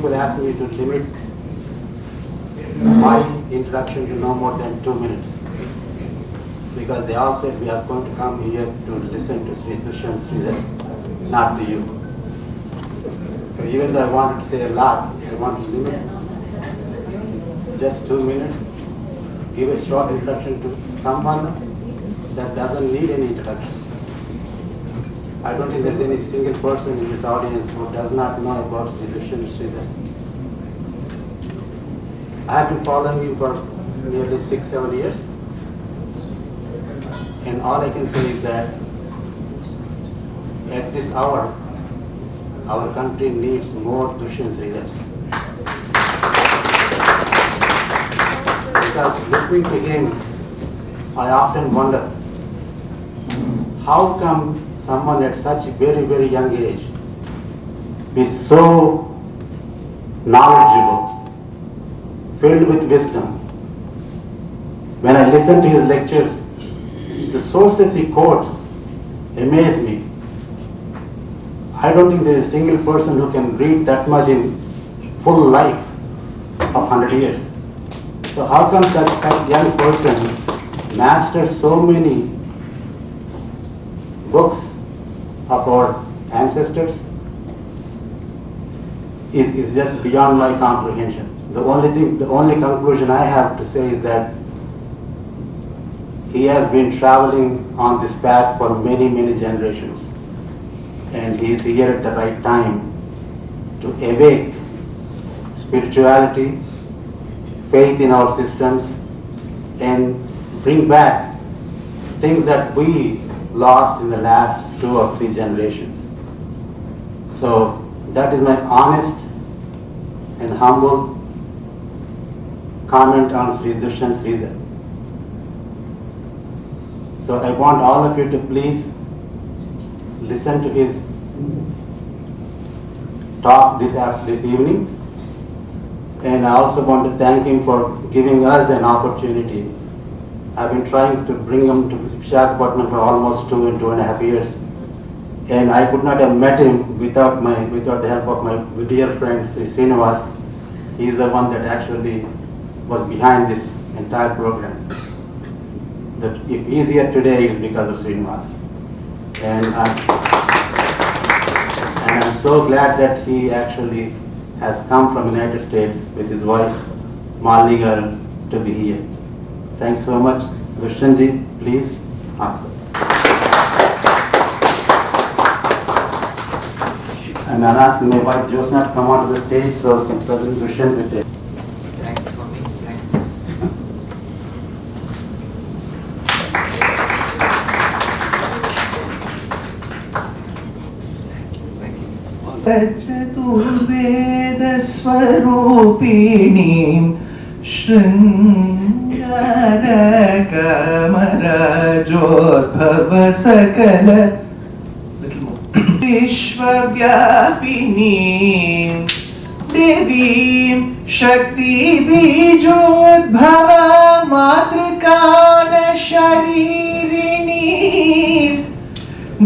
people ask me to limit my introduction to no more than 2 minutes, because they all said we are going to come here to listen to Sri Dushyanth, Sridhar, not to you. So even though I wanted to say a lot, I want to limit just 2 minutes, give a short introduction to someone that doesn't need any introduction. I don't think there's any single person in this audience who does not know about Sri Dushyanth Sridhar. I have been following him for nearly 6-7 years, and all I can say is that at this hour, our country needs more Dushyanth Sridhars. Because listening to him, I often wonder, how come someone at such a very, very young age be so knowledgeable, filled with wisdom? When I listen to his lectures, the sources he quotes amaze me. I don't think there is a single person who can read that much in full life of 100 years. So how come such young person masters so many books of our ancestors is just beyond my comprehension. The only conclusion I have to say is that he has been traveling on this path for many, many generations, and he is here at the right time to awake spirituality, faith in our systems, and bring back things that we lost in the last 2 or 3 generations. So that is my honest and humble comment on Sri Dushyanth Sridhar. So I want all of you to please listen to his talk this evening, and I also want to thank him for giving us an opportunity. I've been trying to bring him to Visakhapatnam for almost 2.5 years, and I could not have met him without the help of my dear friend Sri Srinivas. He is the one that actually was behind this entire program. That if he is here today, it is because of Srinivas. And I'm so glad that he actually has come from the United States with his wife Malini garu to be here. Thank you so much. Dushyanth, please. And I'm asking my wife Josna to come onto the stage so we can present Dushyanth with it. Thanks for me. Thanks for me. चतुर्वेद स्वरूपिणीं शृंगार कमरजोद्भव सकल विश्वव्यापिनीं देवीं शक्ति बीजोद्भव मातृकान शरीरिणीं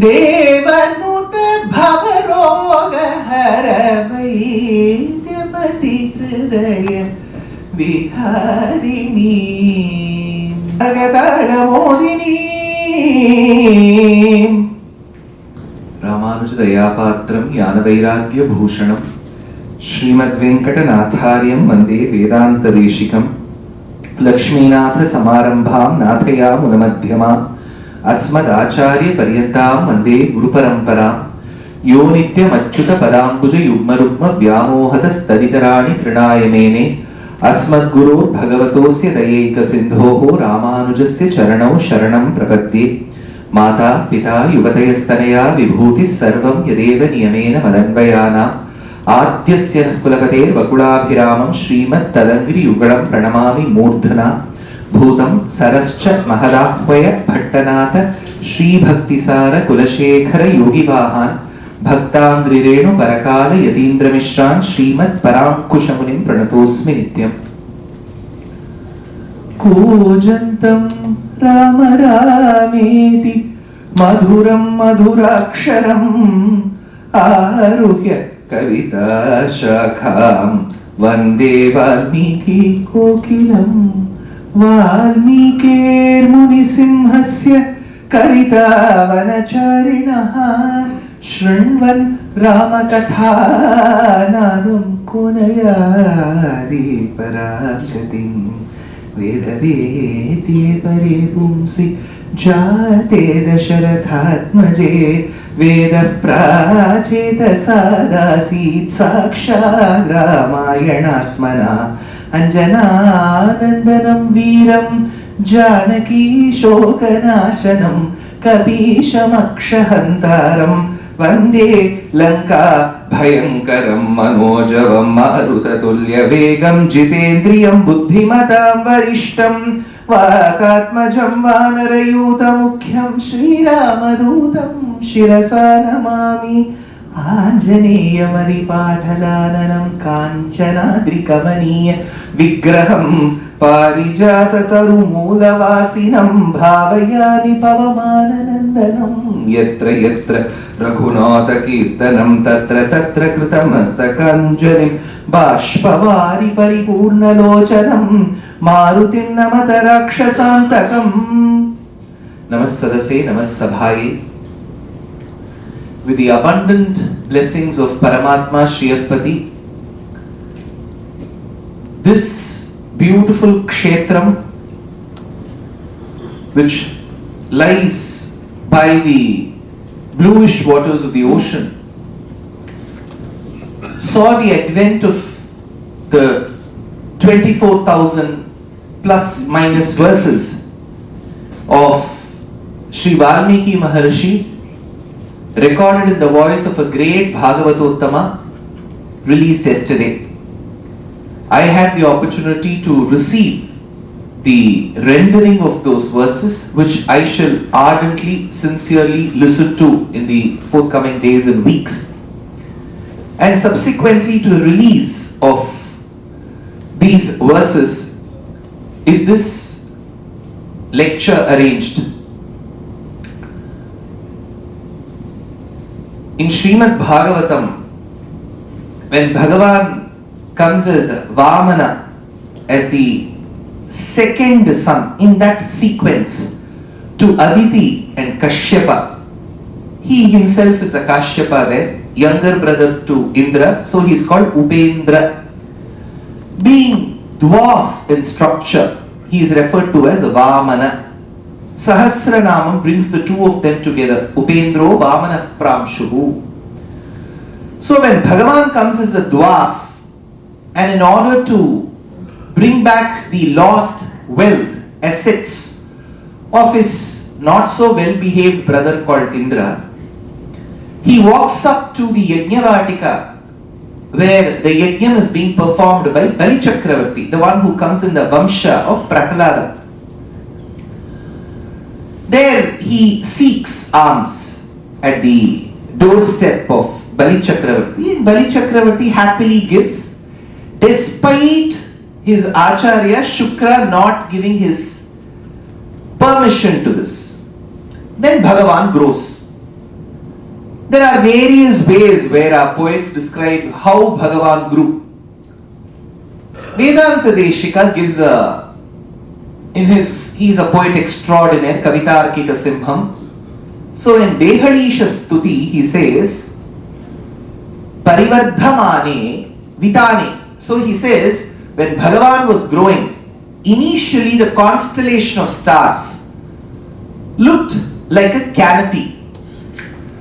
देवनुत भवरोग हर वैद्यमति हृदय विहारिणी भगतमोदिनी रामानुज दयापात्रं ज्ञानवैराग्य भूषणं श्रीमद्वेंकटनाथार्यं वन्दे वेदान्तदेशिकं लक्ष्मीनाथ समारंभां नाथयामुनमध्यमाम् अस्मदाचार्यपर्यन्तां वन्दे गुरुपरम्परां यो नित्यमच्युत पदाम्बुज युग्मरुग्म व्यामोहतस्तदितराणि तृणाय मेने अस्मद्गुरोर्भगवतोऽस्य दयैकसिन्धोः रामानुजस्य चरणौ शरणं प्रपद्ये माता पिता युवतयस्तनया विभूतिः सर्वं यदेव नियमेन मदन्वयानाम् आद्यस्य कुलपतेर्वकुलाभिरामं श्रीमत्तदङ्घ्रियुगलं प्रणमामि मूर्धना भूतं सरश्च महदाह्वय भट्टनाथ श्रीभक्तिसार कुलशेखर योगिवाहान् भक्ताङ्घ्रिरेणु परकाल यतीन्द्रमिश्रान् श्रीमत्पराङ्कुशमुनिं प्रणतोऽस्मि नित्यम्। कूजन्तं राम रामेति मधुरं मधुराक्षरम् आरुह्य Kavita Shakham Vande Valmiki Kokilam Valmikir Munisimhasya Karita Vanacharinaha Shrinvan Ramakatha Nadam Kunayadi Paragatim Vedaveti Pare Pumsi Jate Dasharathatmaje Vedah Pracheta Sadasit Sakshad Ramayanatmana Anjananandanam Veeram Janaki Shokanashanam Kabishamakshahantaram Vande Lanka Bhayankaram Manojavam Marutatulya Vegam Jitendriyam Buddhimatam Varishtam Vatatmajam Vanarayutamukhyam Shri Ramadutam Shirasa Namami Anjaneya Maripathalananam Kanchanadrikamaniya Vigraham Parijata Tarumulavasinam Bhavayami Pavamananandanam Yatra Yatra Raghunatha Kirtanam Tatra Tatra Kritamastakhanjalim Bashpavari Paripurna Lochanam Marutim Namata Rakshasantakam. Namasadase, Namasabhaye. With the abundant blessings of Paramatma Shriyapati, this beautiful kshetram, which lies by the bluish waters of the ocean, saw the advent of the 24,000 plus minus verses of Sri Valmiki Maharshi, recorded in the voice of a great Bhagavatottama, released yesterday. I had the opportunity to receive the rendering of those verses, which I shall ardently, sincerely listen to in the forthcoming days and weeks. And subsequently to the release of these verses is this lecture arranged. In Srimad Bhagavatam, when Bhagavan comes as Vamana, as the second son in that sequence to Aditi and Kashyapa, he himself is a Kashyapa there, younger brother to Indra, so he is called Upendra. Being dwarf in structure, he is referred to as Vamana. Sahasranamam brings the two of them together, Upendro Vamana Pramshuhu. So when Bhagavan comes as a dwarf, and in order to bring back the lost wealth, assets of his not so well behaved brother called Indra, he walks up to the Yajnavatika, where the Yajnam is being performed by Bali Chakravarti, the one who comes in the Vamsha of Prahlada. There he seeks alms at the doorstep of Bali Chakravarti, and Bali Chakravarti happily gives, despite his Acharya Shukra not giving his permission to this. Then Bhagavan grows. There are various ways where our poets describe how Bhagavan grew. Vedanta Deshika gives he is a poet extraordinaire, Kavitarkika Simham. So in Dehalisha Stuti he says, Parivardhamane Vitane. So he says, when Bhagavan was growing, initially the constellation of stars looked like a canopy.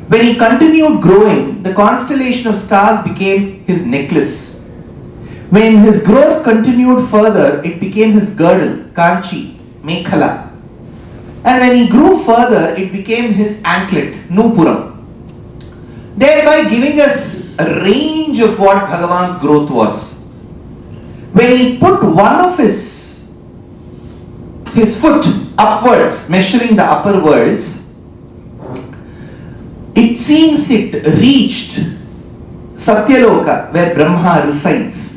When he continued growing, the constellation of stars became his necklace. When his growth continued further, it became his girdle, Kanchi, Mekhala. And when he grew further, it became his anklet, Nupuram. Thereby giving us a range of what Bhagavan's growth was. When he put one of his foot upwards, measuring the upper worlds, it seems it reached Satyaloka, where Brahma resides.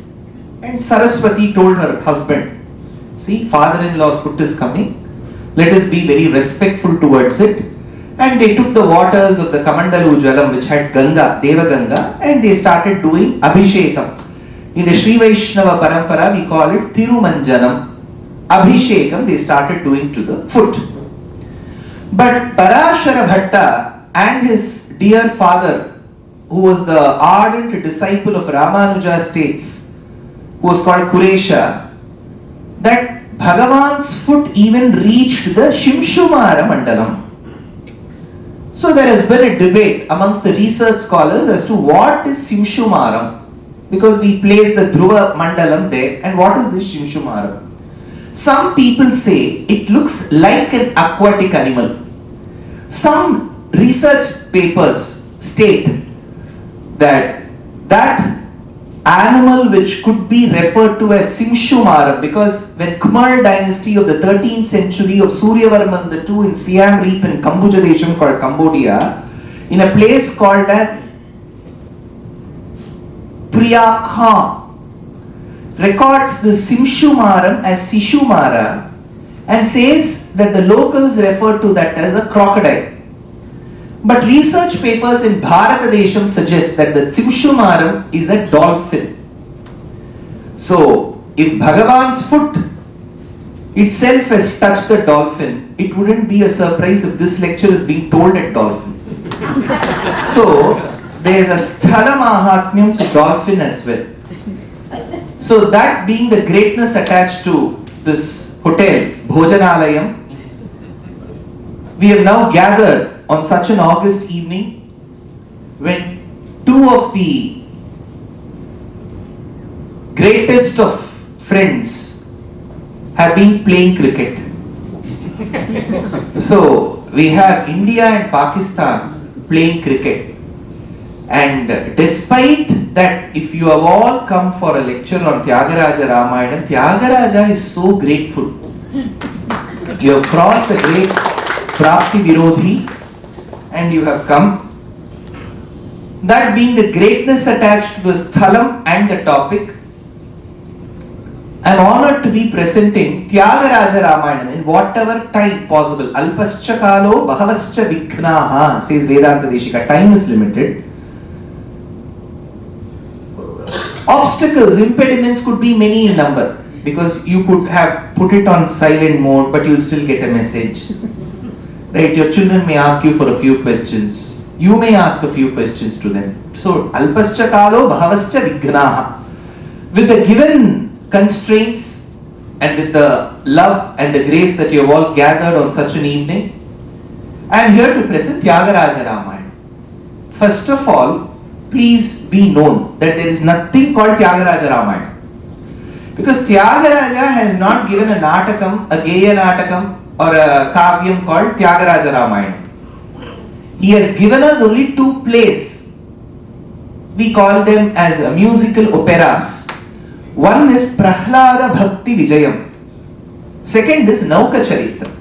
And Saraswati told her husband, see, father-in-law's foot is coming, let us be very respectful towards it, and And they took the waters of the Kamandalu Jalam, which had Ganga, Deva Ganga, and they started doing Abhishekam. In the Sri Vaishnava Parampara, we call it Tirumanjanam. Abhishekam they started doing to the foot. But Parashara Bhatta and his dear father, who was the ardent disciple of Ramanuja states, who was called Kuresha, that Bhagavan's foot even reached the Shimshumara Mandalam. So there has been a debate amongst the research scholars as to what is Shimshumaram, because we place the Dhruva Mandalam there, and what is this Shimshumaram? Some people say it looks like an aquatic animal. Some research papers state that animal which could be referred to as Shimshumaram, because when Kumar dynasty of the 13th century of Suryavarman II in Siam Reap in Kambuja Desham called Cambodia, in a place called Priyakha, records the Shimshumaram as Sishumara and says that the locals refer to that as a crocodile. But research papers in Bharatadesham suggest that the Shimshumaram is a dolphin. So, if Bhagavan's foot itself has touched the dolphin, it wouldn't be a surprise if this lecture is being told at dolphin. So, there is a Sthala Mahatmyam to dolphin as well. So, that being the greatness attached to this hotel, Bhojanalayam, we have now gathered on such an August evening when two of the greatest of friends have been playing cricket. So we have India and Pakistan playing cricket, and despite that, if you have all come for a lecture on Tyagaraja Ramayanam, Tyagaraja is so grateful. You have crossed a great Prapti Virodhi and you have come. That being the greatness attached to the sthalam and the topic, I am honored to be presenting Tyagaraja Ramayanam in whatever time possible. Alpascha kalo bhavascha vighnaha, says Vedanta Deshika. Time is limited. Obstacles, impediments could be many in number, because you could have put it on silent mode, but you will still get a message. Right? Your children may ask you for a few questions. You may ask a few questions to them. So, alpascha kalo bhavascha vighnaha. With the given constraints and with the love and the grace that you have all gathered on such an evening, I am here to present Tyagaraja Ramayanam. First of all, please be known that there is nothing called Tyagaraja Ramayanam. Because Tyagaraja has not given a natakam, a Geya natakam, or a kavyam called Tyagaraja Ramayanam. He has given us only two plays. We call them as musical operas. One is Prahlada Bhakti Vijayam. Second is Nauka Charitra.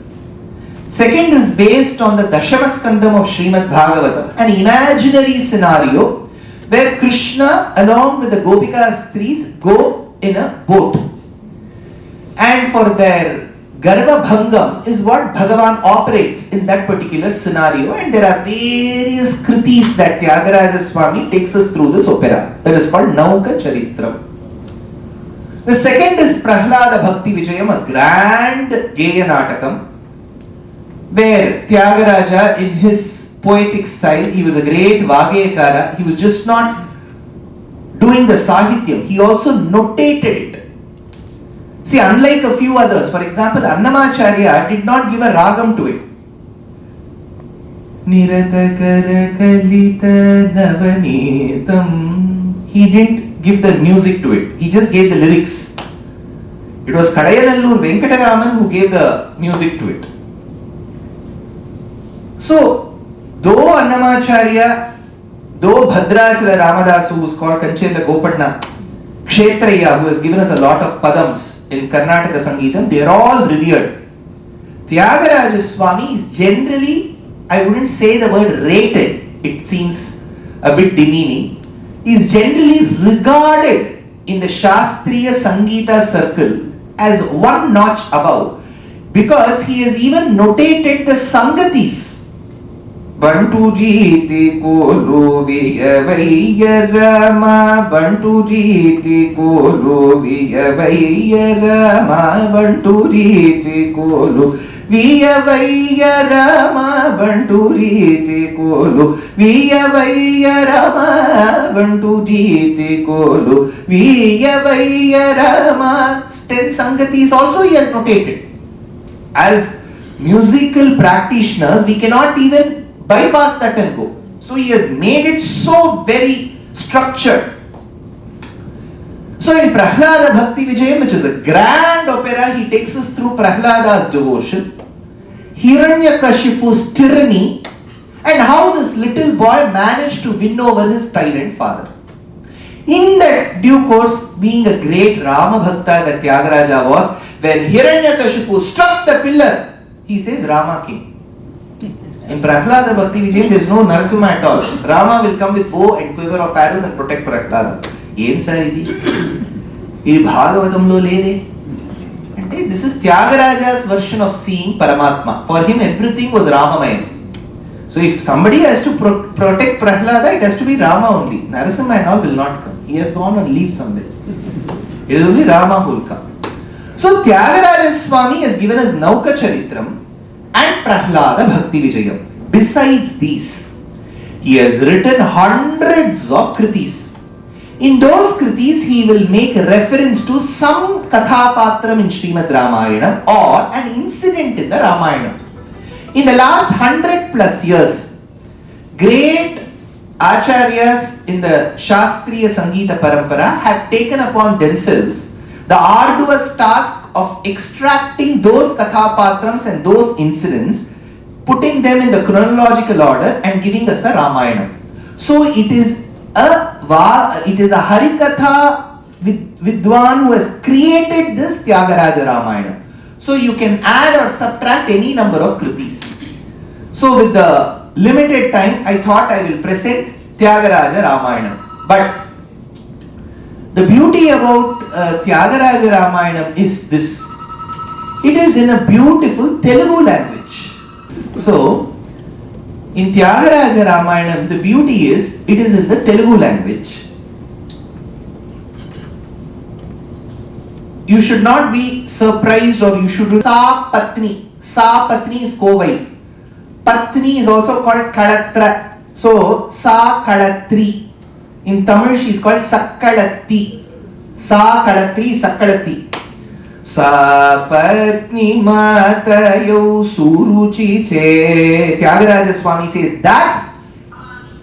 Second is based on the Dashamaskandam of Srimad Bhagavatam, an imaginary scenario where Krishna along with the Gopika Stris go in a boat. And for their Garva Bhangam is what Bhagavan operates in that particular scenario, and there are various kritis that Tyagaraja Swami takes us through this opera. That is called Nauka Charitra. The second is Prahlada Bhakti Vijayam, a grand Geya Natakam, where Tyagaraja in his poetic style, he was a great Vagayakara, he was just not doing the Sahityam, he also notated it. See, unlike a few others, for example, Annamacharya did not give a ragam to it. Niratakara kalita navanitam. He didn't give the music to it. He just gave the lyrics. It was Kadayanallur Venkataraman who gave the music to it. So, though Annamacharya, though Bhadrachala Ramadasu, who is called Kanchendra Gopanna, Kshetraya, who has given us a lot of padams in Karnataka Sangeetam, they are all revered. Tyagaraja Swami is generally, I wouldn't say the word rated, it seems a bit demeaning, is generally regarded in the Shastriya Sangeeta circle as one notch above, because he has even notated the Sangatis. Bantu Riti Kolu Viyavaya Rama, Bantu Riti Kolu Viyavaya Rama, Bantu Riti Kolu Viyavaya Rama, Bantu Riti Kolu Viyavaya Rama, Bantu Riti Kolu Viyavaya Rama. 10 Sangatis also he has notated. As musical practitioners, we cannot even bypass that and go. So he has made it so very structured. So in Prahlada Bhakti Vijayam, which is a grand opera, he takes us through Prahlada's devotion, Hiranyakashipu's tyranny, and how this little boy managed to win over his tyrant father. In that due course, being a great Rama Bhakta that Tyagaraja was, when Hiranyakashipu struck the pillar, he says Rama came. In Prahlada Bhakti Vijayam, there is no Narasimha at all. Rama will come with bow and quiver of arrows and protect Prahlada. Em sir idi? This Bhagavatamlo lede. This is Tyagaraja's version of seeing Paramatma. For him, everything was Ramamayam. So if somebody has to protect Prahlada, it has to be Rama only. Narasimha and all will not come. He has gone on leave somewhere. It is only Rama who will come. So Tyagaraja Swami has given us Nauka Charitram and Prahlada Bhakti Vijayam. Besides these, he has written hundreds of kritis. In those kritis, he will make reference to some Kathapatram in Srimad Ramayana or an incident in the Ramayana. In the last 100 plus years, great Acharyas in the Shastriya Sangeeta Parampara have taken upon themselves the arduous task of extracting those Kathapatrams and those incidents, putting them in the chronological order and giving us a Ramayana. So it is a Harikatha Vidwan who has created this Tyagaraja Ramayana. So you can add or subtract any number of kritis. So with the limited time, I thought I will present Tyagaraja Ramayanam. But the beauty about Tyagaraja Ramayanam is this. It is in a beautiful Telugu language. So, in Tyagaraja Ramayanam, the beauty is, it is in the Telugu language. You should not be surprised or you should... Sa Patni. Sa Patni is co-wife. Patni is also called Kalatra. So, Sa Kalatri. In Tamil, she is called Sakkalatti. Sa Kalatri, Sakkalatti. Sa Patni Matayo Suruchi Che. Tyagaraja Swami says that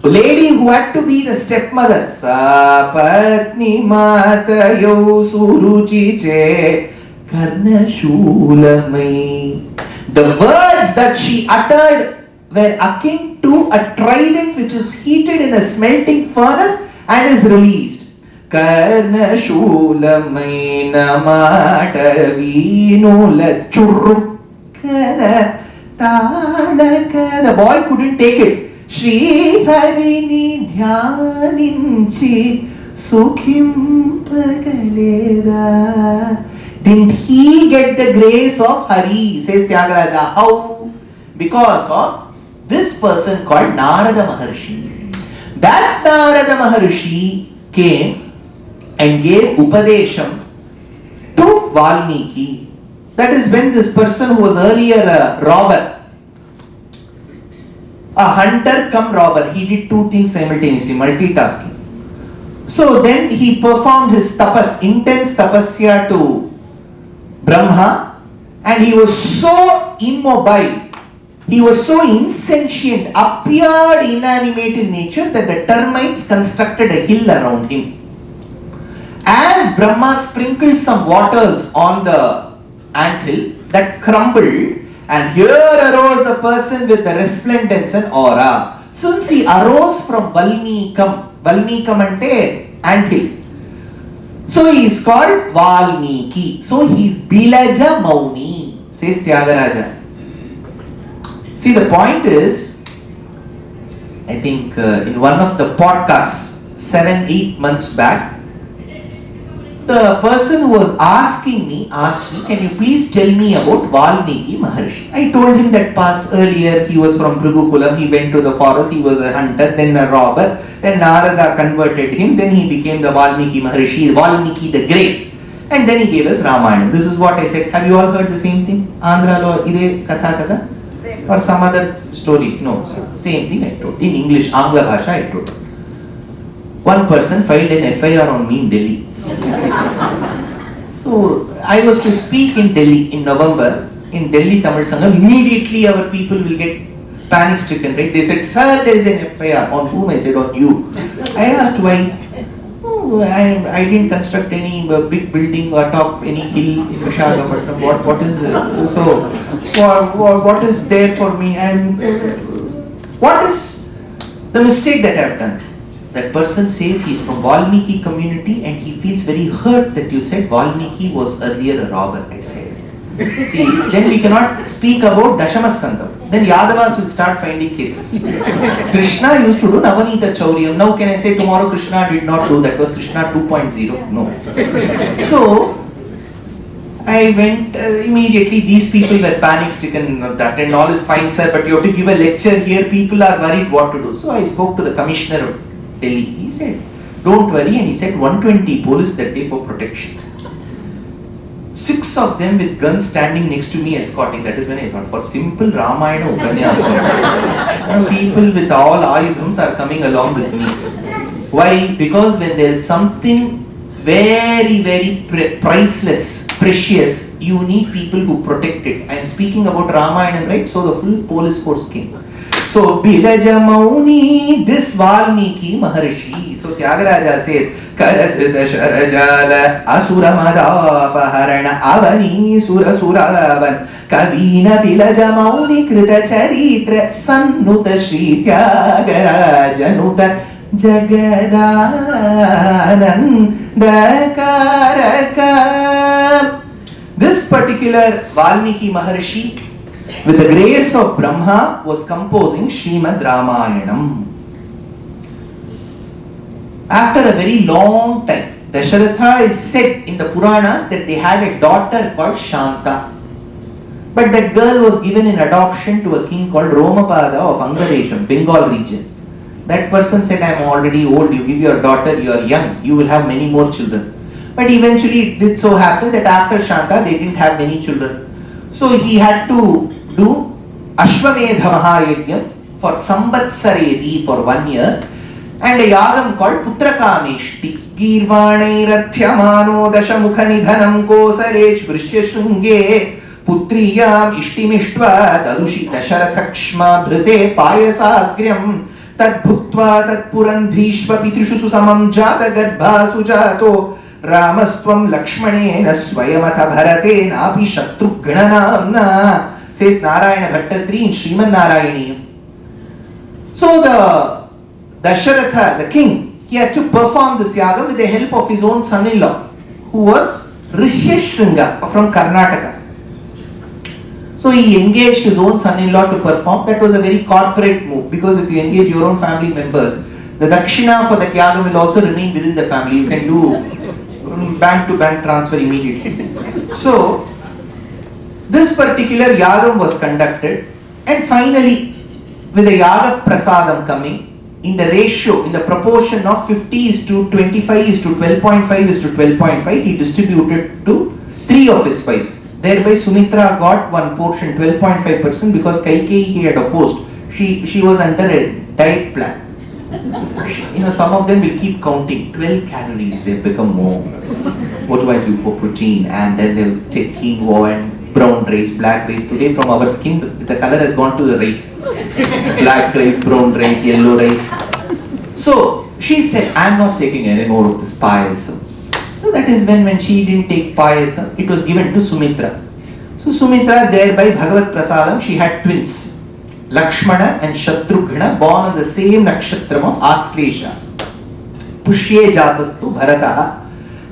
lady who had to be the stepmother. Sa Patni Matayo Suruchi Che Karna Shulamai. The words that she uttered were akin to a trident which is heated in a smelting furnace and is released. Karna Shulamai Namata Vinula Churukana Talaka. The boy couldn't take it. Shri Harini Dhyaninchi Sukhim Pagaleda. Didn't he get the grace of Hari? Says Tyagaraja. How? Because of this person called Narada Maharshi. That Narada Maharshi came and gave Upadesham to Valmiki. That is when this person who was earlier a robber, a hunter come robber, he did two things simultaneously, multitasking. So then he performed his tapas, intense tapasya to Brahma, and he was so immobile, he was so insentient, appeared inanimate in nature that the termites constructed a hill around him. As Brahma sprinkled some waters on the anthill, that crumbled, and here arose a person with the resplendence and aura. Since he arose from Valmikam ante anthill, so he is called Valmiki. So he is Bilaja Mauni, says Tyagaraja. See, the point is, I think in one of the podcasts 7-8 months back, the person who was asking me asked me, can you please tell me about Valmiki Maharshi? I told him that past earlier, he was from Bhrigu he went to the forest, he was a hunter, then a robber, then Narada converted him, then he became the Valmiki Maharshi, Valmiki the Great. And then he gave us Ramayana. This is what I said. Have you all heard the same thing? Andhra lo ide katha? Or some other story? No, same thing I told. In English, Angla Bhasha I told. One person filed an FIR on me in Delhi. So I was to speak in Delhi in November, in Delhi Tamil Sangam. Immediately our people will get panic stricken, right? They said, sir, there is an FIR. On whom? I said, on you. I asked why. Oh, I didn't construct any big building or top any hill in Visakhapatnam. What is so? What is there for me? And what is the mistake that I have done? That person says he's from Valmiki community and he feels very hurt that you said Valmiki was earlier a robber. I said, see, then we cannot speak about Dashamaskandam. Then Yadavas will start finding cases. Krishna used to do Navanita Chauryam. Now can I say tomorrow Krishna did not do? That was Krishna 2.0. No. So I went immediately. These people were panic stricken. That and all is fine, sir, but you have to give a lecture here. People are worried what to do. So I spoke to the commissioner of Delhi. He said, don't worry, and he said 120 police that day for protection. 6 of them with guns standing next to me escorting. That is when I thought, for simple Ramayana Upanyasam, people with all ayudhams are coming along with me. Why? Because when there is something very, very priceless, precious, you need people who protect it. I am speaking about Ramayana, right? So the full police force came. So, Bilaja Mauni, this Valmiki Maharshi. So, Tyagaraja says, Karadhrita Sharajala, Asura Madapaharana, Avani Sura Suravan, Kavina Bilaja Mauni Krita Charitra, Sannuta Shri Tyagaraja Nuta Jagadanandakaraka. This particular Valmiki Maharshi, with the grace of Brahma, was composing Srimad Ramayanam. After a very long time, Dasharatha is said in the Puranas that they had a daughter called Shanta. But that girl was given in adoption to a king called Romapada of Angadesham, Bengal region. That person said, I am already old, you give your daughter, you are young, you will have many more children. But eventually it did so happen that after Shanta, they didn't have many children. So he had to do Ashwamedha Mahayajna for Sambatsaredi for 1 year, and a yagam called Putrakameshti. Girvanairatyamano dashamukhanidhanam kosaresh vrishyasunge putriyam ishtimishtva dadushi dasharathaksma bhrite payasagryam tadbhutva tadpurandhishva pitrishu susamam jata garbha sujato Ramastvam Lakshmanena Swayamatha Bharatena Api Shatrughananamna, says Narayana Bhattatri in Srimad Narayani. So the Dasharatha, the king, he had to perform this yaga with the help of his own son-in-law, who was Rishyashringa from Karnataka. So he engaged his own son-in-law to perform. That was a very corporate move, because if you engage your own family members, the dakshina for that yaga will also remain within the family. You can do bank to bank transfer immediately. So this particular yagam was conducted, and finally with the yaga prasadam coming in the ratio, in the proportion of 50:25:12.5:12.5, he distributed to 3 of his wives. Thereby Sumitra got one portion, 12.5%, because Kaikeyi he had opposed. She was under a diet plan. Some of them will keep counting 12 calories, they become more. What do I do for protein? And then they'll take quinoa and brown rice, black rice. Today from our skin, the color has gone to the rice. Black rice, brown rice, yellow rice. So she said, I'm not taking any more of this payasam. So that is when she didn't take payasam, it was given to Sumitra. So Sumitra, thereby Bhagavat Prasadam, she had twins. Lakshmana and Shatrughna, born on the same nakshatram of Aslesha. Pushye Jatastu Bharataha.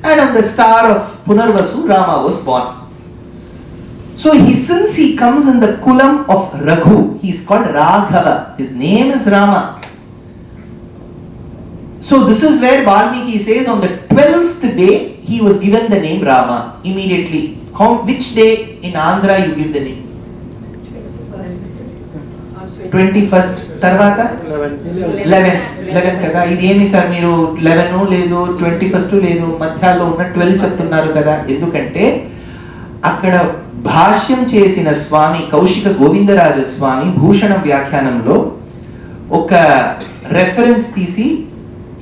And on the star of Punarvasu, Rama was born. So since he comes in the kulam of Raghu, he is called Raghava. His name is Rama. So this is where Valmiki says on the 12th day, he was given the name Rama immediately. Which day in Andhra you give the name? 21st తర్వాత 11 కదా. ఇది ఏమి sir మీరు 11 లేదు 21 లేదు మధ్యలో ఉన్న 12 చెప్తున్నారు కదా. ఎందుకంటే అక్కడ భాష్యం చేసిన స్వామి కౌశిక గోవిందరాజ స్వామి భూషణ వ్యాఖ్యానంలో ఒక రెఫరెన్స్ తీసి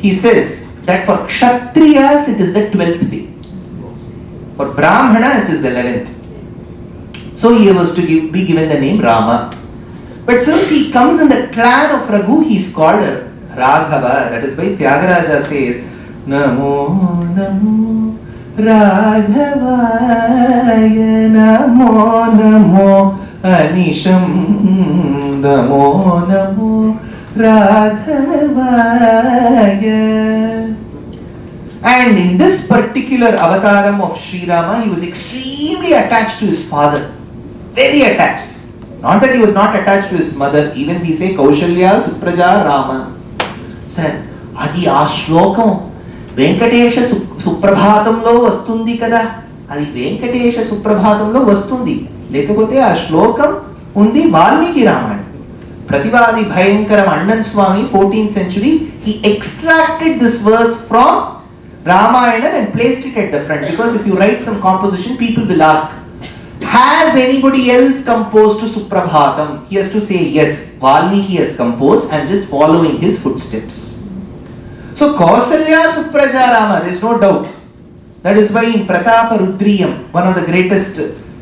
he says that for kshatriyas it is the 12th day, for brahmana it is the 11th. So he was to be given the name Rama. But since he comes in the clan of Raghu, he is called Raghava. That is why Tyagaraja says Namo Namo Raghavaya Namo Namo Anisham Namo Namo Raghavaya. And in this particular avataram of Sri Rama, he was extremely attached to his father. Very attached. Not that he was not attached to his mother. Even we say Kaushalya Supraja Rama. Sir, adi aa shlokam Venkatesha Suprabhatamlo vastundi kada. Adi Venkatesha Suprabhatamlo vastundi. Lekapothe aa shlokam undi Valmiki Ramayana. Prativadi Bhayankaram Annan Swami, 14th century, he extracted this verse from Ramayana and placed it at the front. Because if you write some composition, people will ask, has anybody else composed to Suprabhatam? He has to say yes, Valmiki has composed. I am just following his footsteps. So Kausalya Supraja Rama, there is no doubt. That is why in Pratapa Rudriyam, one of the greatest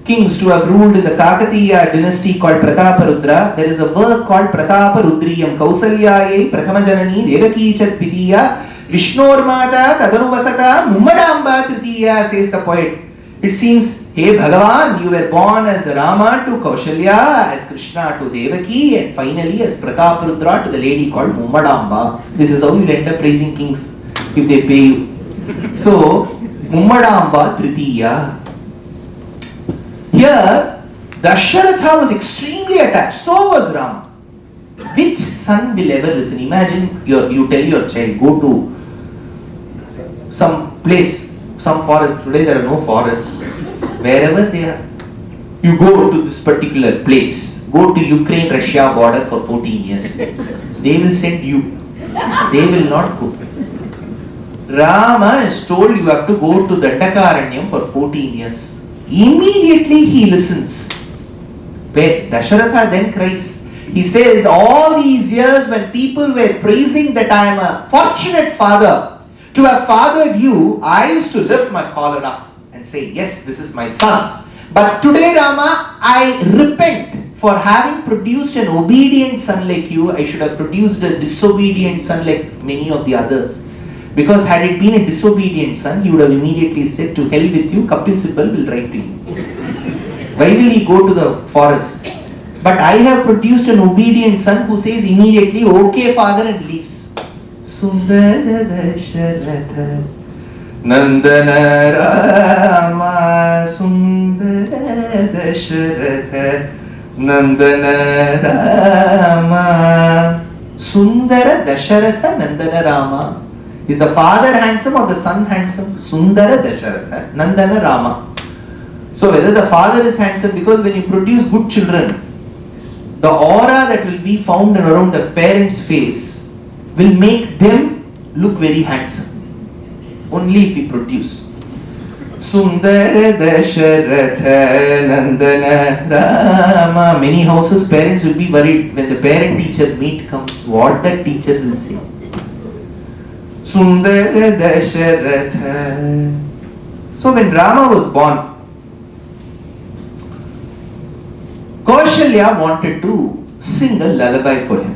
kings to have ruled in the Kakatiya dynasty called Pratapa Rudra, there is a work called Pratapa Rudriyam. Kausalyaye Prathama Janani Devaki Chat Pidiya Vishnurmata Tadanuvasata Mummadamba Tritiya, says the poet. It seems, hey Bhagavan, you were born as Rama to Kaushalya, as Krishna to Devaki, and finally as Prataparudra to the lady called Mummadamba. This is how you end up praising kings if they pay you. So, Mummadamba Tritiya. Here, Dasharatha was extremely attached. So was Rama. Which son will ever listen? Imagine you tell your child, go to some place, some forest. Today there are no forests. Wherever they are, you go to this particular place. Go to Ukraine Russia border for 14 years. They will send you. They will not go. Rama is told you have to go to Dandakaranyam for 14 years. Immediately he listens. Dasharatha then cries. He says, all these years when people were praising that I am a fortunate father to have fathered you, I used to lift my collar up and say, yes, this is my son. But today, Rama, I repent for having produced an obedient son like you. I should have produced a disobedient son like many of the others. Because had it been a disobedient son, he would have immediately said, to hell with you, Kapil Sibal will write to you. Why will he go to the forest? But I have produced an obedient son who says immediately, okay father, and leaves. Sundara Dasharatha Nandana Rama Sundara Dasharatha Nandana Rama. Sundara Dasharatha Nandana Rama. Is the father handsome or the son handsome? Sundara Dasharatha Nandana Rama. So whether the father is handsome, because when you produce good children, the aura that will be found around the parent's face will make them look very handsome. Only if we produce. Sundara Dasharatha Nandana Rama. Many houses parents will be worried when the parent-teacher meet comes, what that teacher will say. Sundara Dasharatha. So when Rama was born, Kaushalya wanted to sing a lullaby for him.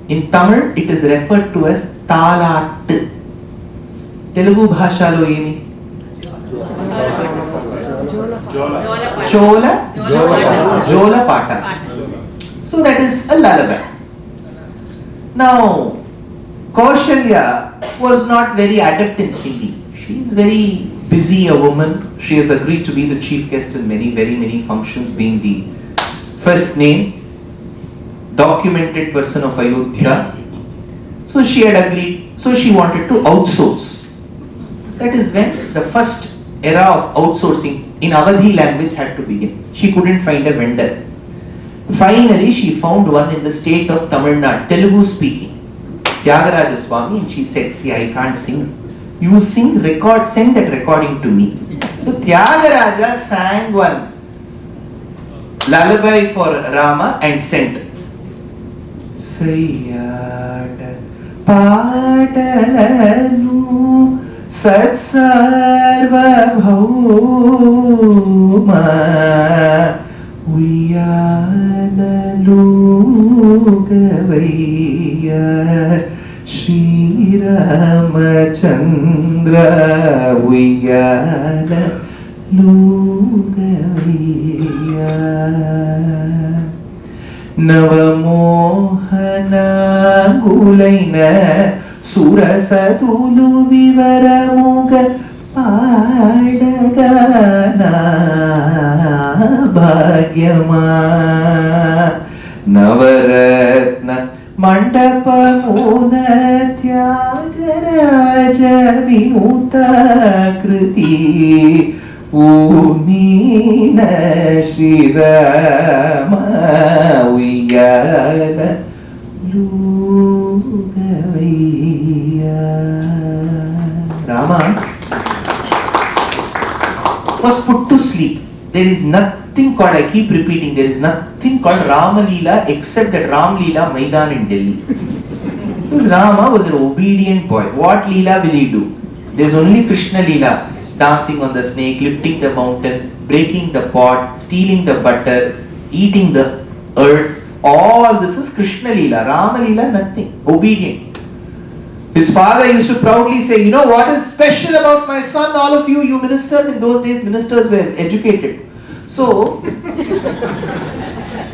In Tamil, it is referred to as Talattu. Telugu bhashalo eni? Jola Pata. So that is a lullaby. Now, Kaushalya was not very adept in singing. She is very busy a woman. She has agreed to be the chief guest in very many functions, being the first name documented person of Ayodhya. So she had agreed. So she wanted to outsource. That is when the first era of outsourcing in Awadhi language had to begin. She couldn't find a vendor. Finally, she found one in the state of Tamil Nadu, Telugu speaking, Tyagaraja Swami, and she said, see, I can't sing. You sing, record, send that recording to me. So Tyagaraja sang one lullaby for Rama and sent. Sayyada Padalanu Satsarva Bhauma Uyanalu Shri Ramachandra Uyana Lugavaya Navamohana Gulaina Surasadulu Vivaramuga Padagana Bhagyama Navaratna Mandapamuna Tyagaraja Vimuta Kriti Unina Shri Rama Uyana Lugavaya. Rama was put to sleep. There is nothing called, I keep repeating, there is nothing called Rama Leela except that Ram Leela Maidan in Delhi. Because Rama was an obedient boy. What Leela will he do? There is only Krishna Leela. Dancing on the snake, lifting the mountain, breaking the pot, stealing the butter, eating the earth. All this is Krishna Leela. Rama Leela, nothing. Obedient. His father used to proudly say, you know what is special about my son? All of you ministers, in those days ministers were educated. So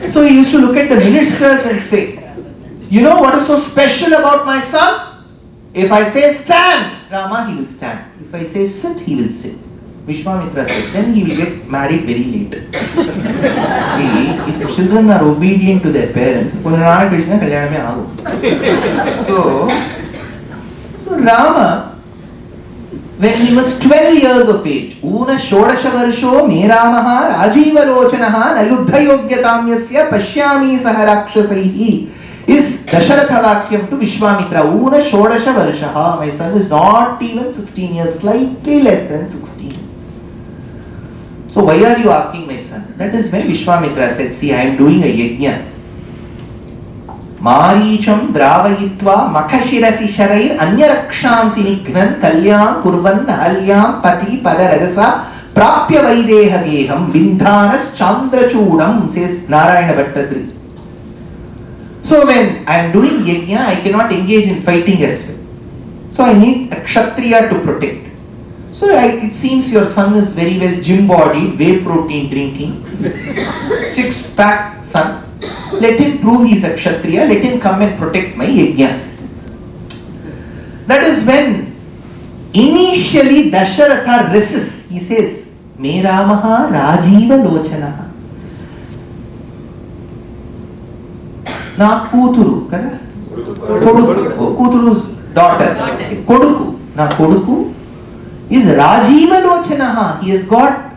he used to look at the ministers and say, you know what is so special about my son? If I say stand, Rama, he will stand. If I say sit, he will sit. Vishwamitra said, then he will get married very late. See, if children are obedient to their parents, so Rama, when he was 12 years of age, Una Shodasha Varsho Meramaha Rajiva Lochanaha Nayuddha Yogyatamyasya Pashyami Saharakshasaihi is Dasharatha Vakyam to Vishwamitra. Una Shodasha Varshaha. My son is not even 16 years, slightly less than 16. So why are you asking my son? That is when Vishwamitra said, see, I am doing a yajna. Maricham dravayitva makashirasi sharair anyaraksham sinignan kalyam kurvan halyam pati padaragasa prapya vaideha geham bindhanas chandrachudam, says Narayana Bhattatri. So when I am doing yajna, I cannot engage in fighting as well. So I need a kshatriya to protect. So it seems your son is very well gym-bodied, whey protein drinking, six-pack son. Let him prove he is a kshatriya. Let him come and protect my yajna. That is when initially Dasharatha resists. He says, Me Ramaha Rajiva Lochanaha. Na Kuturu, kada? Koduku, Kuturu's daughter. Koduku. Na Koduku is Rajiva Lochanaha. He has got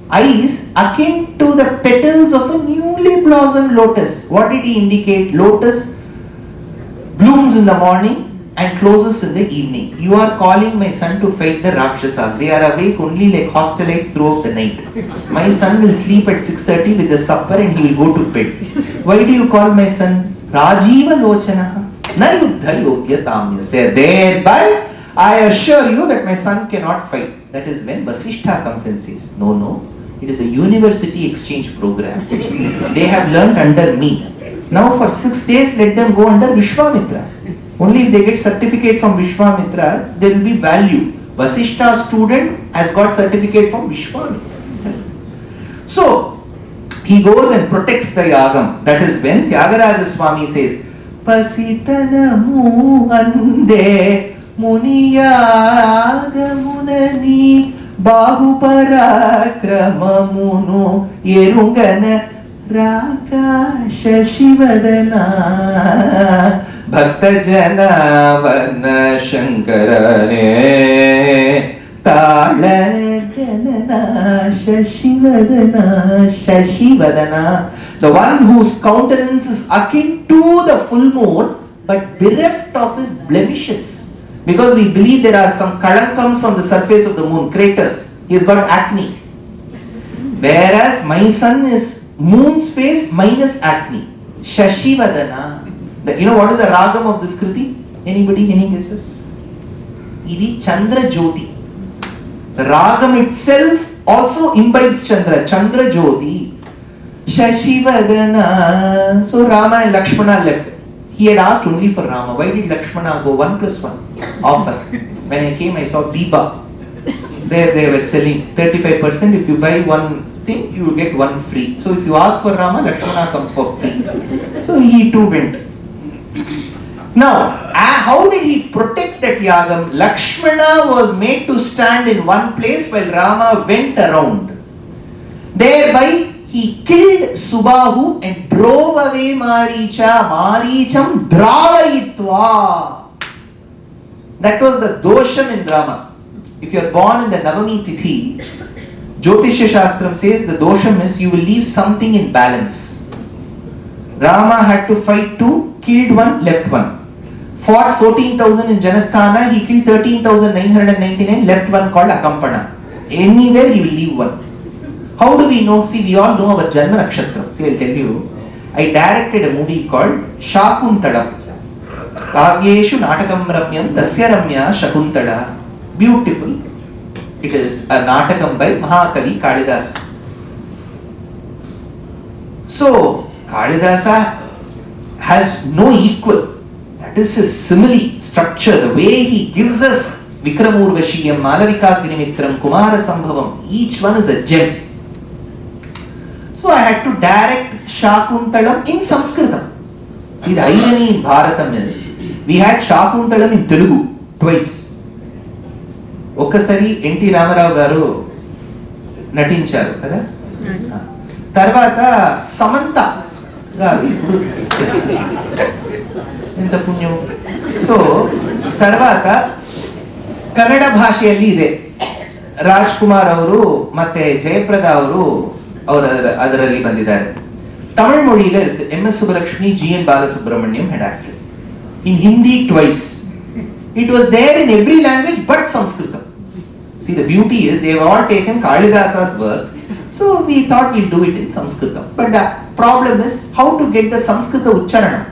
eyes akin to the petals of a newly blossomed lotus. What did he indicate? Lotus blooms in the morning and closes in the evening. You are calling my son to fight the Rakshasas. They are awake only like hostilites throughout the night. My son will sleep at 6:30 with the supper and he will go to bed. Why do you call my son Rajiva Lochanaha? Na yuddha yogyatamyasya. Thereby I assure you that my son cannot fight. That is when Vasishtha comes and says, no, it is a university exchange program. They have learnt under me. Now for 6 days let them go under Vishwamitra. Only if they get certificate from Vishwamitra, there will be value. Vasishtha student has got certificate from Vishwamitra. So, he goes and protects the yagam. That is when Tyagaraja Swami says, Pasitanamu ande Muniyagamunani Bahuparakramamuno Yerungana Rakasha Shivadana Bhakta Jana Varna Shankarane Tala Janana Shashivadana. The one whose countenance is akin to the full moon but bereft of his blemishes. Because we believe there are some kalankams on the surface of the moon, craters. He has got acne. Whereas my son is moon's face minus acne. Shashivadana. You know what is the ragam of this kriti? Anybody? Any guesses? Idi Chandra Jyoti. The ragam itself also imbibes Chandra. Chandra Jyoti. Shashivadana. So Rama and Lakshmana left. He had asked only for Rama. Why did Lakshmana go 1+1 offer? When I came, I saw Biba. There they were selling 35%. If you buy one thing, you will get one free. So if you ask for Rama, Lakshmana comes for free. So he too went. Now, how did he protect that yagam? Lakshmana was made to stand in one place while Rama went around. Thereby, he killed Subahu and drove away Maricham Dravayitva. That was the dosham in Rama. If you are born in the Navami Tithi, Jyotishya Shastram says the dosham is you will leave something in balance. Rama had to fight two, killed one, left one. Fought 14,000 in Janasthana, he killed 13,999, left one called Akampana. Anywhere he will leave one. How do we know? See, we all know our Janma Nakshatram. See, I'll tell you. I directed a movie called Shakuntalam. Kavyeshu Natakam Ramyam Tasya Ramya Shakuntala. Beautiful. It is a Natakam by Mahakavi Kalidasa. So, Kalidasa has no equal. That is his simile structure. The way he gives us Vikramurvashiyam, Malavikagnimitram, Kumara Sambhavam. Each one is a gem. So I had to direct Shakuntalam in Sanskritam. See, the irony in Bharatam is, we had Shakuntalam in Telugu twice. Okasari N.T. Ramarao garu natincharu kada. Tarvata Samantha garu inta punyam. So tarvata Kannada bhasheyalli ide. Rajkumar avaru matte Jayaprada avaru ಅದರಲ್ಲಿ ಬಂದಿದ್ದಾರೆ. ತಮಿಳು ಮೊழியில இருக்கு. MS Subbulakshmi, GN Balasubramaniam had acted. In Hindi twice. It was there in every language but Sanskritam. See, the beauty is they have all taken Kalidasa's work, so we thought we'll do it in Sanskritam. But the problem is how to get the Sanskrita Uchcharanam.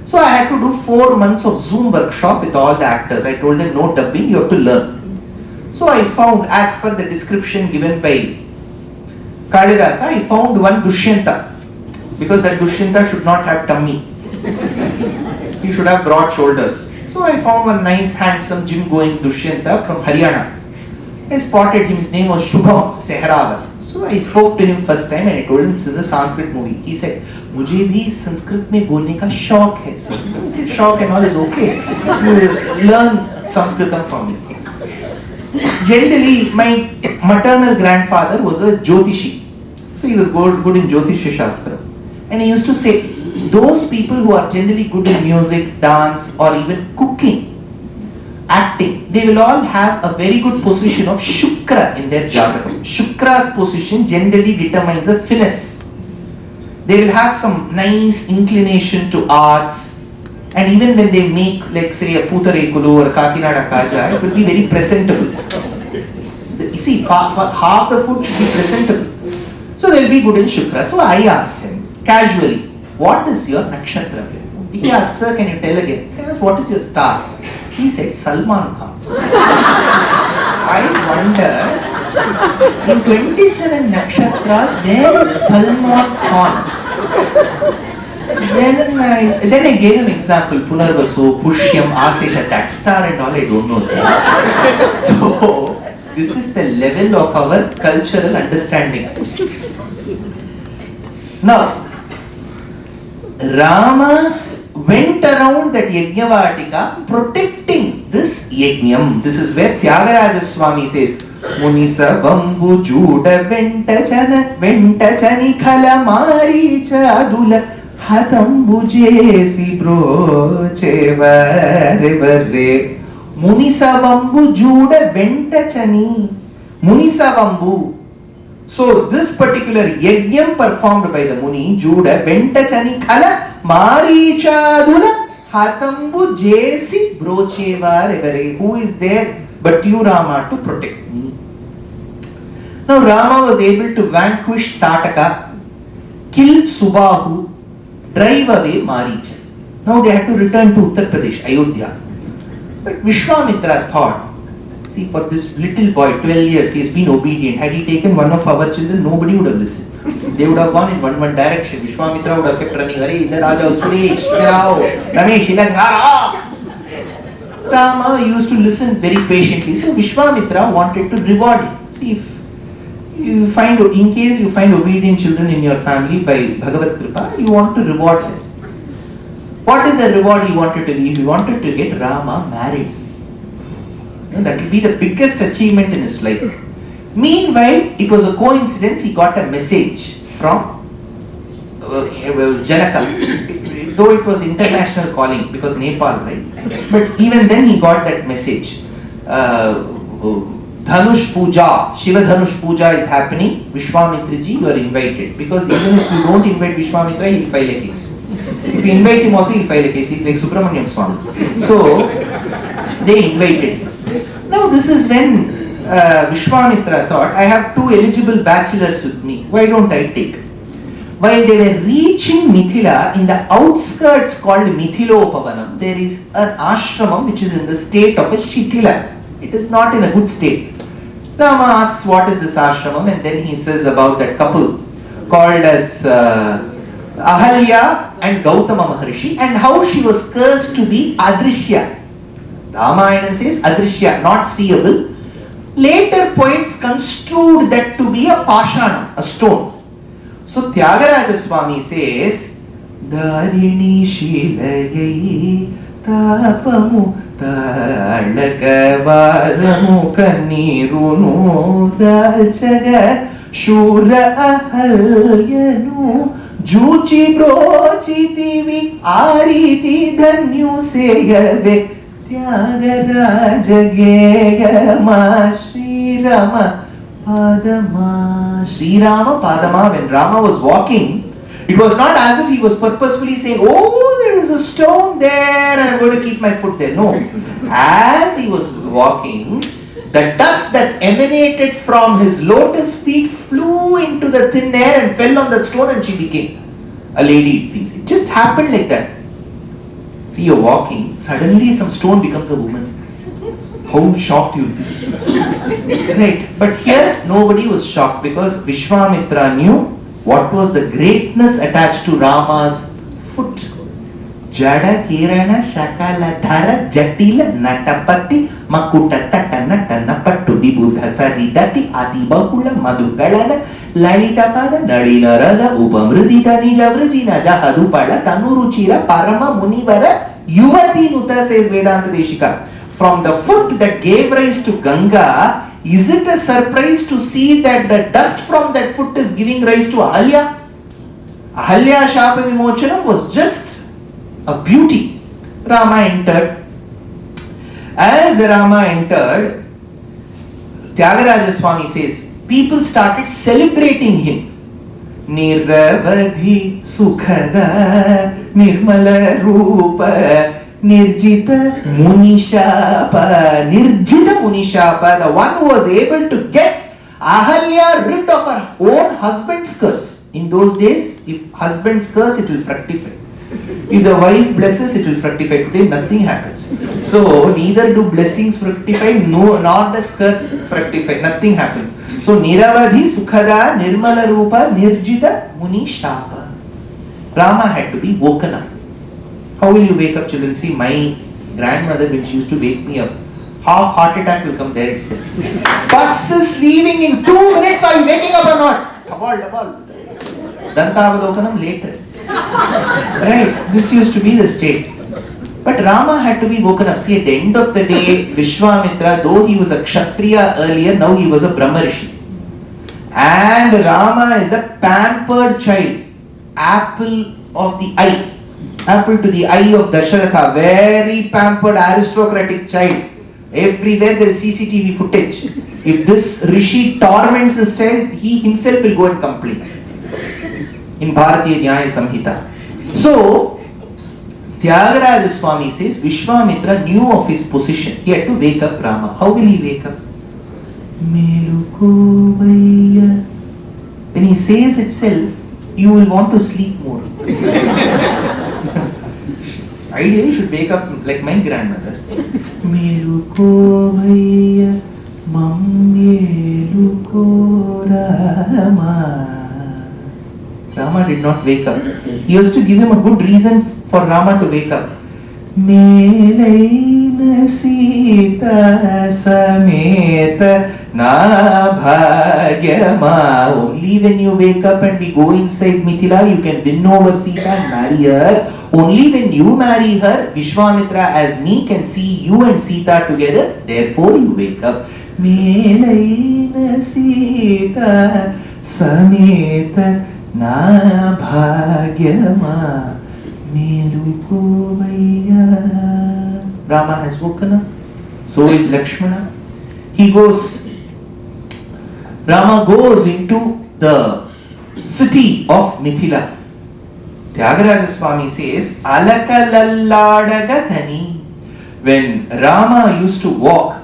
So I had to do 4 months of Zoom workshop with all the actors. I told them no dubbing, you have to learn. So I found, as per the description given by Kalidasa, I found one Dushyanta, because that Dushyanta should not have tummy. He should have broad shoulders. So I found one nice, handsome, gym-going Dushyanta from Haryana. I spotted him. His name was Shubham Sehravat. So I spoke to him first time and I told him this is a Sanskrit movie. He said, "मुझे भी संस्कृत में बोलने का शौक है." I said, "Shock and all is okay. You will learn Sanskritam from me." Generally, my maternal grandfather was a Jyotishi. So he was good in Jyotishya Shastra. And he used to say, those people who are generally good in music, dance, or even cooking, acting, they will all have a very good position of Shukra in their Jatakam. Shukra's position generally determines the finesse. They will have some nice inclination to arts. And even when they make, like say, a Putarekulu or Kakinada Kaja, it will be very presentable. You see, half the food should be presentable. So they will be good in Shukra. So I asked him, casually, what is your nakshatra? He asked, sir, can you tell again? I asked, what is your star? He said, Salman Khan. I wonder, in 27 nakshatras, where is Salman Khan? Then I gave him example, Punarvaso, Pushyam, Asesha, that star and all, I don't know, sir. So, this is the level of our cultural understanding. Now, Ramas went around that Yajnavatika protecting this Yajnam. This is where Tyagaraja Swami says, Munisa Vambu Juda Ventachani Khala Maricha Adula హతంబు చేసి బ్రోచేవరెవరే మునిసవంబు జూడ వెంటచని మునిసవంబు. So this particular yajnam performed by the Muni Juda Ventachani Kala Marichadula Hatambu Jesi Brochevar Evere. Who is there but you, Rama, to protect me? Now Rama was able to vanquish Tataka, kill Subahu, drive away Maricha. Now they had to return to Uttar Pradesh, Ayodhya. But Vishwamitra thought, see, for this little boy, 12 years, he has been obedient. Had he taken one of our children, nobody would have listened. They would have gone in one direction. Vishwamitra would have kept running. Hare, idhar aa jao, Suresh, idhar aao, Ramesh, idhar aao. Rama used to listen very patiently. So Vishwamitra wanted to reward him. See, if you find, in case you find obedient children in your family by Bhagavad Kripa, you want to reward them. What is the reward he wanted to give? He wanted to get Rama married. That will be the biggest achievement in his life. Meanwhile, it was a coincidence, he got a message from Janaka. Though it was international calling because Nepal, right? But even then he got that message. Dhanush Puja, Shiva Dhanush Puja is happening. Vishwamitra ji, you are invited. Because even if you don't invite Vishwamitra, he will file a case. If you invite him also, he will file a case. He is like Subramanyam Swami. So, they invited him. Now this is when Vishwamitra thought, I have two eligible bachelors with me. Why don't I take? While they were reaching Mithila, in the outskirts called Mithilopavanam, there is an ashramam which is in the state of a Shithila. It is not in a good state. Rama asks, what is this ashramam? And then he says about that couple called as Ahalya and Gautama Maharshi, and how she was cursed to be Adrishya. Ramayana says Adrishya, not seeable. Later poets construed that to be a pashanam, a stone. So Tyagaraja Swami says, Darini Shilayai Tapamu Talakavaramu Kannirunu Ralchaga Shura Ahalyanu Juchi Brochitivi Ariti Dhanyu Seyave Tyagaraja Gegama Sri Rama Padama. Sri Rama Padama, when Rama was walking, it was not as if he was purposefully saying, oh, there is a stone there and I am going to keep my foot there. No. As he was walking, the dust that emanated from his lotus feet flew into the thin air and fell on that stone and she became a lady, it seems. It just happened like that. See, you're walking, suddenly some stone becomes a woman. How shocked you will be. Right. But here, nobody was shocked because Vishwamitra knew what was the greatness attached to Rama's foot. Jada Kirana Shakala Dhara Jatila Natapati Makuta Tatana Tanapattu Buddha Saridati Adibahula Madhukalana Lalitapada Nadina Raja Upamrudita Nija Vrajina Jahadupada Tanuruchira Parama Munivara Yuvati Nuta, says Vedanta Deshika. From the foot that gave rise to Ganga, is it a surprise to see that the dust from that foot is giving rise to Ahalya? Ahalya Shapa Vimochanam was just a beauty. Rama entered. As Rama entered, Tyagaraja Swami says, people started celebrating him. Niravadhi Sukhada Nirmala Rupa Nirjita Munishapa. Nirjita Munishapa, the one who was able to get Ahalya rid of her own husband's curse. In those days, if husband's curse, it will fructify. If the wife blesses, it will fructify. Today, nothing happens. So, neither do blessings fructify, nor does curse fructify. Nothing happens. So, Niravadhi Sukhada Nirmala Rupa Nirjita Munishapa. Rama had to be woken up. How will you wake up, children? See, my grandmother, when she used to wake me up, half heart attack will come there itself. Bus is leaving in 2 minutes. Are you waking up or not? Double. Dantavalokanam later. Right? This used to be the state. But Rama had to be woken up. See, at the end of the day, Vishwamitra, though he was a Kshatriya earlier, now he was a Brahma Rishi. And Rama is a pampered child. apple of the eye. Apple to the eye of Dasharatha. Very pampered aristocratic child. Everywhere there is CCTV footage. If this Rishi torments his child, he himself will go and complain. In Bharatiya Nyaya Samhita. So, Tyagaraja Swami says Vishwamitra knew of his position. He had to wake up Rama. How will he wake up? Melukovaya. When he says itself, you will want to sleep more. Ideally, you should wake up like my grandmother. Melukovaya Mammeluko Rama. Rama did not wake up. He has to give him a good reason for Rama to wake up. Melaina Sita Sameta Na Bhagyama. Only when you wake up and we go inside Mithila, you can win over Sita and marry her. Only when you marry her, Vishwamitra as me can see you and Sita together. Therefore you wake up. Melaina Sita Sameta Na Bhagyama Melukovaya. Rama has woken up. So is Lakshmana. Rama goes into the city of Mithila. Tyagaraja Swami says, Alakalalladagathani. When Rama used to walk,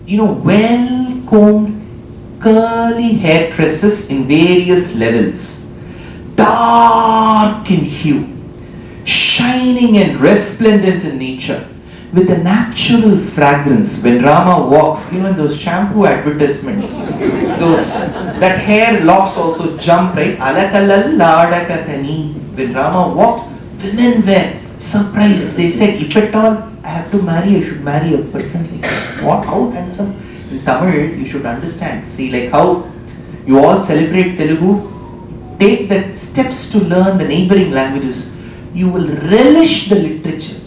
well combed, curly hair tresses in various levels, dark in hue, shining and resplendent in nature, with a natural fragrance. When Rama walks, those shampoo advertisements, that hair locks also jump, right? Alakalalladagathani. When Rama walked, women were surprised. They said, if at all I have to marry, I should marry a person like that. What? How handsome? In Tamil, you should understand. See, like how you all celebrate Telugu, take the steps to learn the neighboring languages. You will relish the literature.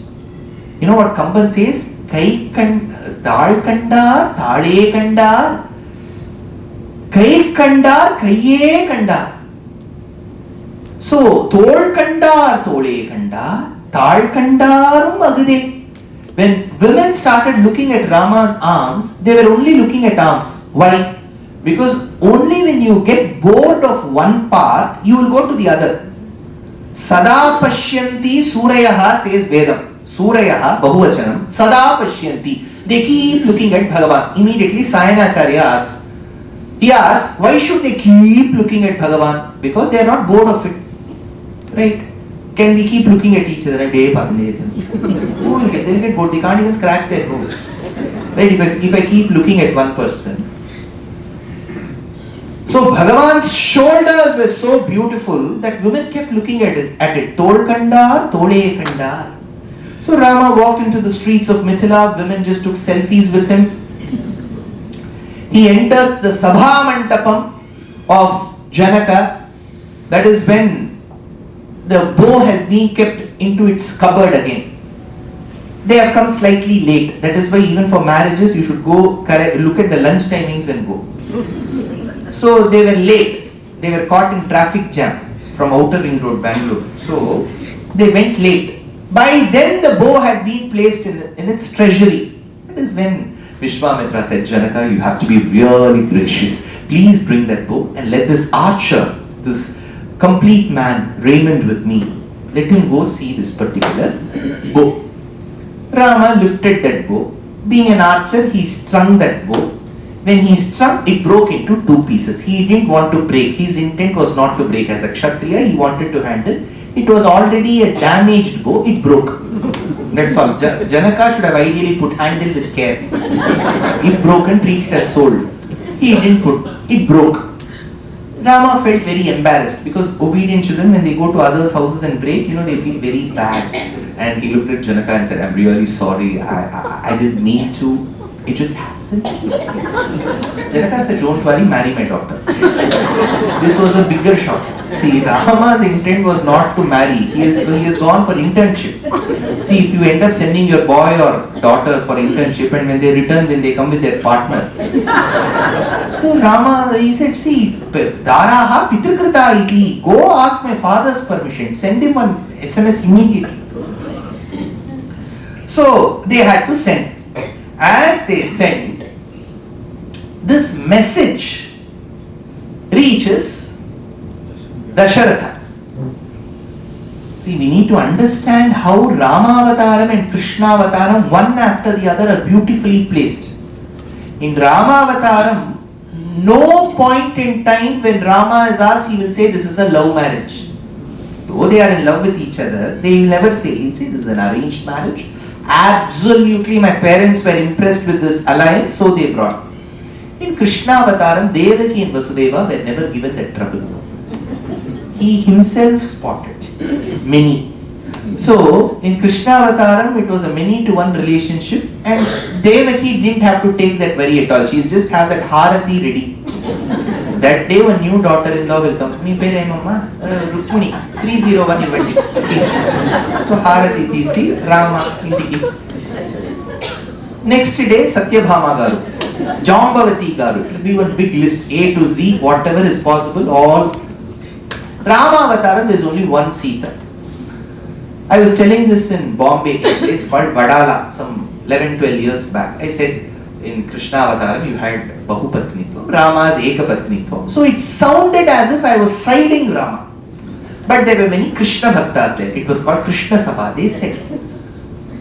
You know what Kamban says? Kai Tal Kandar, Tale Kandar, Kai Kandar, Kaye Kandar. So, Tol Kandar, Tole Kandar, Tal Kandarum Agade. When women started looking at Rama's arms, they were only looking at arms. Why? Because only when you get bored of one part, you will go to the other. Sada Pashyanti Surayaha says Vedam. Surayaha, Bahuvachanam, Sada Pashyanti. They keep looking at Bhagavan. Immediately Sayanacharya asked. He asked, why should they keep looking at Bhagavan? Because they are not bored of it. Right? Can we keep looking at each other and they'll get bored? They can't even scratch their nose. Right? If I keep looking at one person. So Bhagavan's shoulders were so beautiful that women kept looking at it. Tol Kandar, Tole Kandar. So Rama walked into the streets of Mithila. Women just took selfies with him. He enters the Sabha Mantapam of Janaka. That is when the bow has been kept into its cupboard again. They have come slightly late. That is why even for marriages you should go look at the lunch timings and go. So they were late. They were caught in traffic jam from Outer Ring Road, Bangalore. So they went late. By then the bow had been placed in its treasury. That is when Vishwamitra said, Janaka, you have to be really gracious. Please bring that bow and let this archer, this complete man, Raymond with me, let him go see this particular bow. Rama lifted that bow. Being an archer, he strung that bow. When he strung, it broke into two pieces. He didn't want to break. His intent was not to break. As a Kshatriya, he wanted to handle. It was already a damaged bow. It broke. That's all. Janaka should have ideally put handle with care. If broken, treat it as sold. He didn't put. It broke. Rama felt very embarrassed because obedient children, when they go to others' houses and break, they feel very bad. And he looked at Janaka and said, I'm really sorry. I didn't mean to. It just happened. Janaka said, don't worry, marry my daughter. This was a bigger shock. See, Rama's intent was not to marry. He has gone for internship. See, if you end up sending your boy or daughter for internship and when they return, then they come with their partner. So Rama, he said, see, Daraha Pitrikrita iti. Go ask my father's permission. Send him an SMS immediately. So they had to send. As they sent, this message reaches Dasharatha. See, we need to understand how Rama Avataram and Krishna Avataram, one after the other, are beautifully placed. In Rama Avataram, no point in time when Rama is asked, he will say this is a love marriage. Though they are in love with each other, they will never say, he'll say this is an arranged marriage. Absolutely, my parents were impressed with this alliance, so they brought. In Krishna Avataram, Devaki and Vasudeva were never given that trouble. He himself spotted many. So, in Krishna Avataram, it was a many-to-one relationship, and Devaki didn't have to take that worry at all. She'll just have that Harati ready. That day, a new daughter-in-law will come. Me pere mama, Rukmini, 301 event. So Harati tisi, Rama indiki. Next day, Satyabhama garu, Jambavati garu. It will be one big list, A to Z, whatever is possible, all. Rama Avataram, there is only one Sita. I was telling this in Bombay, a place called Vadala, some 11-12 years back. I said, in Krishna Avataram, you had Bahupatnitvam, Rama's Ekapatnitvam. So it sounded as if I was siding Rama. But there were many Krishna Bhaktas there. It was called Krishna Sabha. They said,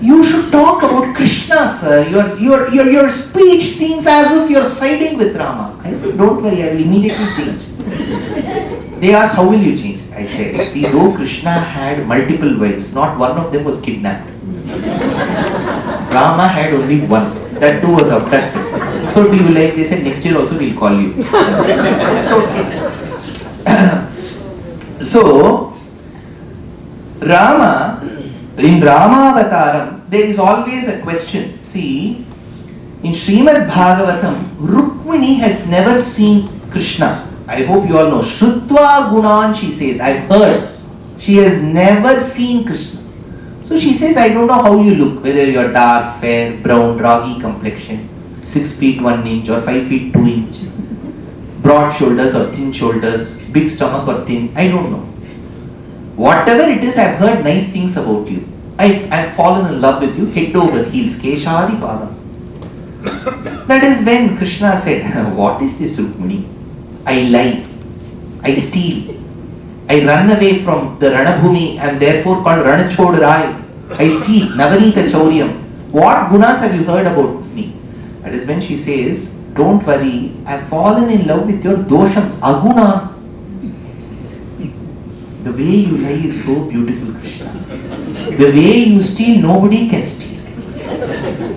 you should talk about Krishna, sir. Your speech seems as if you're siding with Rama. I said, don't worry, I will immediately change. They asked, how will you change? I said, see, though Krishna had multiple wives, not one of them was kidnapped. Rama had only one. That too was abducted. So do you like? They said next year also we'll call you. It's okay. So Rama, in Rama Avataram, there is always a question. See, in Srimad Bhagavatam, Rukmini has never seen Krishna. I hope you all know. Shrutva Gunan, she says, I've heard. She has never seen Krishna. So she says, I don't know how you look, whether you're dark, fair, brown, roggy complexion, 6 feet 1 inch or 5 feet 2 inch, broad shoulders or thin shoulders, big stomach or thin, I don't know. Whatever it is, I've heard nice things about you. I've fallen in love with you, head over heels, Keshadi Padam. That is when Krishna said, what is this Rukmini? I lie, I steal. I run away from the Ranabhumi and therefore called Ranachod Rai. I steal, Navanita Chauryam. What gunas have you heard about me? That is when she says, don't worry, I have fallen in love with your doshams, aguna. The way you lie is so beautiful, Krishna. The way you steal, nobody can steal.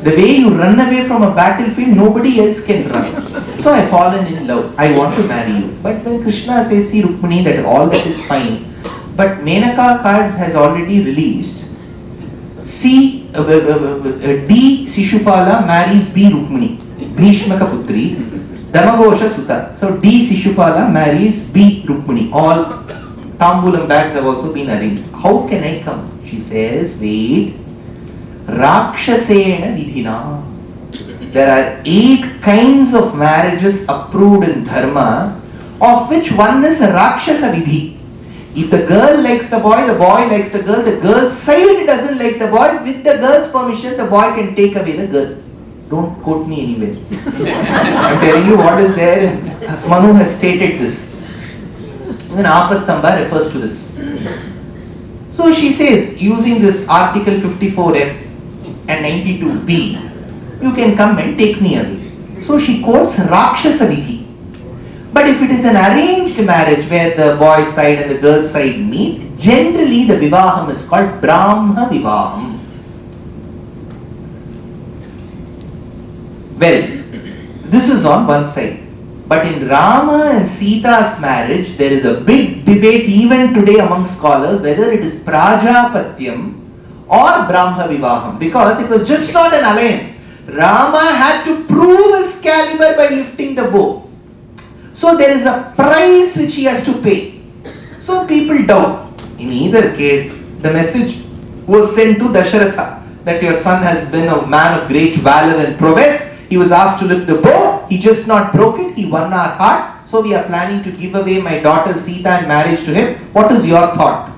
The way you run away from a battlefield, nobody else can run. So I have fallen in love. I want to marry you. But when Krishna says, see Rukmini, that all that is fine. But Menaka cards has already released. D. Sishupala marries B. Rukmini. Bhishmaka Putri. Damagosha Sutta. So D. Sishupala marries B. Rukmini. All tambulam bags have also been arranged. How can I come? She says, wait. Rakshasena Vidhina. There are 8 kinds of marriages approved in Dharma, of which one is a Rakshasa Vidhi. If the girl likes the boy likes the girl's side doesn't like the boy, with the girl's permission, the boy can take away the girl. Don't quote me anywhere. I'm telling you what is there. Manu has stated this. Even Apastamba refers to this. So she says, using this article 54F and 92B, you can come and take me away. So she quotes Rakshasa Vidhi. But if it is an arranged marriage where the boy's side and the girl's side meet, generally the Vivaham is called Brahma Vivaham. Well, this is on one side. But in Rama and Sita's marriage, there is a big debate even today among scholars whether it is Prajapatyam or Brahma Vivaham, because it was just not an alliance. Rama had to prove his caliber by lifting the bow. So there is a price which he has to pay. So people doubt. In either case, the message was sent to Dasharatha that your son has been a man of great valor and prowess. He was asked to lift the bow. He just not broke it. He won our hearts. So we are planning to give away my daughter Sita in marriage to him. What is your thought?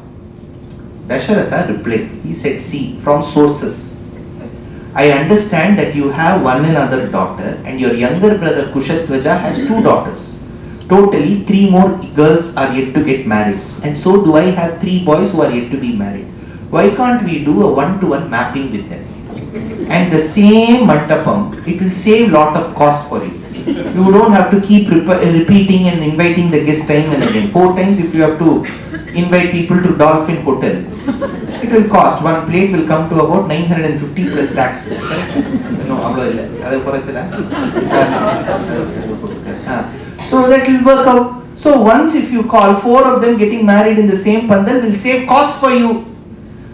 Dasharatha replied. He said, see, from sources, I understand that you have one another daughter and your younger brother Kushatwaja has 2 daughters. Totally 3 more girls are yet to get married. And so do I have 3 boys who are yet to be married. Why can't we do a one-to-one mapping with them? And the same mandapam, it will save lot of cost for you. You don't have to keep repeating and inviting the guest time and again. 4 times if you have to invite people to Dolphin Hotel. It will cost, 1 plate will come to about 950 plus taxes. No, so that will work out. So once if you call 4 of them getting married in the same pandal, will save cost for you.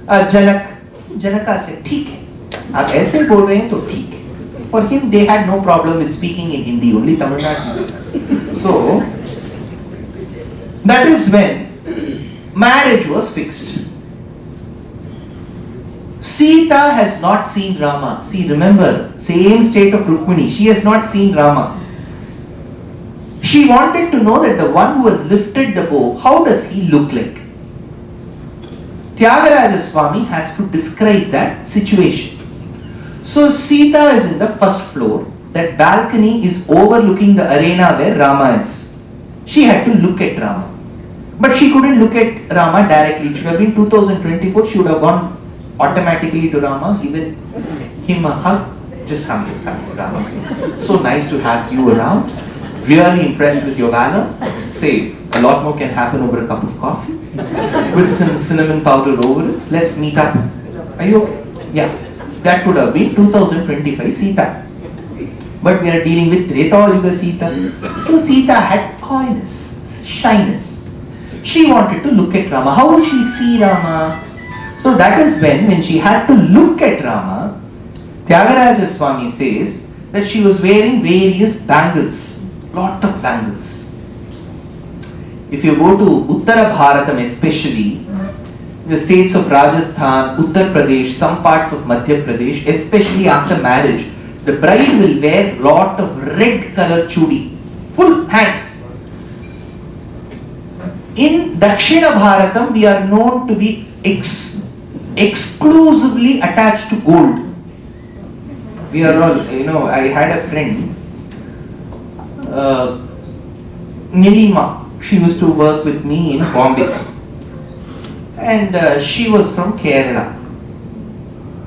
Janaka said, ठीक है. आप ऐसे बोल रहे हैं तो ठीक है. For him, they had no problem with speaking in Hindi, only Tamil Nadu. So that is when marriage was fixed. Sita has not seen Rama. See, remember, same state of Rukmini. She has not seen Rama. She wanted to know that the one who has lifted the bow, how does he look like? Tyagaraja Swami has to describe that situation. So Sita is in the first floor. That balcony is overlooking the arena where Rama is. She had to look at Rama. But she couldn't look at Rama directly. It should have been 2024. She would have gone automatically to Rama, given him a hug. Just hug Rama. So nice to have you around. Really impressed with your valor. Say, a lot more can happen over a cup of coffee with some cinnamon powder over it. Let's meet up. Are you okay? Yeah. That would have been 2025 Sita. But we are dealing with Treta Yuga Sita. So Sita had coyness, shyness. She wanted to look at Rama. How will she see Rama? So that is when she had to look at Rama, Tyagaraja Swami says that she was wearing various bangles. Lot of bangles. If you go to Uttara Bharatam, especially the states of Rajasthan, Uttar Pradesh, some parts of Madhya Pradesh, especially after marriage, the bride will wear lot of red color chudi, full hand. In Dakshina Bharatam, we are known to be exclusively attached to gold. We are all, I had a friend, Nilima. She used to work with me in Bombay. And she was from Kerala.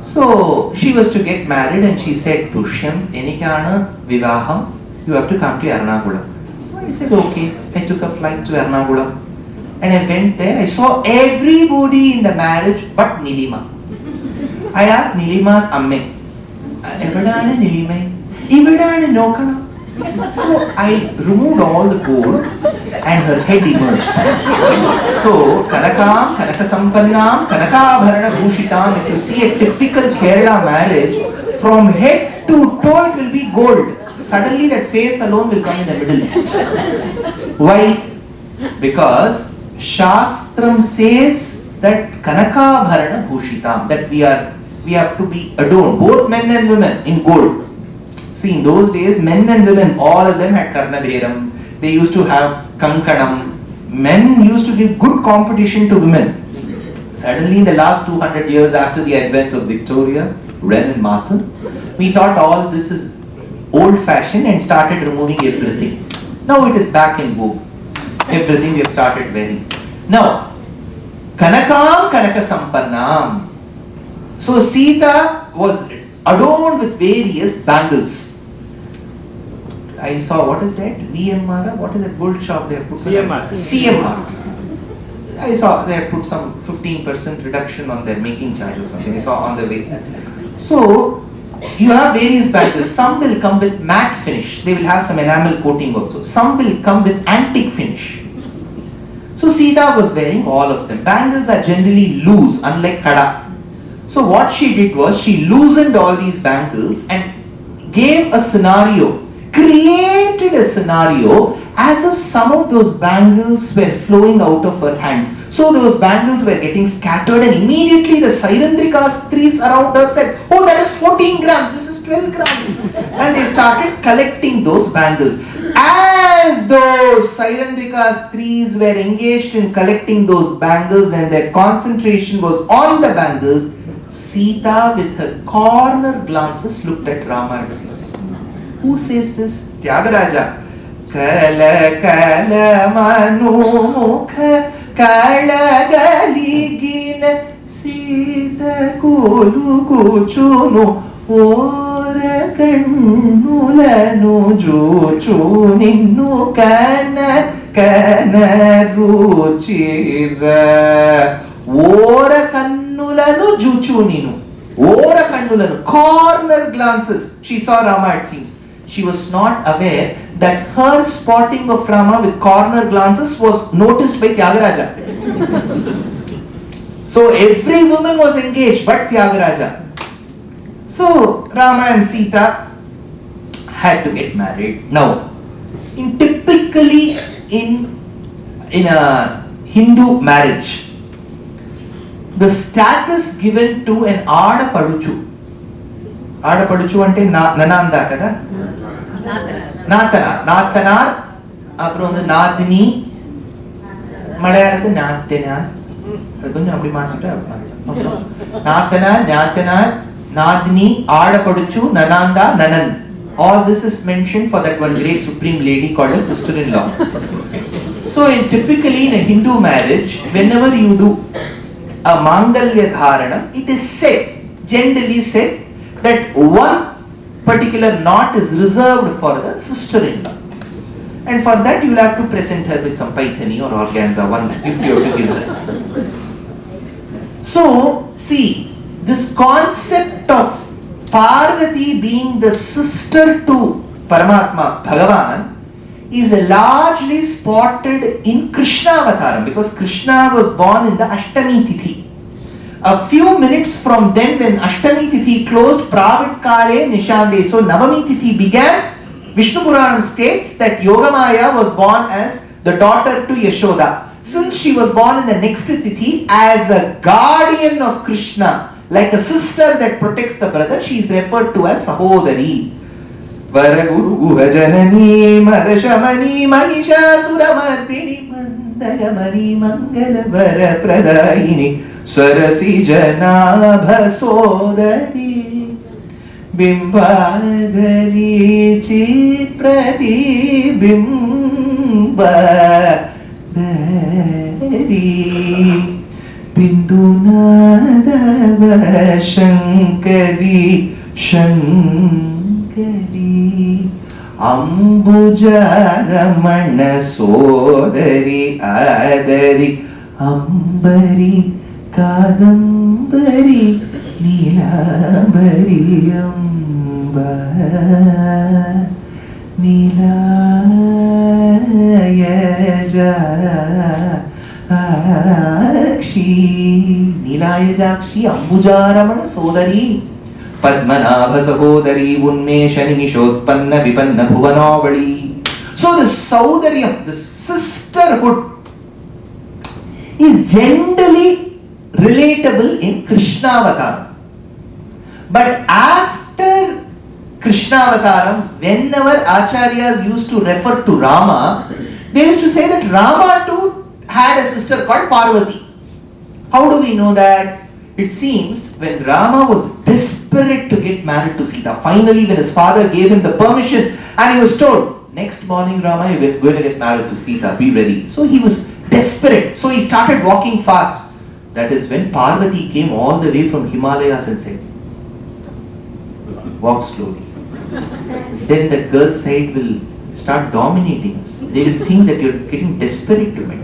So she was to get married and she said, Dushyanth, enikana vivaham, you have to come to Ernakulam. So I said, okay. I took a flight to Ernakulam. And I went there. I saw everybody in the marriage but Nilima. I asked Nilima's amme, Evadana Nilima? Evadana Nokana? So I removed all the gold and her head emerged. So Kanakam, Kanakasampannam, Kanakabharana Bhushitam, if you see a typical Kerala marriage, from head to toe it will be gold. Suddenly that face alone will come in the middle. Why? Because Shastram says that Kanakabharana Bhushitam, that we have to be adorned, both men and women, in gold. See, in those days, men and women, all of them had Karnabheram. They used to have Kankanam. Men used to give good competition to women. Suddenly, in the last 200 years after the advent of Victoria, Wren and Martin, we thought all this is old-fashioned and started removing everything. Now it is back in vogue. Everything we have started wearing. Now, Kanakam Kanakasampannam. So Sita was adorned with various bangles. I saw, what is that? VMR? What is that gold shop they have put? CMR. I saw they have put some 15% reduction on their making charge or something. I saw on the way. So, you have various bangles. Some will come with matte finish. They will have some enamel coating also. Some will come with antique finish. So, Sita was wearing all of them. Bangles are generally loose, unlike Kada. So, what she did was, she loosened all these bangles and gave a scenario, created a scenario as if some of those bangles were flowing out of her hands. So those bangles were getting scattered, and immediately the Sairandrika Stris around her said, "Oh, that is 14 grams, this is 12 grams." And they started collecting those bangles. As those Sairandrika Stris were engaged in collecting those bangles and their concentration was on the bangles, Sita with her corner glances looked at Rama and says, who says this? Tyagaraja. Kala kala manukha kala galigina Sita kolu kuchunu ora kannulanu juchu ninnu kana ruchira ora kannulanu juchu ninu ora kannulanu corner glances. She saw Rama, it seems. She was not aware that her spotting of Rama with corner glances was noticed by Tyagaraja. So every woman was engaged but Tyagaraja. So Rama and Sita had to get married. Now, typically in a Hindu marriage, the status given to an Adapaduchu ante nananda kada Nathanar அப்புறம் வந்து நாதினி மலையாளத்துக்கு நாத்தனார் அது கொஞ்சம் அப்படி மாத்திட்டா நாத்தனார் நாதினி ஆடப்படுச்சு நனாந்தா நனன். All this is mentioned for that one great supreme lady called a sister-in-law. So typically in a Hindu marriage, whenever you do a Mangalya Dharana, it is said, generally said, that one particular knot is reserved for the sister-in-law. And for that you will have to present her with some paithani or organza, one gift you have to give her. So, see, this concept of Parvati being the sister to Paramatma, Bhagavan, is largely spotted in Krishna Avataram, because Krishna was born in the Ashtami Tithi. A few minutes from then, when Ashtami Tithi closed, Pravit Kale Nishande, so Navami Tithi began. Vishnu Puranam states that Yogamaya was born as the daughter to Yashoda. Since she was born in the next Tithi as a guardian of Krishna, like a sister that protects the brother, she is referred to as Sahodari. Varaguru Guhajanani Madashamani Mahishasuramardini Mandagamani Mangala Varapradayini Sarasi Janabha Sodari Bimbadari Chit Pratibimba Bindunadava Shankari Ambuja Ramana Sodari Adari Ambari Kadambari Nilambari Amba Nilayaja Nilayajakshi Ambujaramana Sodari Padmanabha Sahodari Unmeshani Nishotpanna Vipanna Bhuvanavali. So the Saudaryam, the sisterhood, is generally relatable in Krishna Avataram. But after Krishna Avataram, whenever Acharyas used to refer to Rama, they used to say that Rama too had a sister called Parvati. How do we know that? It seems when Rama was desperate to get married to Sita, finally when his father gave him the permission and he was told, next morning Rama, you're going to get married to Sita, be ready. So he was desperate. So he started walking fast. That is when Parvati came all the way from Himalayas and said, walk slowly. Then that girl's side will start dominating us. They will think that you're getting desperate to meet.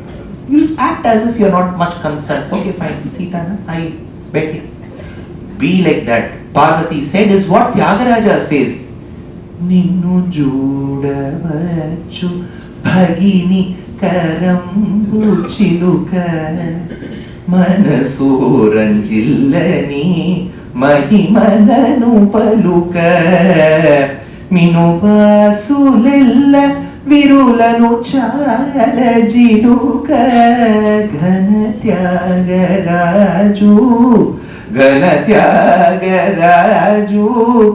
You act as if you're not much concerned. Okay, fine, Sita, I bet here. Be like that. Parvati said is what Tyagaraja says. Ninnu judavachu bhagini karambu chiluka Manasu ranjillani మహిమలను పలుక మినువాసులెల్ల విరులను చాలజిలుక ఘన త్యాగరాజు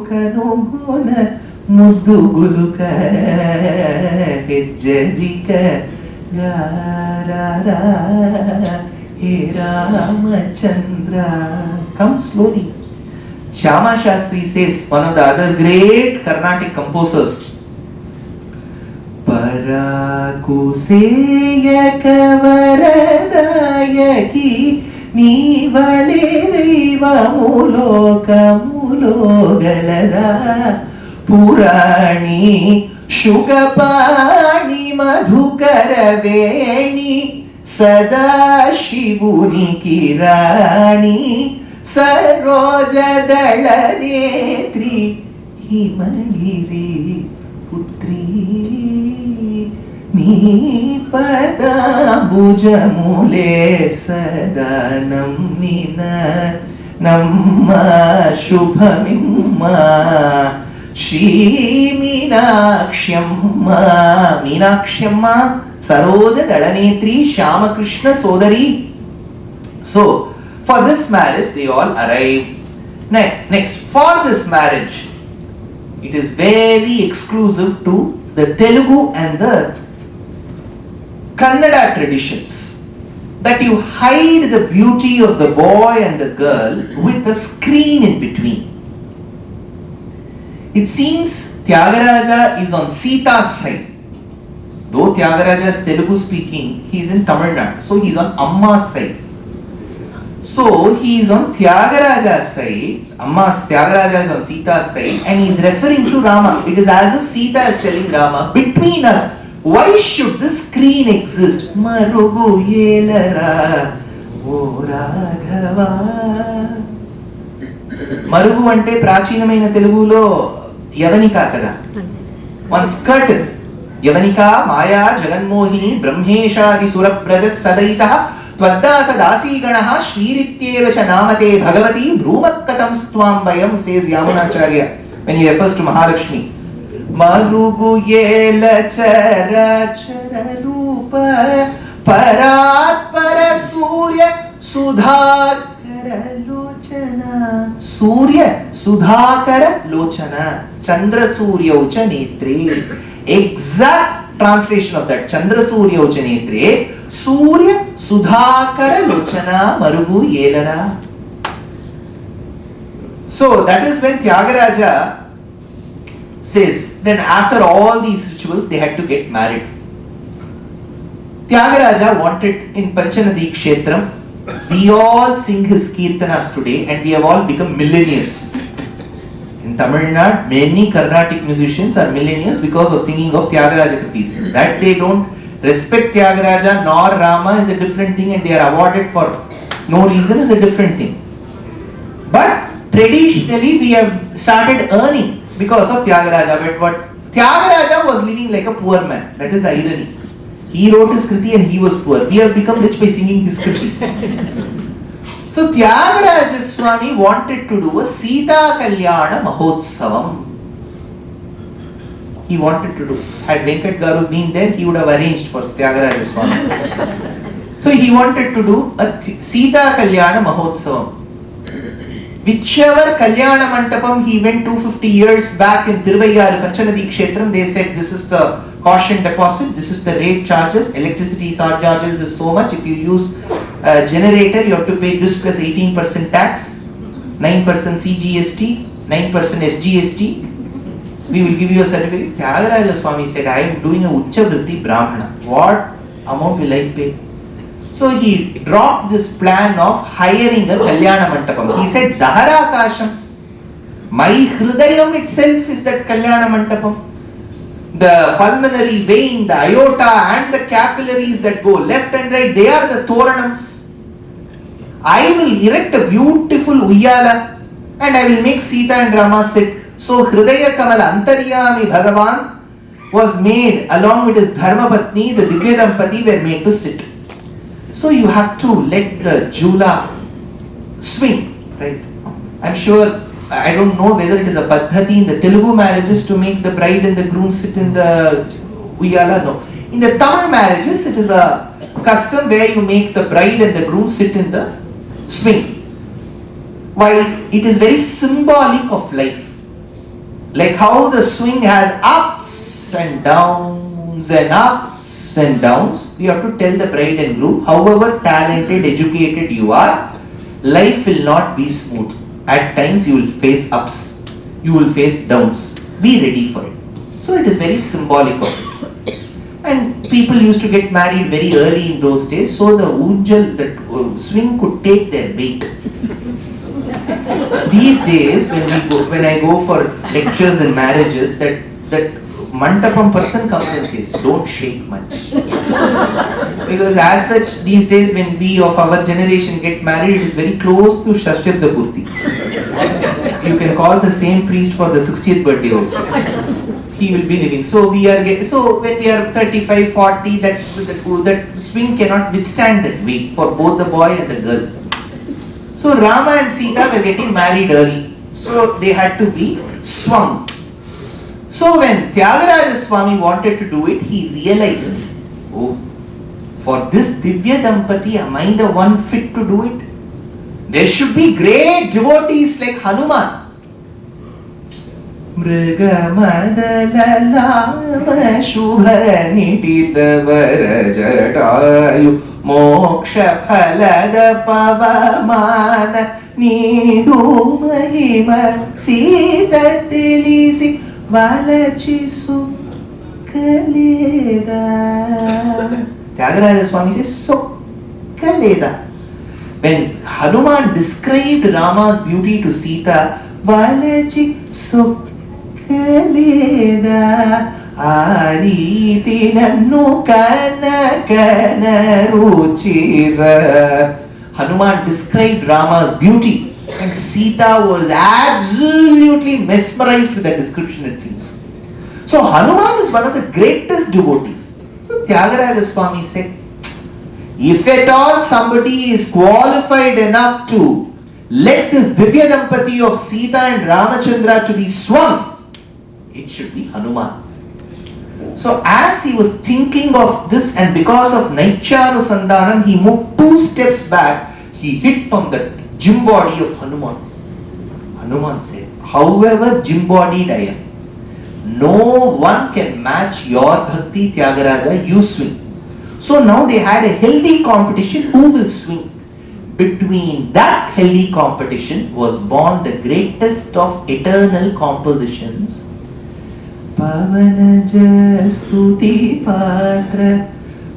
కనుగొన ముద్దుగులుక హెజ్జలిక గారారా హే Ramachandra. Come slowly. Shyama Shastri says, one of the other great Carnatic composers, పరాకుసేయక వరదాయకి నీవలే దైవములోకములో గలదా పురాణి శుకపాణి మధుకర వేణి సదాశివునికి రాణి సరోజదళ నేత్రి హిమగిరి పుత్రి నీ పదాభుజములే సదా నమ్మిన నమ్మ శుభమిమ్మ శ్రీ మీనాక్ష్యమ్మ మీనాక్ష్యమ్మ సరోజ దళనేత్రి శ్యామకృష్ణ సోదరి. So for this marriage they all arrived. Next, for this marriage it is very exclusive to the Telugu and the Kannada traditions that you hide the beauty of the boy and the girl with a screen in between. It seems Tyagaraja is on Sita's side. Though Tyagaraja is Telugu speaking, he is in Tamil Nadu, so he is on Amma's side. So he is on Tyagaraja's side, Tyagaraja is on Sita's side, and he is referring to Rama. It is as if Sita is telling Rama, between us, why should this screen exist? Marugu yelara o Raghava. Marugu ante prachinamaina Telugulo Yavanika kada. One curtain. Yavanika Maya Jaganmohini Brahmeshadi Surabrajas Sadaitaha Tvaddasa Dasiganaha Shrirityev cha namate Bhagavati Brumakkatam Stvam Vayam, says Yamunacharya when he refers to Mahalakshmi. Marugu yela chara chara rupa paratpara surya sudhakara lochana. Surya sudhakara lochana Chandra surya ucha netre. Exact translation of that Chandra surya ucha netre Surya Sudhakara Lochana Marugu Yelara. So that is when Tyagaraja says, then after all these rituals they had to get married. Tyagaraja wanted in Panchanadi Kshetram, we all sing his Kirtanas today and we have all become millionaires. In Tamil Nadu, many Carnatic musicians are millionaires because of singing of Tyagaraja Kritis. That they don't respect Tyagaraja nor Rama is a different thing, and they are awarded for no reason is a different thing. But traditionally we have started earning because of Tyagaraja. But Tyagaraja was living like a poor man. That is the irony. He wrote his Kriti and he was poor. We have become rich by singing his Kritis. So Tyagaraja Swami wanted to do a Sita Kalyana Mahotsavam. He wanted to do. Had Venkat Garu been there, he would have arranged for Tyagaraja Swami. So he wanted to do a Sita Kalyana Mahotsavam. Whichever Kalyana Mandapam he went 250 years back in Tiruvayyaru Panchanadi Kshetram, they said this is the caution deposit, this is the rate charges, electricity charges is so much. If you use a generator, you have to pay this plus 18% tax, 9% CGST, 9% SGST. We will give you a certificate. Tyagaraja Swami said, I am doing a Uchavritti Brahmana. What amount will I pay? So he dropped this plan of hiring a Kalyana Mandapam. He said, Dahara Akasham. My Hridayam itself is that Kalyana Mandapam. The pulmonary vein, the aorta and the capillaries that go left and right, they are the Toranams. I will erect a beautiful Uyyala and I will make Sita and Rama sit. So Hridaya Kamala Antaryami Bhagavan was made along with his Dharma Patni, the Divya Dampati were made to sit. So you have to let the Jula swing, right? I'm sure, I don't know whether it is a paddhati in the Telugu marriages to make the bride and the groom sit in the uyala, no. In the Tamil marriages, it is a custom where you make the bride and the groom sit in the swing. While it is very symbolic of life. Like how the swing has ups and downs and ups and downs, we have to tell the bride and groom, however talented, educated you are, life will not be smooth. At times you will face ups, you will face downs. Be ready for it. So it is very symbolic of it. And people used to get married very early in those days, so the ujjal, the swing could take their weight. These days, when I go for lectures and marriages, that mandapam person comes and says, don't shake much. Because as such, these days when we of our generation get married, it is very close to Shashthabda Purti. You can call the same priest for the 60th birthday also. He will be living. So when we are 35, 40, that swing cannot withstand that weight for both the boy and the girl. So Rama and Sita were getting married early. So they had to be swung. So when Tyagaraja Swami wanted to do it, he realized, oh, for this Divya Dampati, am I the one fit to do it? There should be great devotees like Hanuman. Mrigamadalama Shubha Nitita Varajatayu Moksha Phalada Pavamana Nidu Mahima Sita Tilisi Valachisu Kaleda. Tyagaraja Swami says, so Kaleda. When Hanuman described Rama's beauty to Sita, Valachi so Kaleda Ariti Nannu Kana Kana Ruchira. Hanuman described Rama's beauty, and Sita was absolutely mesmerized with that description, it seems. So Hanuman is one of the greatest devotees. So Tyagaraja Swami said, if at all somebody is qualified enough to let this Divya Dampati of Sita and Ramachandra to be swung, it should be Hanuman. So as he was thinking of this, and because of Naichanusandhanam, he moved 2 steps back, he hit on the gym body of Hanuman. Hanuman said, however gym bodied I am, no one can match your Bhakti Tyagaraja, you swing. So now they had a healthy competition, who will swing. Between that healthy competition was born the greatest of eternal compositions. Pavanaja Stuti Patra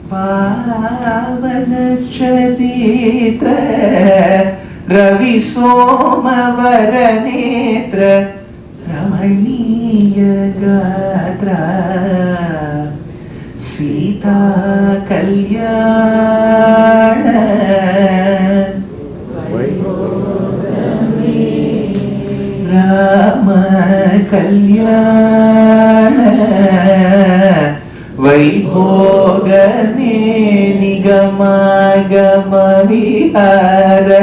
Pavana Charitra Ravi Soma Varanetra Ramaniya Gatra Sita Kalyana Rama Kalyana Vaibhogame Nigama Gama Vihara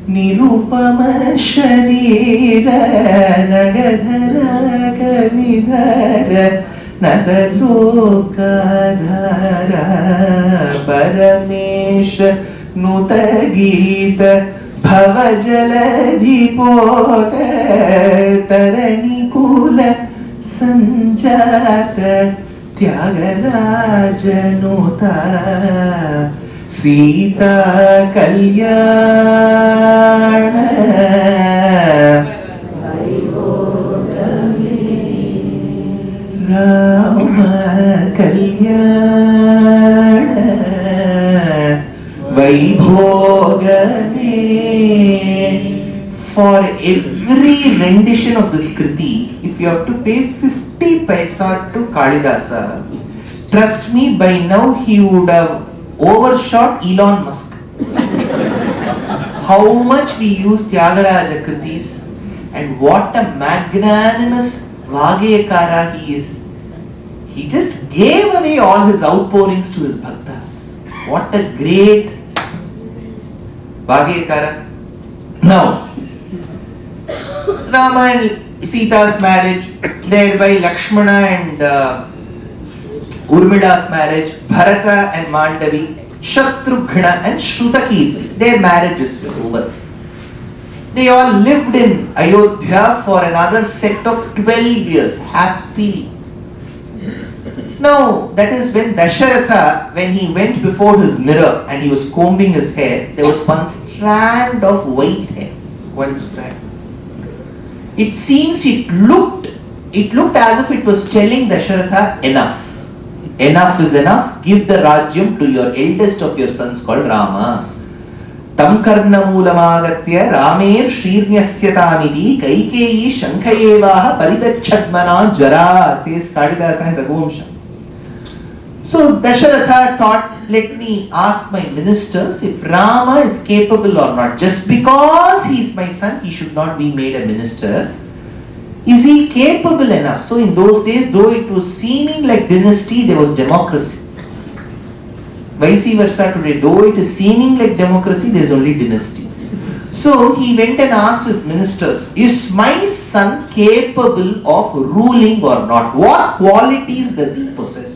Nirupama Sharira Nagadhara Kavidhara Natalokadhara Paramesha Nutagita Bhavajaladhipota Taranikula Sanjata Tyagaraja Nota Sita Kalyana Rama Kalyana Vaibhogame. For every rendition of this Kriti, if you have to pay 50 paisa to Kalidasa, trust me, by now he would have overshot Elon Musk. How much we use Tyagaraja Kritis, and what a magnanimous Vagayakara he is. He just gave away all his outpourings to his bhaktas. What a great Vagayakara. Now, Rama and Sita's marriage, thereby Lakshmana and Urmila's marriage, Bharata and Mandavi, Shatrughna and Shrutakirti, their marriage is over. They all lived in Ayodhya for another set of 12 years, happily. Now, that is when Dasharatha, when he went before his mirror and he was combing his hair, there was one strand of white hair. One strand. It seems it looked as if it was telling Dasharatha, enough. Enough is enough. Give the Rajyam to your eldest of your sons called Rama. Tam karna moolamāgatya Ramer Shrirnyasyatānidhi Kaikeyi Shankhayevaha Paritachadmana Jara, says Kalidasa and Raghuvamsha. So Dasharatha thought, let me ask my ministers if Rama is capable or not. Just because he is my son, he should not be made a minister. Is he capable enough? So in those days, though it was seeming like dynasty, there was democracy. Vice versa today, though it is seeming like democracy, there is only dynasty. So he went and asked his ministers, is my son capable of ruling or not? What qualities does he possess?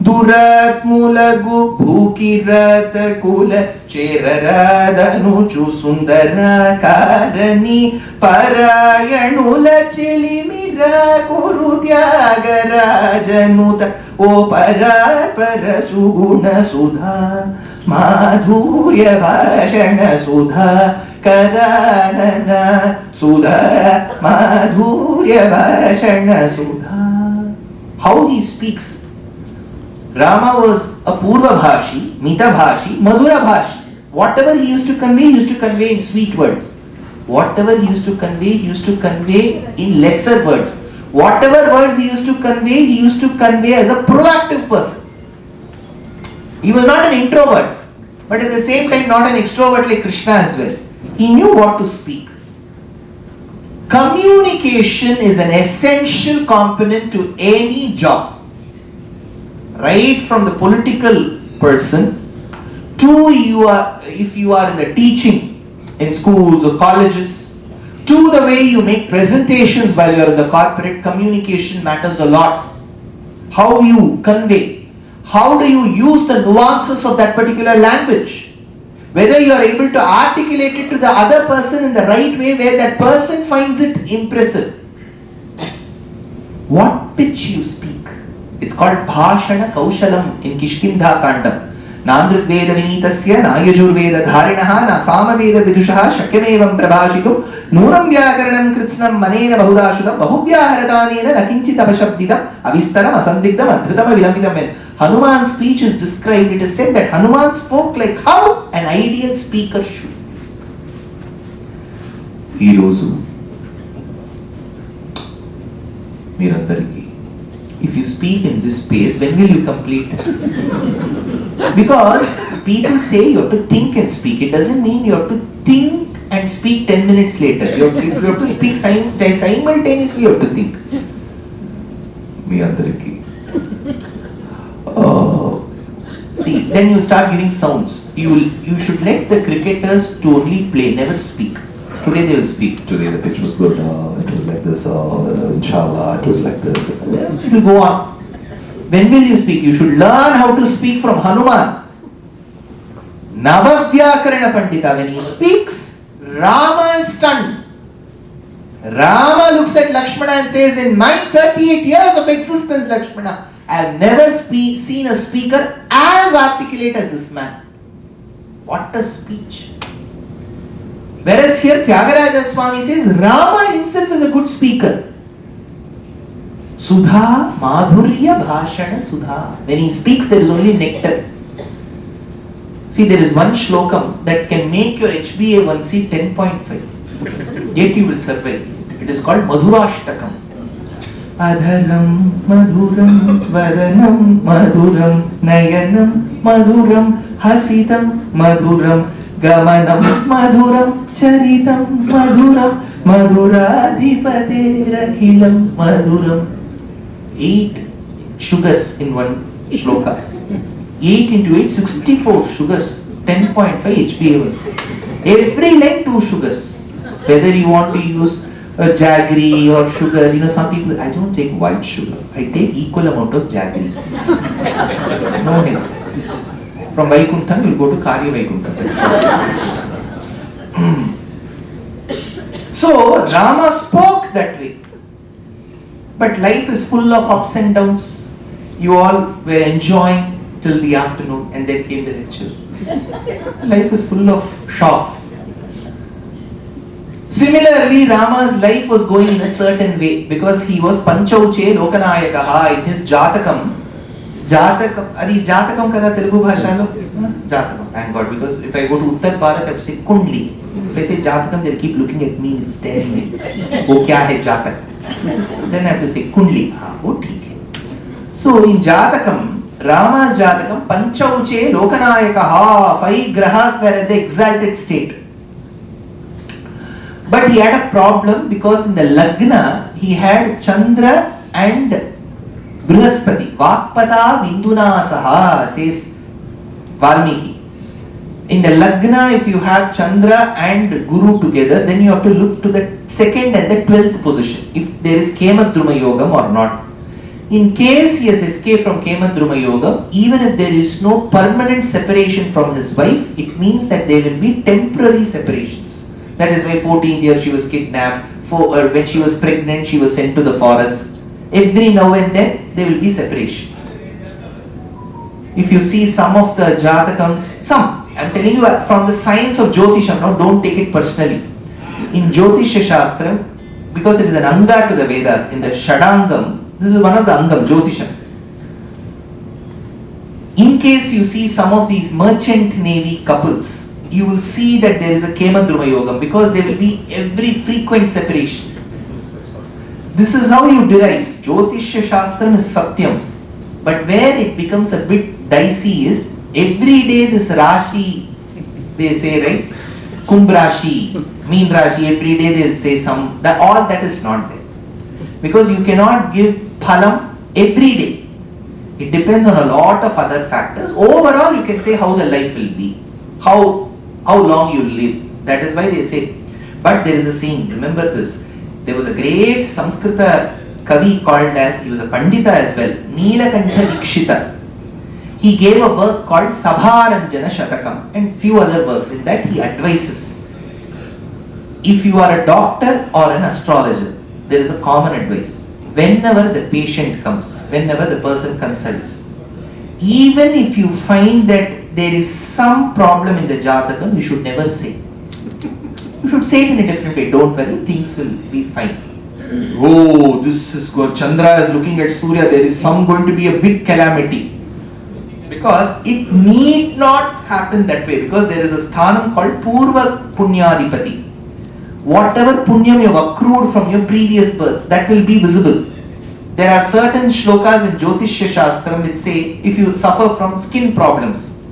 Durat mulagu bhukirat kula cherarada nuchu sundara karani parayanula chelimira guru Tyagaraja nuta o para suguna sudha madhurya bhashana sudha karanana sudha madhurya bhashana sudha. How he speaks. Rama was a Purva Bhashi, Mita Bhashi, Madhura Bhashi. Whatever he used to convey in sweet words. Whatever he used to convey in lesser words. Whatever words he used to convey as a proactive person. He was not an introvert, but at the same time not an extrovert like Krishna as well. He knew what to speak. Communication is an essential component to any job. Right from the political person to if you are in the teaching in schools or colleges, to the way you make presentations while you are in the corporate, communication matters a lot. How you convey, how do you use the nuances of that particular language, whether you are able to articulate it to the other person in the right way where that person finds it impressive. What pitch you speak. It's called Bhashana Kaushalam in Kishkindha Kandam. Nandriveda Vinitasya Nayajurveda Dharinaha Nasamaveda Vidushaha Shakyamevam Prabhashitu Nunam Vyakaranam Kritsnam Manena Bahudashudam Bahuvyaharathanena Nakinchitabashabdidam Avistaram Asandigdam Adhritam Vilamidam. When Hanuman's speech is described, it is said that Hanuman spoke like how an ideal speaker should. Irozu Mirandariki. If you speak in this space, when will you complete? Because people say you have to think and speak. It doesn't mean you have to think and speak 10 minutes later. You have to speak simultaneously, you have to think. See, then you start giving sounds. You should let the cricketers to only play, never speak. Today they will speak. Today the pitch was good. It was like this. Inshallah, it was like this. It will go on. When will you speak? You should learn how to speak from Hanuman. Navavyakarana Pandita. When he speaks, Rama is stunned. Rama looks at Lakshmana and says, in my 38 years of existence, Lakshmana, I have never seen a speaker as articulate as this man. What a speech. Whereas here Tyagaraja Swami says Rama himself is a good speaker. Sudha, Madhurya, Bhashana, Sudha. When he speaks, there is only nectar. See, there is one shlokam that can make your HbA1c 10.5. Yet you will survive. It is called Madhurashtakam. Adharam, Madhuram, Vadanam, Madhuram, Nayanam, Madhuram, Hasitam, Madhuram, Gamanam, Madhuram, Charitam, Madhuram, Madhuradhipate, Rakhilam, Madhuram. 8 sugars in one shloka. 8 into 8, 64 sugars. 10.5 HbA1c. Every line 2 sugars. Whether you want to use jaggery or sugar, some people, I don't take white sugar. I take equal amount of jaggery. No help. From Vaikuntham, you go to Karya Vaikuntham. So, Rama spoke that way. But life is full of ups and downs. You all were enjoying till the afternoon and then came the lecture. Life is full of shocks. Similarly, Rama's life was going in a certain way because he was Panchauche Lokanayakaha in his Jatakam. Jatakam kada Telugu bhashalo? Jatakam, thank God, because if I go to Uttar Bharat, I have to say Kundli. If I say Jatakam, they'll keep looking at me and staring at me. Oh, kya hai Jatak? Then I have to say Kundli. Oh, theek hai. So in Jatakam, Rama's Jatakam, Panchauche Lokanayakaha, 5 grahas were at the exalted state. But he had a problem because in the Lagna, he had Chandra and Brihaspati. Vakpada Vinduna Saha, says Valmiki. In the Lagna, if you have Chandra and Guru together, then you have to look to the 2nd and the 12th position, if there is Kemadruma Yogam or not. In case he has escaped from Kemadruma Yogam, even if there is no permanent separation from his wife, it means that there will be temporary separations. That is why 14th year she was kidnapped. When she was pregnant, she was sent to the forest. Every now and then, there will be separation. If you see some of the Jatakams, I am telling you from the science of Jyotisham, now don't take it personally. In Jyotisha Shastra, because it is an Anga to the Vedas, in the Shadangam, this is one of the Angam, Jyotisham. In case you see some of these merchant navy couples, you will see that there is a Kemadruma Yogam because there will be every frequent separation. This is how you derive. Jyotisha Shastram is Satyam. But where it becomes a bit dicey is, every day this Rashi, they say, right? Kumbh Rashi, Meen Rashi, every day they will say all that is not there. Because you cannot give phalam every day. It depends on a lot of other factors. Overall, you can say how the life will be. How long you will live. That is why they say. But there is a saying, remember this. There was a great Sanskrita Kavi called as, he was a Pandita as well, Neelakantha Dikshita. He gave a work called Sabharanjana Shatakam and few other works. In that he advises. If you are a doctor or an astrologer, there is a common advice. Whenever the patient comes, whenever the person consults, even if you find that there is some problem in the Jatakam, you should never say. You should say it in a different way. Don't worry, things will be fine. Oh, this is good. Chandra is looking at Surya. There is going to be a big calamity. Because it need not happen that way. Because there is a sthanam called Purva Punyadipati. Whatever punyam you have accrued from your previous births, that will be visible. There are certain shlokas in Jyotishya Shastram which say, if you suffer from skin problems,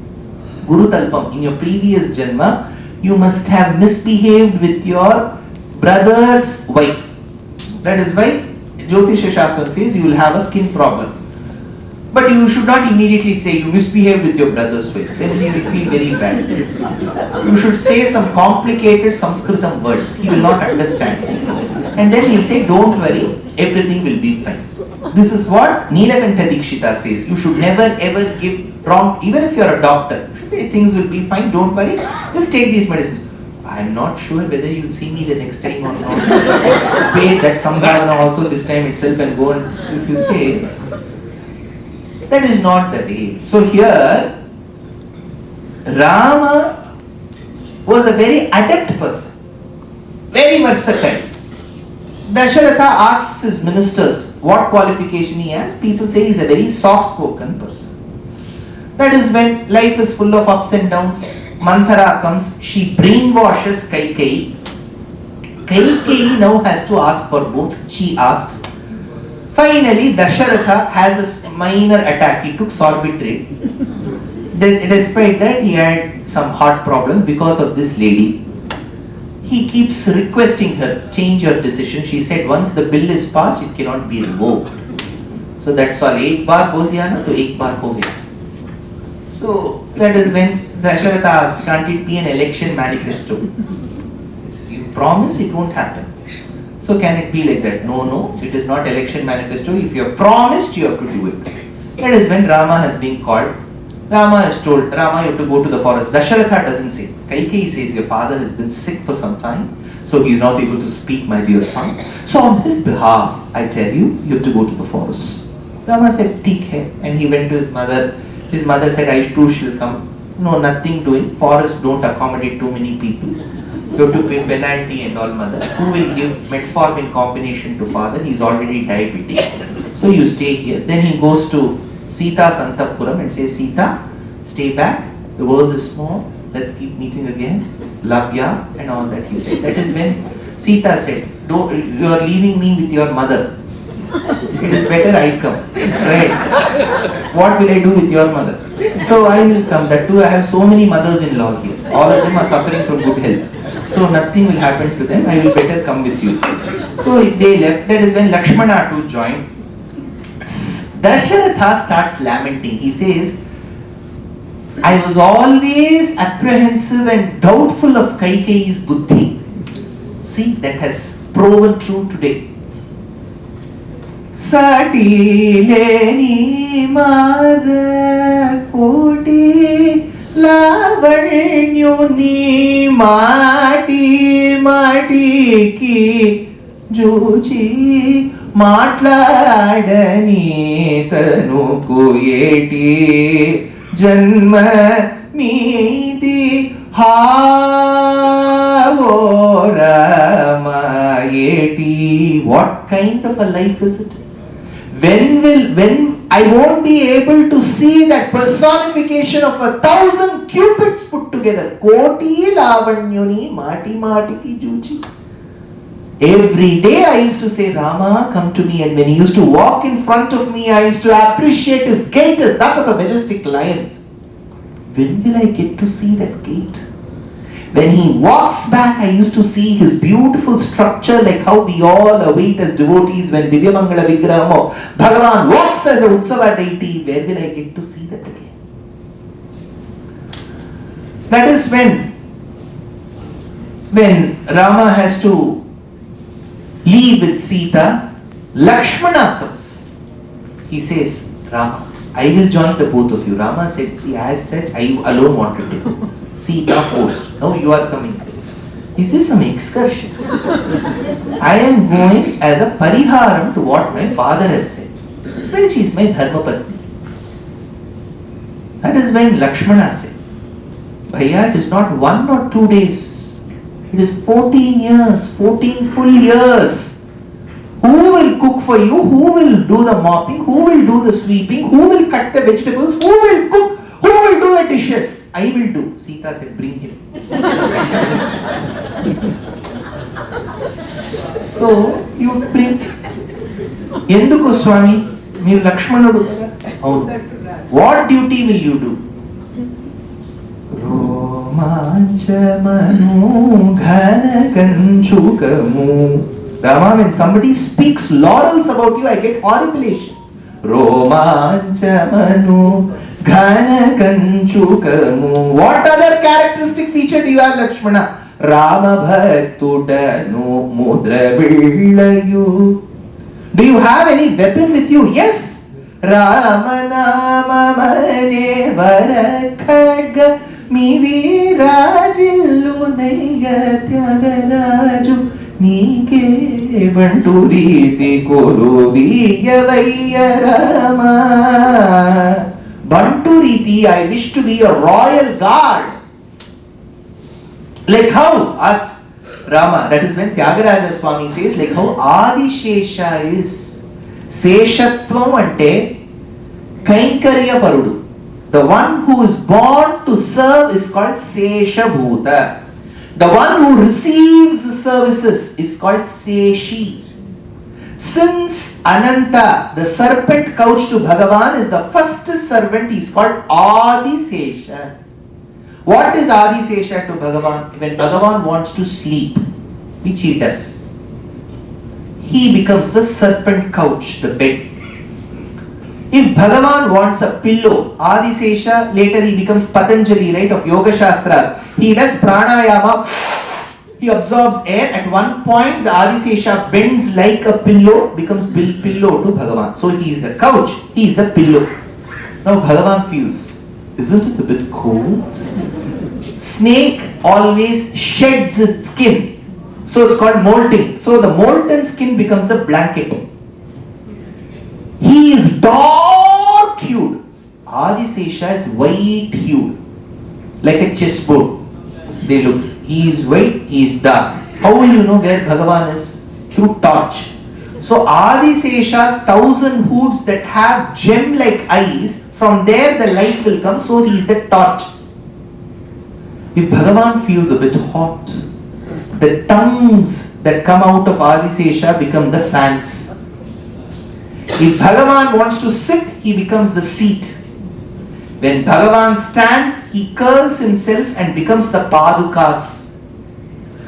Guru Talpam, in your previous janma, you must have misbehaved with your brother's wife. That is why Jyotishya Shastram says you will have a skin problem. But you should not immediately say you misbehaved with your brother's wife. Then he will feel very bad. You should say some complicated Sanskritam words. He will not understand. And then he will say, don't worry, everything will be fine. This is what Neelakantha Dikshita says. You should never ever give wrong, even if you are a doctor. You should say things will be fine, don't worry. Just take these medicines. I am not sure whether you will see me the next time or not. Pay that Sambhavana also this time itself and go and if you say, that is not the way. So here, Rama was a very adept person, very versatile. Dasharatha asks his ministers what qualification he has. People say he is a very soft-spoken person. That is when life is full of ups and downs. Manthara comes, she brainwashes Kaikeyi. Kaikeyi now has to ask for both. She asks. Finally, Dasharatha has a minor attack. He took sorbitrate. Then, despite that, he had some heart problem because of this lady. He keeps requesting her, change your decision. She said, once the bill is passed, it cannot be revoked. So that's all. Ek baar bol diya na, to ek baar ho gaya. So that is when Dasharatha asked, can't it be an election manifesto? You promise, it won't happen. So can it be like that? No, it is not election manifesto. If you have promised, you have to do it. That is when Rama has been called. Rama has told Rama, you have to go to the forest. Dasharatha doesn't say. Kaikeyi says, your father has been sick for some time, so he is not able to speak, my dear son. So on his behalf, I tell you, you have to go to the forest. Rama said, "Theek hai," and he went to his mother. His mother said, "I too shall come." No, nothing doing. Forests don't accommodate too many people. You have to pay penalty and all, mother. Who will give metformin combination to father? He is already diabetic. So you stay here. Then he goes to Sita's Anthapuram and says, "Sita, stay back. The world is small. Let's keep meeting again. Love ya," and all that he said. That is when Sita said, "You are leaving me with your mother. It is better I come." Right? What will I do with your mother? So I will come. That too, I have so many mothers-in-law here. All of them are suffering from good health. So nothing will happen to them. I will better come with you. So they left. That is when Lakshmana too joined. Dasharatha starts lamenting. He says, "I was always apprehensive and doubtful of Kaikeyi's buddhi." See, that has proven true today. Satileni mara koti lavanyuni mati ki juchi matladani tanuku yeti janma midi havo Rama yeti. What kind of a life is it? When I won't be able to see that personification of 1,000 cupids put together. Koti lavanyuni mati ki juchi. Every day I used to say, "Rama, come to me." And when he used to walk in front of me, I used to appreciate his gait as that of a majestic lion. When will I get to see that gait? When he walks back, I used to see his beautiful structure, like how we all await as devotees when Divya Mangala Vigraham or Bhagavan walks as a Utsava deity. Where will I get to see that again? That is when Rama has to leave with Sita, Lakshmana comes. He says, "Rama, I will join the both of you." Rama said, "See, as said, I alone wanted to go." Sita forced. "No, you are coming." Is this some excursion? I am going as a pariharam to what my father has said. Well, she is my dharmapatni. That is when Lakshmana said, "Bhaiya, it is not 1 or 2 days. It is 14 years, 14 full years. Who will cook for you? Who will do the mopping? Who will do the sweeping? Who will cut the vegetables? Who will cook? Who will do the dishes? I will do." Sita said, "Bring him." So you bring. Enduku Swami, meer Lakshmanudu kada? Avunu. What duty will you do? Romanchamanu ghana kanchukamu. Rama, when somebody speaks laurels about you, I get horripilation. Romanchamanu ghana kanchukamu. What other characteristic feature do you have, Lakshmana? Rama bhaktudanu mudra villayu. Do you have any weapon with you? Yes. Rama nama mane varakhaga mivi rajillu nayya tyagaraja Nike Banturiti Korodiya Rama. Banturiti, I wish to be a royal guard. Like how? Asked Rama. That is when Tyagaraja Swami says, like how Adi Shesha is. Seshatvam ante Kaikarya Parudu. The one who is born to serve is called Sesha Bhuta. The one who receives the services is called Seshi. Since Ananta, the serpent couch to Bhagavan, is the first servant, he is called Adi Sesha. What is Adi Sesha to Bhagavan? When Bhagavan wants to sleep, which he does, he becomes the serpent couch, the bed. If Bhagavan wants a pillow, Adi Sesha, later he becomes Patanjali, right, of Yoga Shastras. He does pranayama, He absorbs air. At one point, the Adisesha bends like a pillow, becomes pillow to Bhagavan. So he is the couch, he is the pillow. Now Bhagavan feels, isn't it a bit cold? Snake always sheds its skin. So it's called molting. So the molten skin becomes the blanket. He is dark hued. Adisesha is white hued. Like a chessboard. They look. He is white, he is dark. How will you know where Bhagavan is? Through torch. So Adisesha's 1,000 hoods that have gem-like eyes, from there the light will come, so he is the torch. If Bhagavan feels a bit hot, the tongues that come out of Adisesha become the fans. If Bhagavan wants to sit, he becomes the seat. When Bhagavan stands, he curls himself and becomes the Padukas.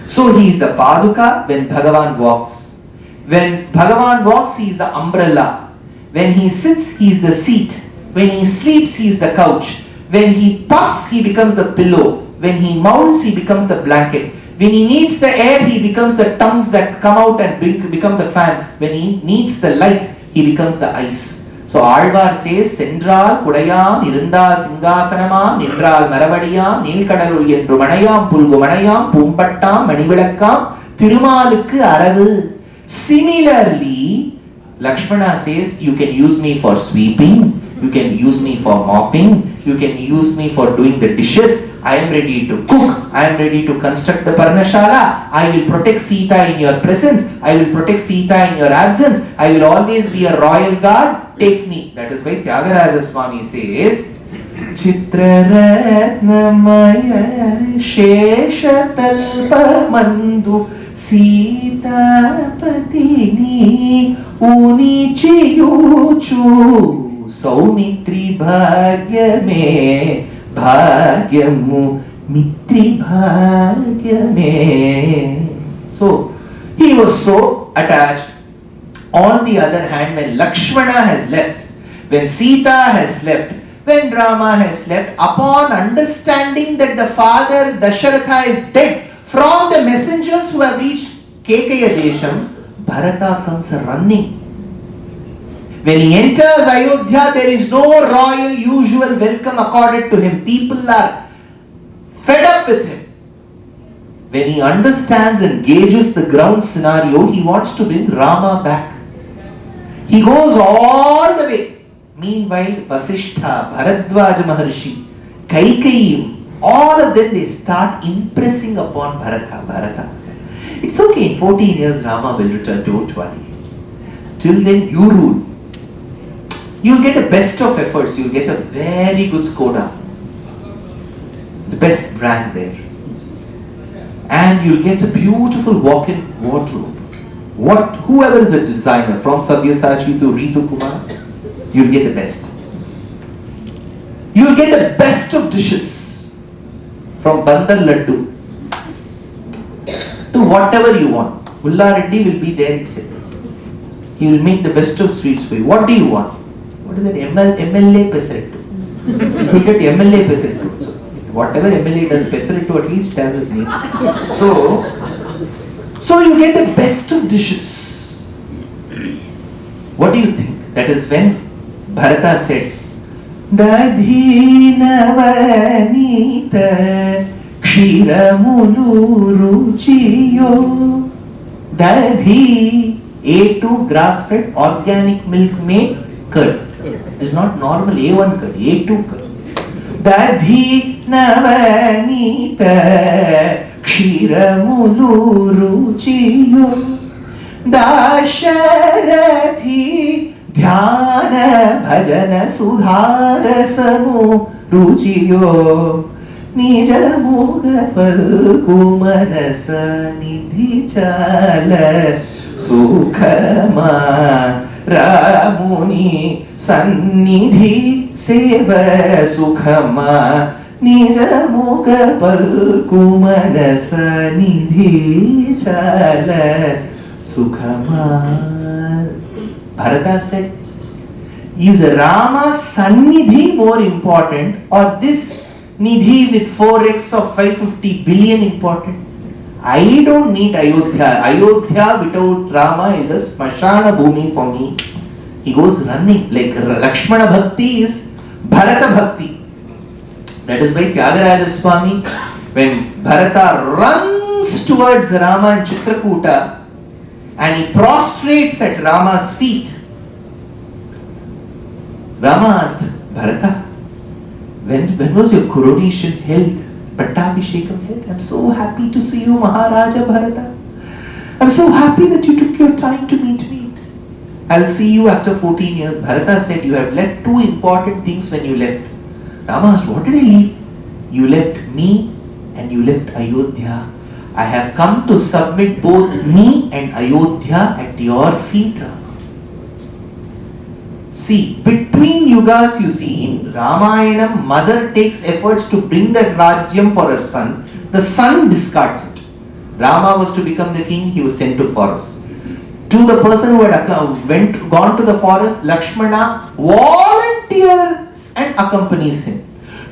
So he is the Paduka when Bhagavan walks. When Bhagavan walks, he is the umbrella. When he sits, he is the seat. When he sleeps, he is the couch. When he puffs, he becomes the pillow. When he mounts, he becomes the blanket. When he needs the air, he becomes the tongues that come out and become the fans. When he needs the light, he becomes the ice. So Alvar says, Sendral Kudayam, Irundal Singhasanamam, Nindral Maravadiyam, Nilkadalul Yendru Manayam, Pulgu Manayam, Pumpattam, Manivilakam, Thirumalukku Aravu. Similarly, Lakshmana says, you can use me for sweeping, you can use me for mopping, you can use me for doing the dishes. I am ready to cook, I am ready to construct the Parnashala. I will protect Sita in your presence, I will protect Sita in your absence, I will always be a royal guard. Take me. That is why Tyagaraja Swami says, Chitraratnamaya Sheshatalpa Mandu Sita Patini Unichiyuchu Saumitri Bhagyame Bhagyamu Mitri Bhagyame. So, he was so attached. On the other hand, when Lakshmana has left, when Sita has left, when Rama has left, upon understanding that the father Dasharatha is dead, from the messengers who have reached Kekaya Desham, Bharata comes running. When he enters Ayodhya, there is no royal usual welcome accorded to him. People are fed up with him. When he understands and gauges the ground scenario, he wants to bring Rama back. He goes all the way. Meanwhile, Vasishtha, Bharadwaja Maharshi, Kaikeyi, all of them, they start impressing upon Bharata. It's okay, in 14 years Rama will return, don't worry. Till then, you rule. You will get the best of efforts, you will get a very good Skoda. The best brand there. And you will get a beautiful walk-in wardrobe. Whoever is a designer, from Sabyasachi to Ritu Kumar, you will get the best. You will get the best of dishes, from Bandar Laddu to whatever you want. Ulla Reddy will be there itself. He will make the best of sweets for you. What do you want? What is that? MLA Pesarettu. You will get MLA Pesarettu. So, whatever MLA does Pesarettu, at least it has his name. So you get the best of dishes. What do you think? That is when Bharata said, Dadhinavanita Kshiramulu Ruchiyo. Dadhi, A2 grass-fed organic milk made curd. It is not normal A1 curd, A2 curd. Dadhinavanita Kshiramulu Ruchiyo Dasharathi Dhyana Bhajana Sudharasamu Ruchiyo Nijamuga Palku Manasa Nidhi Chala Sukhama Ramuni Sannidhi Seva Sukhama Nijamuga Palku Manasa Nidhi Chala Sukhama. Bharata said, is Rama's Sannidhi more important, or this Nidhi with 4x of 550 billion important? I don't need Ayodhya. Ayodhya without Rama is a smashana bhumi for me. He goes running. Like Lakshmana Bhakti is Bharata Bhakti. That is why Tyagaraja Swami, when Bharata runs towards Rama and Chitrakuta and he prostrates at Rama's feet, Rama asked, Bharata, when was your coronation held? Pattabhishekam held? I'm so happy to see you, Maharaja Bharata. I'm so happy that you took your time to meet me. I'll see you after 14 years. Bharata said, you have left two important things when you left. Rama asked, what did I leave? You left me and you left Ayodhya. I have come to submit both me and Ayodhya at your feet, Rama. See, between yugas you see, in Ramayanam, mother takes efforts to bring that Rajyam for her son. The son discards it. Rama was to become the king, he was sent to forest. To the person who had gone to the forest, Lakshmana volunteers and accompanies him.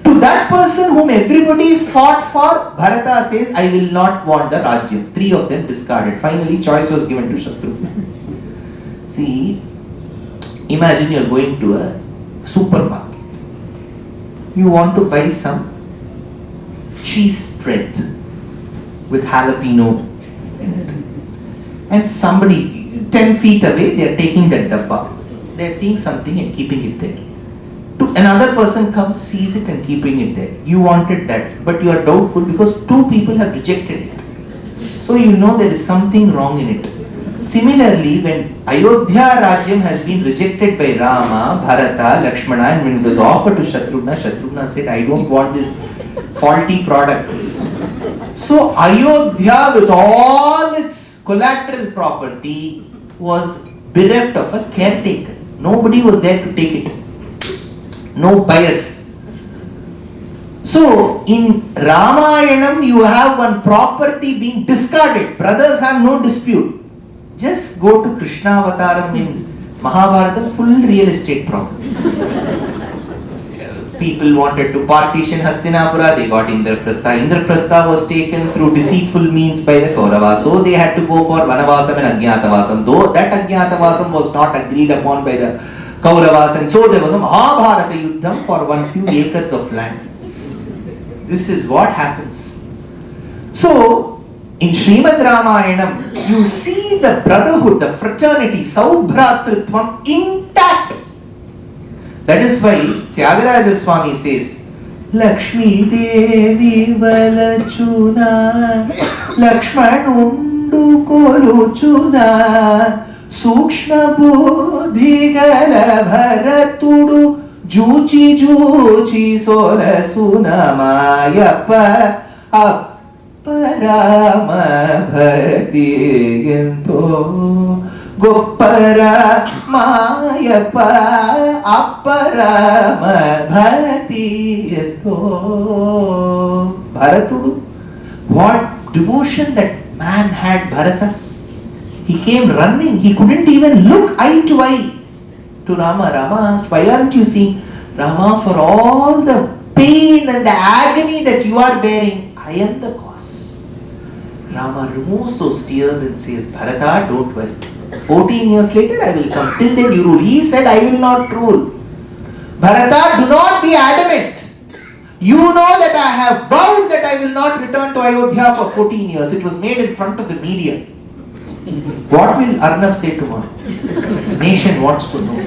To that person whom everybody fought for, Bharata says, I will not want the Rajyam. Three of them discarded. Finally, choice was given to Shatrugna. See, imagine you are going to a supermarket. You want to buy some cheese spread with jalapeno in it. And somebody 10 feet away, they are taking that dabba. They are seeing something and keeping it there. Another person comes, sees it and keeping it there. You wanted that, but you are doubtful because two people have rejected it. So you know there is something wrong in it. Similarly, when Ayodhya Rajyam has been rejected by Rama, Bharata, Lakshmana, and when it was offered to Shatrugna, Shatrugna said, I don't want this faulty product. So Ayodhya with all its collateral property was bereft of a caretaker. Nobody was there to take it. No buyers. So in Ramayanam you have one property being discarded. Brothers have no dispute. Just go to Krishna Avataram in Mahabharata, full real estate property. People wanted to partition Hastinapura, they got Indraprastha. Indraprastha was taken through deceitful means by the Kauravas. So they had to go for Vanavasam and Ajñatavasam. Though that Ajñatavasam was not agreed upon by the Kauravas, and so there was a Mahabharata Yuddham for one few acres of land. This is what happens. So, in Srimad Ramayanam, you see the brotherhood, the fraternity, Saubhratritvam intact. That is why Tyagaraja Swami says, Lakshmi Devi Valachuna, Lakshmanundu Koluchuna, Sukshma Buddhi Gala Bharatudu Juchi Juchi Sola Sunamayapa Apparama Bhakti Yanto Goppara Mayapa Apparama Bhakti Yanto. Bharatudu, what devotion that man had, Bharata. He came running. He couldn't even look eye to eye to Rama. Rama asked, why aren't you seeing? Rama, for all the pain and the agony that you are bearing, I am the cause. Rama removes those tears and says, Bharata, don't worry. 14 years later, I will come. Till then you rule. He said, I will not rule. Bharata, do not be adamant. You know that I have vowed that I will not return to Ayodhya for 14 years. It was made in front of the media. What will Arnab say tomorrow? Nation wants to know.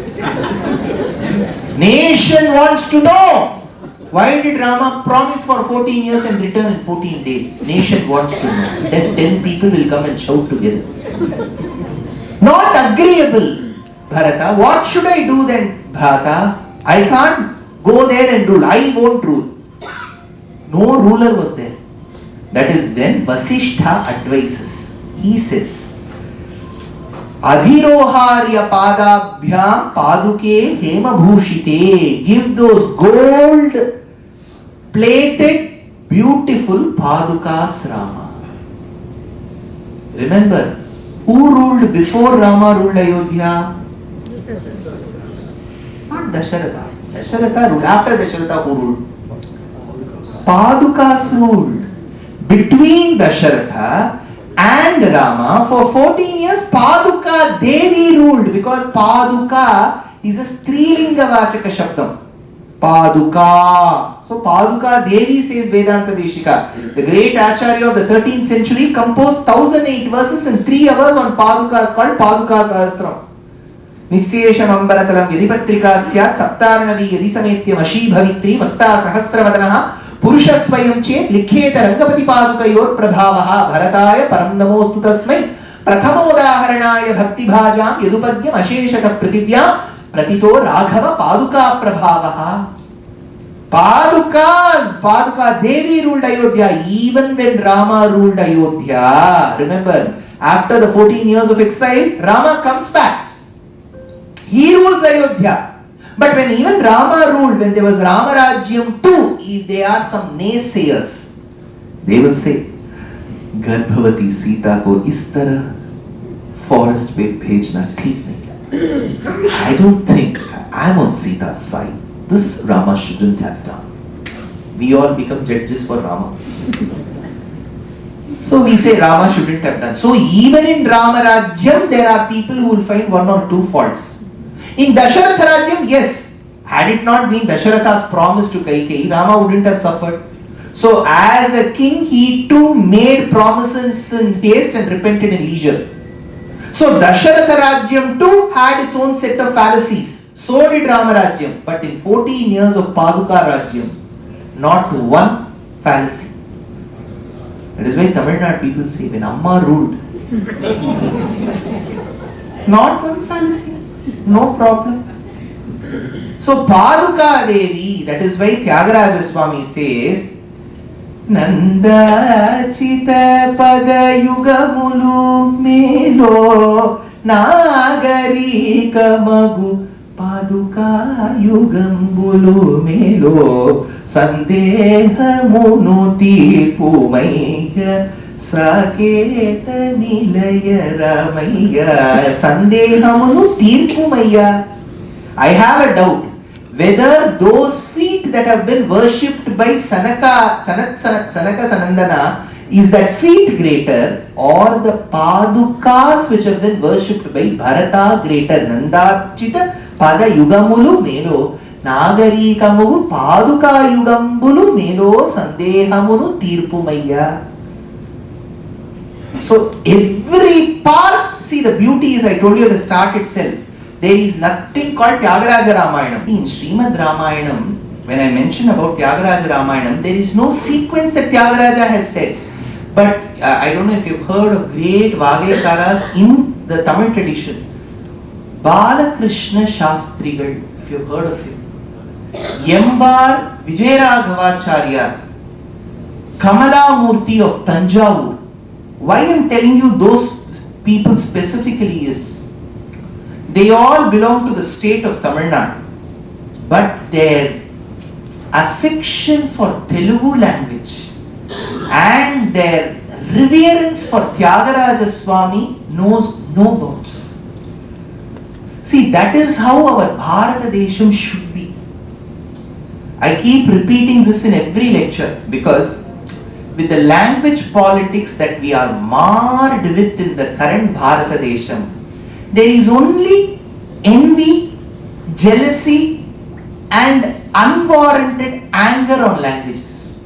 Nation wants to know. Why did Rama promise for 14 years and return in 14 days? Nation wants to know. Then 10 people will come and shout together. Not agreeable. Bharata, what should I do then? Bharata, I can't go there and rule. I won't rule. No ruler was there. That is then Vasishtha advises. He says, Adhiroharya padabhyam paduke hema bhushite. Give those gold plated beautiful padukas Rama. Remember, who ruled before Rama ruled Ayodhya? Not Dasharatha. Dasharatha ruled. After Dasharatha, who ruled? Padukas ruled. between Dasharatha and Rama for 14 years. Paduka Devi ruled, because Paduka is a Strilinga Vachaka Shabdam. Paduka. So Paduka Devi, says Vedanta Deshika. The great Acharya of the 13th century composed 1008 verses in 3 hours on Padukas, called Paduka Sahasram. Nisyesham Ambaratalam Yadipatrika Syat Saptarnavi Yadisametya Mashi Bhavitri Vakta Sahasravadanaha Purusha Swayam Chet Likheta Rangapati Padukayor Prabhavaha Bharataya Param Namostu Tasmai Prathamodaharanaya Bhakti Bhajam Yadupadyam Asheshata Prativyam Pratito Raghava Paduka Prabhavaha. Paduka Devi ruled Ayodhya even when Rama ruled Ayodhya. Remember, after the 14 years of exile, Rama comes back. He rules Ayodhya. But when even Rama ruled, when there was Rama Rajyam too, if there are some naysayers, they will say, Garbhavati Sita ko is tarah forest pe bhejna theek nahi. I don't think I'm on Sita's side. This Rama shouldn't have done. We all become judges for Rama. So we say Rama shouldn't have done. So even in Rama Rajyam, there are people who will find 1 or 2 faults. In Dasharatha Rajyam, yes, had it not been Dasharatha's promise to Kaikeyi, Rama wouldn't have suffered. So as a king, he too made promises in haste and repented in leisure. So Dasharatha Rajyam too had its own set of fallacies. So did Rama Rajyam. But in 14 years of Paduka Rajyam, not one fallacy. That is why Tamil Nadu people say, when Amma ruled, not one fallacy. No problem. So Paduka Devi, that is why Tyagaraja Swami says, Nanda Chita Pada Yugamulu Melo Nagari Kamagu Paduka Yugambulu Melo Sandeha Munuti Pumaiha Saketa Nilaya Ramaya Sandehamunu Tirpumaya. I have a doubt whether those feet that have been worshipped by Sanaka Sanandana, is that feet greater or the Padukas which have been worshipped by Bharata greater? Nanda Chita Pada Yugamulu Melo Nagari Kamu Paduka Yugambulu Melo Sandehamunu Tirpumaya. So every part, see the beauty is, I told you at the start itself, there is nothing called Tyagaraja Ramayanam. In Srimad Ramayanam, when I mention about Tyagaraja Ramayanam, there is no sequence that Tyagaraja has said. But I don't know if you've heard of great Vagayakaras in the Tamil tradition. Balakrishna Shastrigal, if you've heard of him. Yambar Vijayaraghavacharya, Kamala Murthy of Tanjavur. Why I am telling you those people specifically is, they all belong to the state of Tamil Nadu, but their affection for Telugu language and their reverence for Tyagaraja Swami knows no bounds. See, that is how our Bharata Desham should be. I keep repeating this in every lecture because with the language politics that we are marred with in the current Bharata Desham, there is only envy, jealousy and unwarranted anger on languages.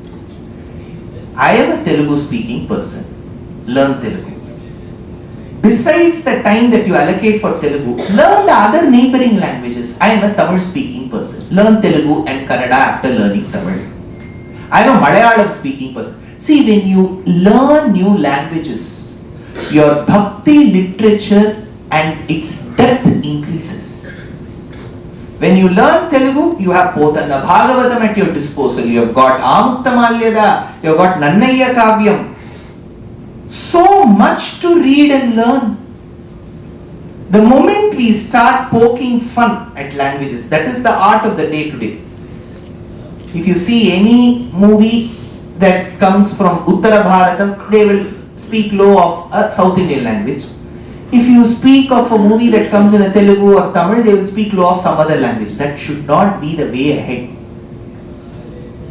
I am a Telugu speaking person. Learn Telugu. Besides the time that you allocate for Telugu, learn the other neighboring languages. I am a Tamil speaking person. Learn Telugu and Kannada after learning Tamil. I am a Malayalam speaking person. See, when you learn new languages, your bhakti literature and its depth increases. When you learn Telugu, you have Potanna Bhagavatam at your disposal. You have got Amukta you have got Nannaya Kavyam. So much to read and learn. The moment we start poking fun at languages, that is the art of the day today. If you see any movie that comes from Uttara Bharatam, they will speak low of a South Indian language. If you speak of a movie that comes in a Telugu or Tamil, they will speak low of some other language. That should not be the way ahead.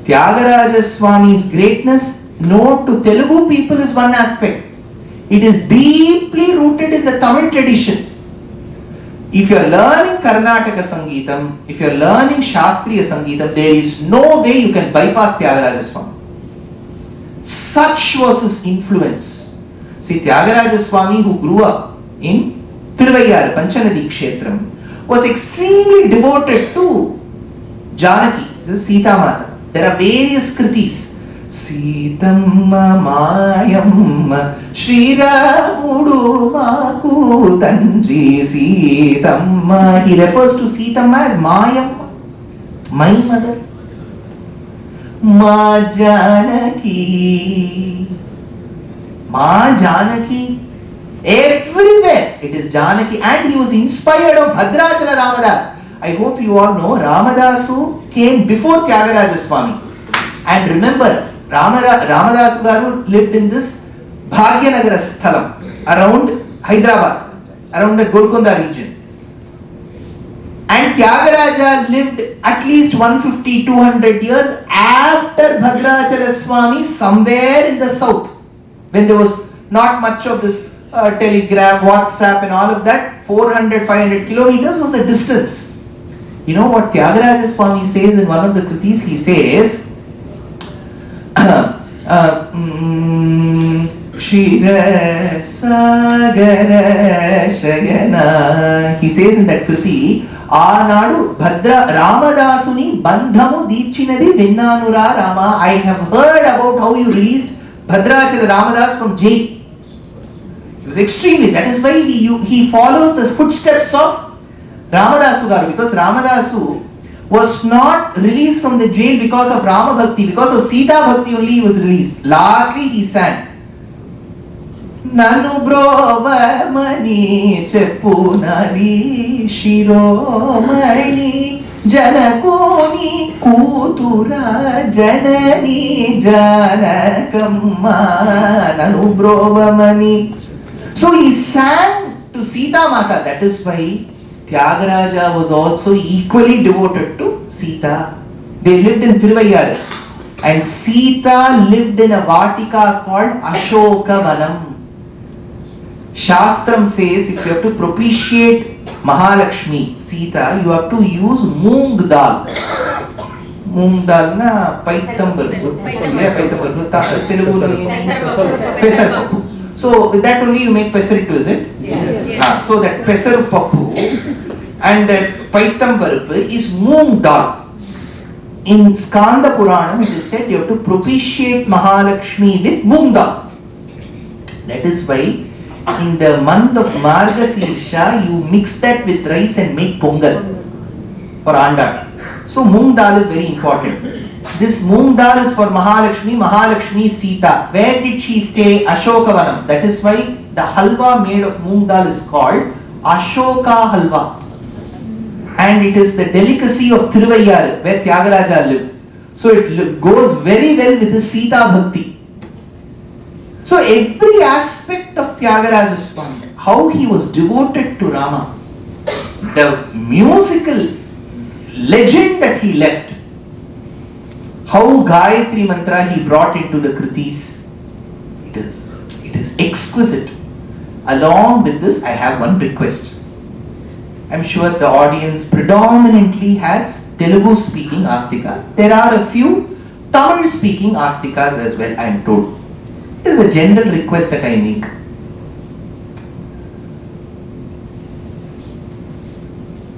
Tyagaraja Swami's greatness known to Telugu people is one aspect. It is deeply rooted in the Tamil tradition. If you are learning Karnataka Sangeetam, if you are learning Shastriya Sangeetam, there is no way you can bypass Tyagaraja Swami. Such was his influence. See, Tyagaraja Swami, who grew up in Tiruvayar, Panchanadi Kshetram, was extremely devoted to Janaki, this is Sita Mata. There are various kritis. Sitamma Mayamma Shri Ramudu Maku Tandri Sitamma. He refers to Sitamma as Mayamma, my mother. Ma Janaki. Ma Janaki. Everywhere it is Janaki, and he was inspired of Bhadrachala Ramadas. I hope you all know Ramadasu came before Tyagaraja Swami. And remember, Ramadasu Garu lived in this Bhagyanagara Sthalam around Hyderabad, around the Golconda region. And Tyagaraja lived at least 150-200 years after Bhadrachala Swami, somewhere in the south, when there was not much of this telegram, WhatsApp and all of that. 400-500 kilometers was the distance. You know what Tyagaraja Swami says in one of the kritis? He says, Shira Sagara Shayana. He says in that kriti, Aanadu Bhadra Ramadasuni Bandhamu Deechinadi Vinnanura Rama. I have heard about how you released Bhadrachala Ramadas from jail. He was extremely, that is why he follows the footsteps of Ramadasu Garu, because Ramadasu was not released from the jail because of Rama Bhakti, because of Sita Bhakti only he was released. Lastly he sang Nanu Brova Mani Chepunali Shiromani Janakoni Kutura Janani Janakamma Nanu Brova Mani. So he sang to Sita Mata. That is why Tyagaraja was also equally devoted to Sita. They lived in Tiruvayar, and Sita lived in a Vatika called Ashoka Vanam. Shastram says if you have to propitiate Mahalakshmi, Sita, you have to use moong dal. Moong dal na paitambar. Pesar. So with that only you make pesarittu, is it? Yes. So that pesaru pappu and that paitam parupu is moong dal. In Skanda Puranam it is said you have to propitiate Mahalakshmi with moong dal. That is why in the month of Margasirsha you mix that with rice and make pongal for Andal. So moong dal is very important. This moong dal is for Mahalakshmi. Mahalakshmi Sita. Where did she stay? Ashokavanam. That is why the halwa made of moong dal is called Ashoka halwa. And it is the delicacy of Tiruvayar where Tyagaraja lived. So it goes very well with the Sita Bhakti. So every aspect of Tyagaraja Swami, how he was devoted to Rama, the musical legend that he left, how Gayatri Mantra he brought into the kritis, it is exquisite. Along with this, I have one request. I'm sure the audience predominantly has Telugu speaking astikas. There are a few Tamil speaking astikas as well, I am told. It is a general request that I make.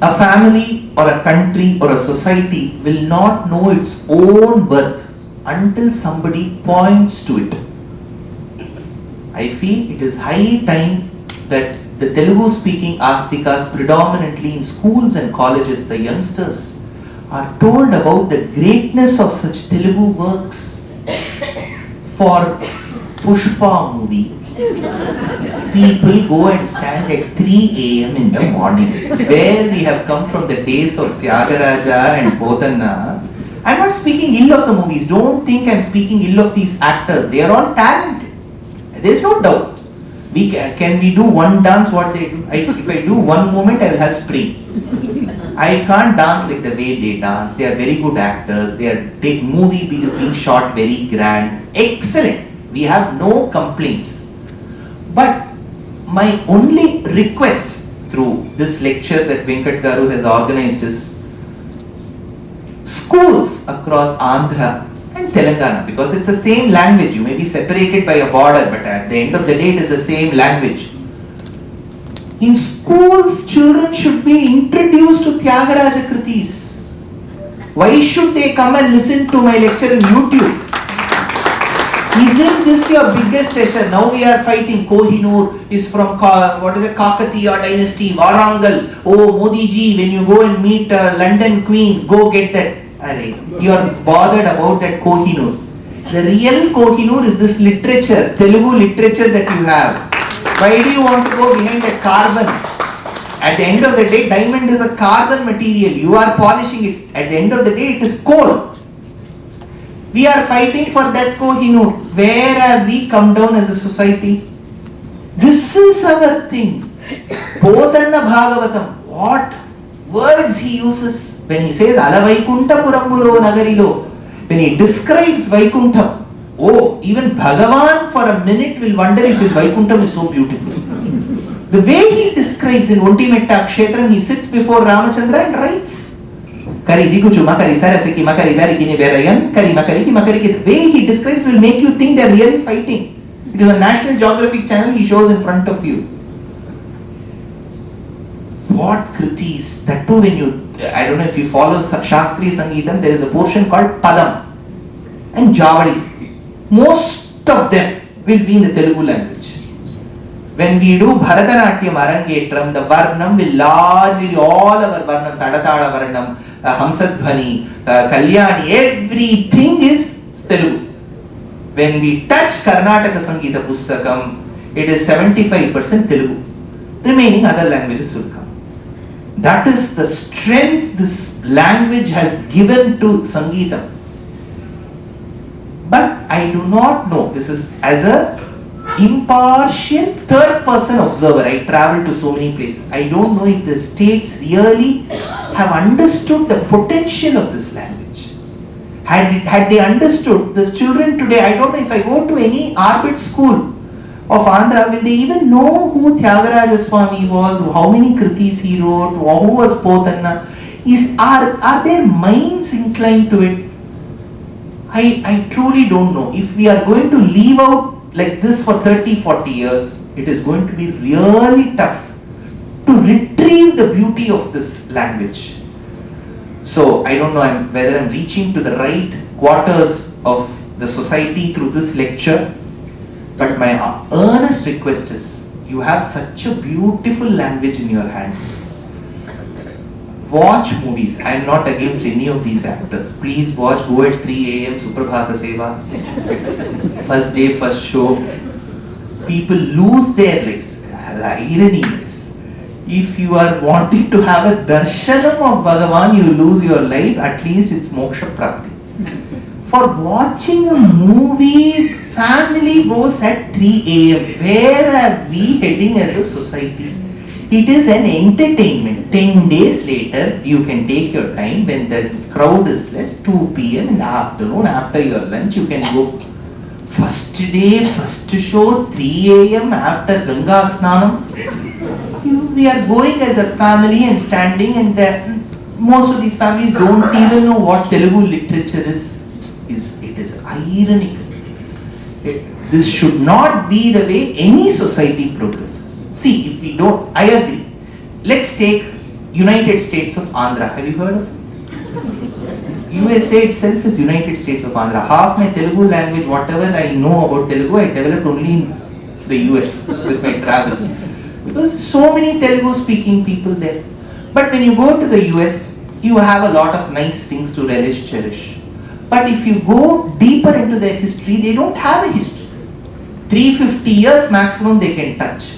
A family or a country or a society will not know its own worth until somebody points to it. I feel it is high time that the Telugu speaking astikas, predominantly in schools and colleges, the youngsters are told about the greatness of such Telugu works. For Pushpa movie, people go and stand at 3 a.m. in the morning. Where we have come from the days of Tyagaraja and Podanna. I'm not speaking ill of the movies. Don't think I'm speaking ill of these actors. They are all talented. There's no doubt. Can we do one dance what they do? If I do one moment, I will have spring. I can't dance like the way they dance. They are very good actors. Their movie is being shot very grand. Excellent. We have no complaints. But my only request through this lecture that Venkat Garu has organized is schools across Andhra and Telangana, because it's the same language. You may be separated by a border, but at the end of the day it is the same language. In schools, children should be introduced to Tyagaraja Kritis. Why should they come and listen to my lecture on YouTube? Isn't this your biggest treasure? Now we are fighting. Kohinoor is from Kakatiya dynasty, Varangal. Oh, Modi ji, when you go and meet London Queen, go get that. You are bothered about that Kohinoor. The real Kohinoor is this literature, Telugu literature that you have. Why do you want to go behind that carbon? At the end of the day, diamond is a carbon material. You are polishing it. At the end of the day, it is coal. We are fighting for that Kohinoor. Where have we come down as a society? This is our thing. Potanna Bhagavatam. What words he uses when he says Alavaikunta Purambulo Nagarilo. When he describes Vaikuntham. Oh, even Bhagavan for a minute will wonder if his Vaikuntham is so beautiful. The way he describes in Ontimetta Kshetram, he sits before Ramachandra and writes. Kari diguchu makari sarasiki makari darigini verayan kari makari ki makari ki. The way he describes will make you think they are really fighting. It is a National Geographic channel he shows in front of you. What kritis? That too when you, I don't know if you follow Shastri Sangeetam, there is a portion called Padam and Javadi. Most of them will be in the Telugu language. When we do Bharatanatyam Arangetram, the Varnam will largely be all our Varnam, Sadatala Varnam, Hamsadhvani, Kalyani, everything is Telugu. When we touch Karnataka Sangeeta Pustakam, it is 75% Telugu. Remaining other languages will come. That is the strength this language has given to Sangeetam. But I do not know, this is as a impartial third person observer. I travel to so many places. I don't know if the states really have understood the potential of this language. Had they understood, the children today, I don't know if I go to any Arbit school of Andhra, will they even know who Tyagaraja Swami was, how many kritis he wrote, who was Potanna? Are their minds inclined to it? I truly don't know. If we are going to leave out like this for 30-40 years, it is going to be really tough to retrieve the beauty of this language. So I don't know whether I'm reaching to the right quarters of the society through this lecture, but my earnest request is, you have such a beautiful language in your hands. Watch movies. I am not against any of these actors. Please watch, go at 3 a.m. Suprabhata Seva. First day, first show. People lose their lives. The irony is, if you are wanting to have a darshanam of Bhagavan, you lose your life, at least it's moksha prapti. For watching a movie, family goes at 3 a.m. Where are we heading as a society? It is an entertainment. 10 days later, you can take your time when the crowd is less, 2 p.m. in the afternoon, after your lunch, you can go. First day, first show, 3 a.m. after Ganga Snanam. We are going as a family and standing, and most of these families don't even know what Telugu literature is. It is ironic. This should not be the way any society progresses. See, if we don't, I agree. Let's take United States of Andhra. Have you heard of it? USA itself is United States of Andhra. Half my Telugu language, whatever I know about Telugu, I developed only in the US with my travel. Because so many Telugu speaking people there. But when you go to the US, you have a lot of nice things to relish, cherish. But if you go deeper into their history, they don't have a history. 350 years maximum they can touch.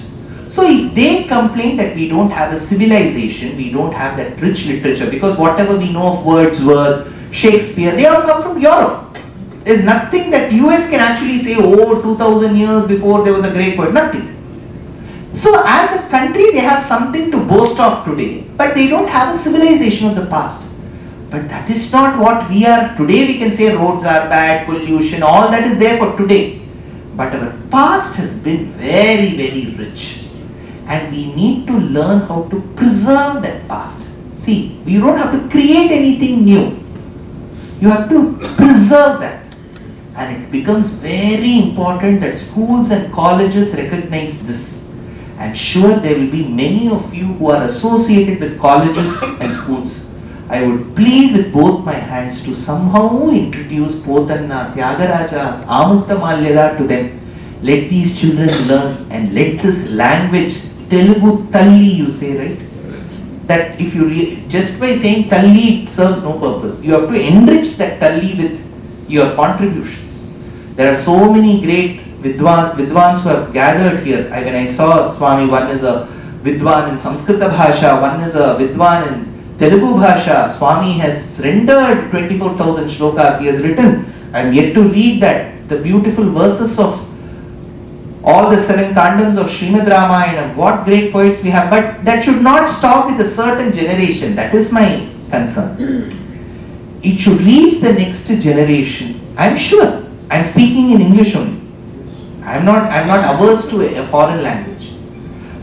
So if they complain that we don't have a civilization, we don't have that rich literature, because whatever we know of Wordsworth, Shakespeare, they all come from Europe. There's nothing that US can actually say, oh, 2000 years before there was a great poet, nothing. So as a country, they have something to boast of today, but they don't have a civilization of the past. But that is not what we are today. We can say roads are bad, pollution, all that is there for today. But our past has been very, very rich. And we need to learn how to preserve that past. See, we don't have to create anything new. You have to preserve that. And it becomes very important that schools and colleges recognize this. I'm sure there will be many of you who are associated with colleges and schools. I would plead with both my hands to somehow introduce Potanna, Tyagaraja, Amuttamalyada to them. Let these children learn and let this language, Telugu Talli you say, right? That if you just by saying Talli it serves no purpose. You have to enrich that Talli with your contributions. There are so many great Vidwans who have gathered here. When I saw Swami, one is a Vidwan in Samskrita Bhasha, one is a Vidwan in Telugu Bhasha. Swami has rendered 24,000 shlokas. He has written. I am yet to read that. The beautiful verses of all the 7 kandams of Srimad Ramayanam. What great poets we have. But that should not stop with a certain generation. That is my concern. It should reach the next generation. I am sure. I am speaking in English only. I am not averse to a foreign language.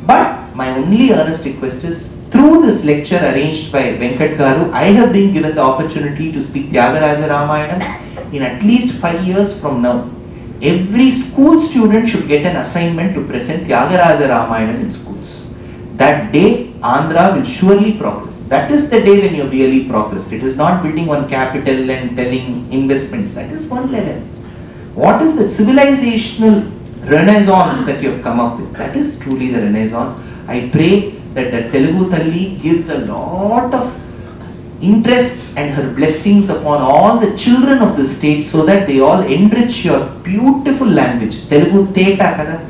But my only earnest request is, through this lecture arranged by Venkat Garu, I have been given the opportunity to speak Tyagaraja Ramayanam in at least 5 years from now. Every school student should get an assignment to present Tyagaraja Ramayanam in schools. That day, Andhra will surely progress. That is the day when you really progressed. It is not building one capital and telling investments. That is one level. What is the civilizational renaissance that you have come up with? That is truly the renaissance. I pray that the Telugu Talli gives a lot of interest and her blessings upon all the children of the state so that they all enrich your beautiful language. Telugu Teta kada.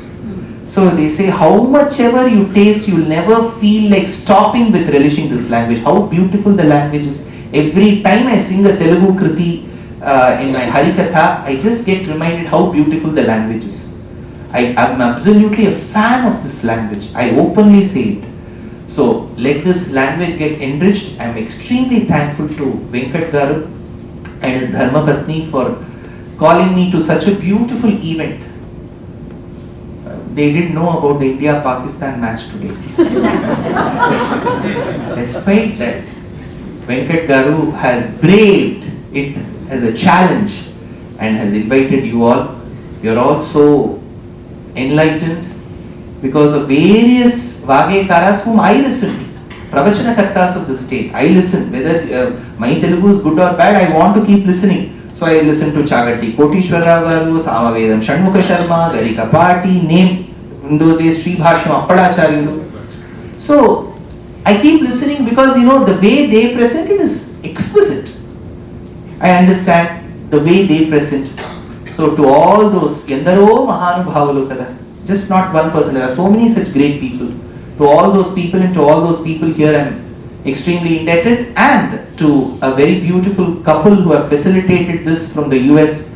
So they say how much ever you taste, you will never feel like stopping with relishing this language. How beautiful the language is. Every time I sing a Telugu Kriti in my Harikatha, I just get reminded how beautiful the language is. I am absolutely a fan of this language. I openly say it. So let this language get enriched. I am extremely thankful to Venkat Garu and his Dharma Patni for calling me to such a beautiful event. They didn't know about the India-Pakistan match today. Despite that, Venkat Garu has braved it as a challenge and has invited you all. You are all so enlightened because of various Vagekaras whom I listen to. Pravachanakartas of the state. I listen. Whether my Telugu is good or bad, I want to keep listening. So I listen to Chagatti Kotishwarrao Garu, Samavedam Shanmukha Sharma, Garika Party, name in those days Sri Bhashyam Appadacharyalu. So I keep listening because the way they present it is exquisite. I understand the way they present. So to all those Yendaro Mahanubhavalu kada, just not one person, there are so many such great people. To all those people and to all those people here I am extremely indebted, and to a very beautiful couple who have facilitated this from the US,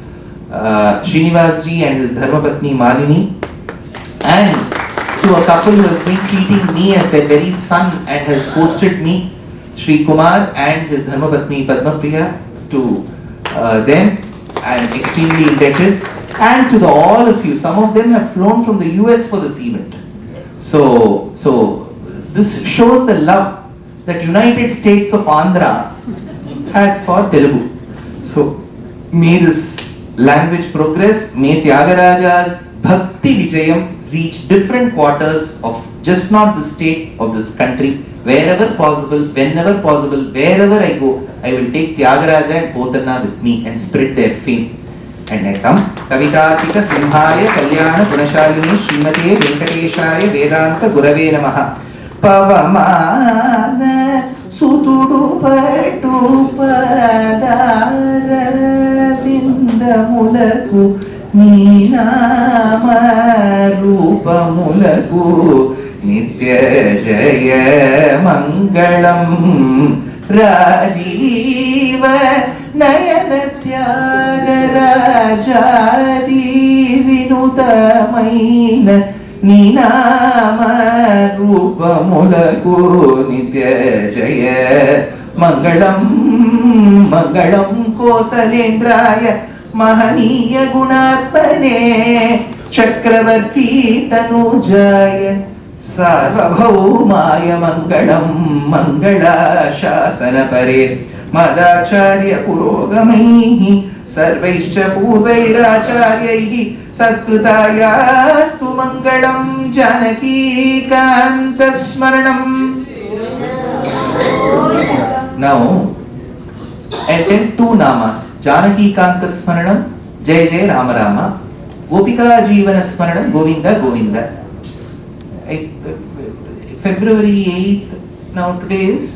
Srinivas ji and his Dharmapatni Malini, and to a couple who has been treating me as their very son and has hosted me, Sri Kumar and his Dharmapatni Padmapriya. To them I am extremely indebted, and to all of you. Some of them have flown from the US for this event. So this shows the love that United States of Andhra has for Telugu. So may this language progress, may Tyagaraja's Bhakti Vijayam reach different quarters of just not the state, of this country. Wherever possible, whenever possible, wherever I go, I will take Tyagaraja and Potanna with me and spread their fame. And I come, Kavitatika Simhaya Kalyana Gunashalini Srimate Venkateshaya Vedanta Gurave Namaha. Pavamana Sutudu Patu Padara Vindamulaku Neenama Rupamulaku Nitya Jaya Mangalam Rajiva Nayana Tyagaraja Vinuta Maina నీ నామ రూపములకు నిత్య జయ మంగళం మంగళం కోసలేంద్రాయ మహనీయ గుణాత్మనే చక్రవర్తి తనూజాయ సార్వభౌమాయ మంగళం మంగళాశాసన పరే మదాచార్య పురోగమైః సర్వైశ్చ పూర్వైరాచార్యైః సంస్కృతాయాస్తు మంగళం జానకీకాంత స్మరణం. Now attend two namas, Janakikanta Smaranam, Jai Jai Rama Rama, Gopika Jeevana Smaranam, Govinda Govinda. February 8th, now today is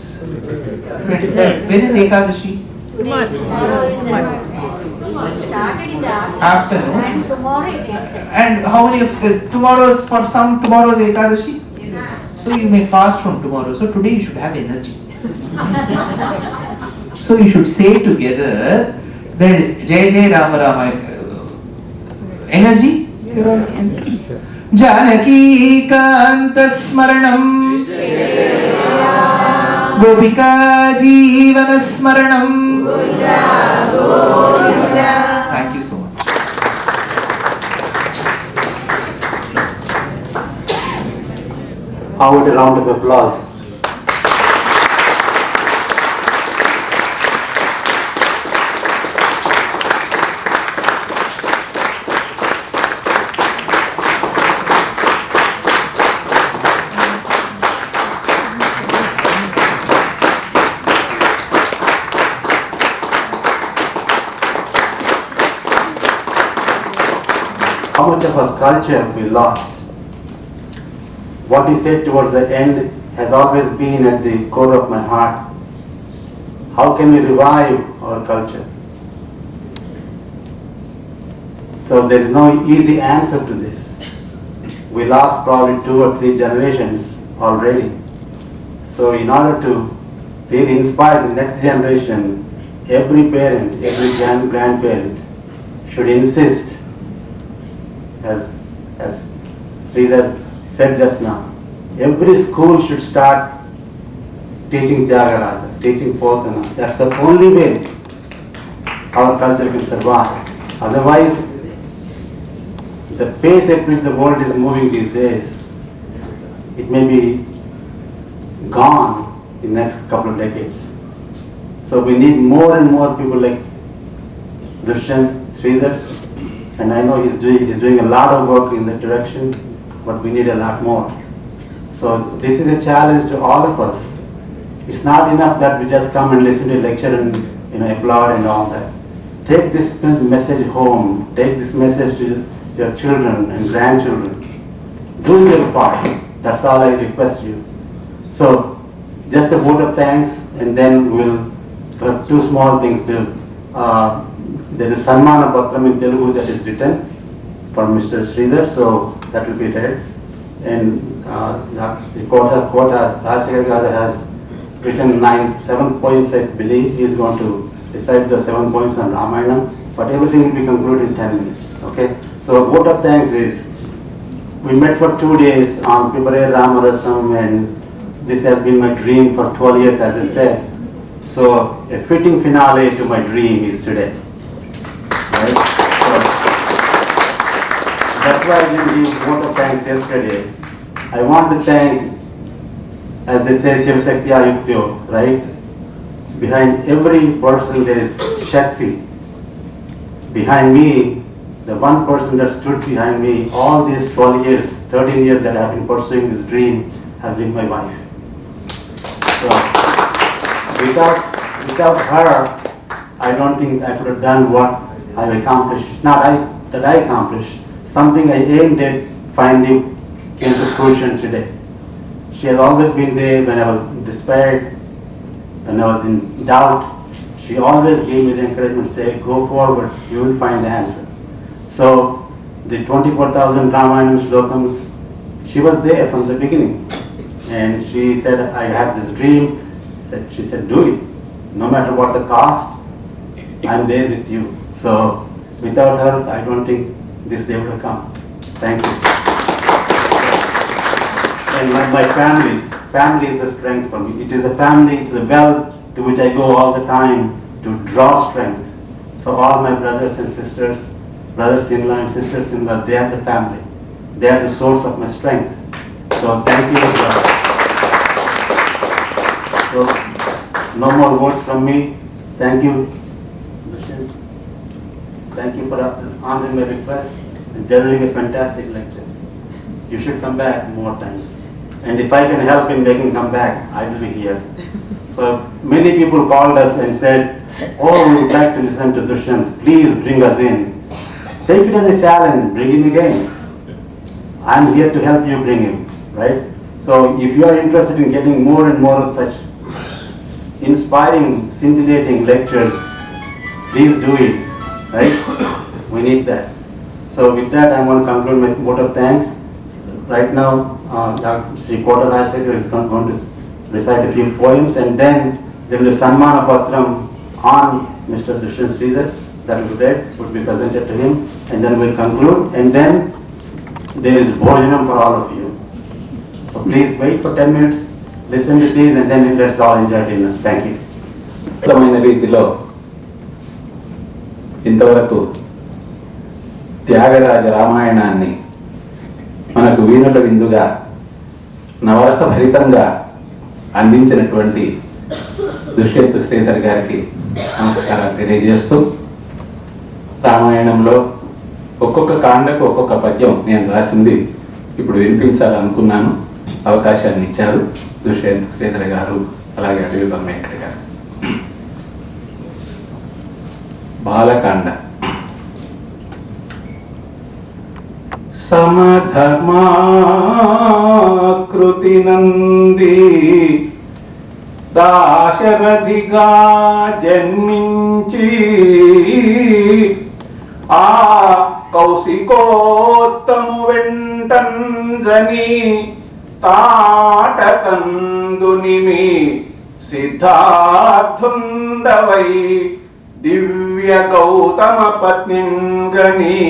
23rd. When is Ekadashi? Tomorrow is started in the Afternoon. and tomorrow it ends. And how many of tomorrow's, for some tomorrow's Ekadashi? So you may fast from tomorrow. So today you should have energy. So you should say together that Jai Jai Rama Rama. Energy? Janaki Kanta Smaranam, Gopika Jeevana Smaranam. Thank you so much. How would a round of applause? How much of our culture we lost? What he said towards the end has always been at the core of my heart. How can we revive our culture? So there is no easy answer to this. We lost probably 2 or 3 generations already. So in order to really inspire the next generation, every parent, every grandparent should insist, as Sridhar said just now, every school should start teaching Tyagaraja, teaching Potana. That's the only way our culture can survive. Otherwise, the pace at which the world is moving these days, it may be gone in the next couple of decades. So we need more and more people like Dushyanth, Sridhar, and I know he's doing a lot of work in that direction, but we need a lot more. So this is a challenge to all of us. It's not enough that we just come and listen to a lecture and applaud and all that. Take this message home. Take this message to your children and grandchildren. Do your part. That's all I request you. So just a vote of thanks, and then we'll have 2 small things to. There is Sanmana Patram in Telugu that is written for Mr. Sridhar, so that will be read. And Kota Rasam has written 7 points, I believe. He is going to recite the 7 points on Ramayanam, but everything will be concluded in 10 minutes. Okay? So vote of thanks is, we met for 2 days on Pibare Rama Rasam, and this has been my dream for 12 years, as I said. So a fitting finale to my dream is today. Right? So that's why I didn't give vote of thanks yesterday. I want to thank, as they say, Shivasaktiya Yuktyo, right? Behind every person there is Shakti. Behind me, the one person that stood behind me all these 12 years, 13 years that I have been pursuing this dream has been my wife. So without her, I don't think I could have done what I've accomplished. It's not that I accomplished. Something I aimed at finding came to fruition today. She has always been there when I was despaired, when I was in doubt. She always gave me the encouragement, say, go forward, you will find the answer. So the 24,000 Ramayanam slokams, she was there from the beginning. And she said, I had this dream. She said, do it. No matter what the cost, I'm there with you. So without her, I don't think this day would have come. Thank you. And my family is the strength for me. It is a family, it's a well to which I go all the time to draw strength. So all my brothers and sisters, brothers-in-law and sisters-in-law, they are the family. They are the source of my strength. So thank you. So no more words from me. Thank you, Dushyanth. Thank you for honoring my request and delivering a fantastic lecture. You should come back more times. And if I can help in making come back, I will be here. So many people called us and said, oh, we would like to listen to Dushyanth. Please bring us in. Take it as a challenge. Bring him again. I'm here to help you bring him, right? So if you are interested in getting more and more of such inspiring, scintillating lectures, please do it, right? We need that. So with that, I want to conclude my vote of thanks. Right now, Sri Tyagaraja is going to recite a few poems, and then there will be Sanmana Patram on Mr. Dushyanth Sridhar that will be read, would be presented to him, and then we'll conclude, and then there is bhojanam for all of you. So please wait for 10 minutes, listen to these, and then let's all enjoy dinner. Thank you. ఉత్తమమైన రీతిలో ఇంతవరకు త్యాగరాజ రామాయణాన్ని మనకు వీణుల విందుగా నవరస భరితంగా అందించినటువంటి దుష్యంత్ శ్రీధర్ గారికి నమస్కారాలు తెలియజేస్తూ, రామాయణంలో ఒక్కొక్క కాండకు ఒక్కొక్క పద్యం నేను రాసింది ఇప్పుడు వినిపించాలనుకున్నాను. అవకాశాన్ని ఇచ్చారు దుష్యంత్ శ్రీధర్ గారు, అలాగే అడవి వెంకట గారు. బాలకాండ. సమధర్మాకృతి నంది దాశరథిగా జన్మించి ఆ కౌశికోత్తము వెంటంజని తాటకందునిమి సిద్ధార్థుండవై దివ్య గౌతమ పత్నింగని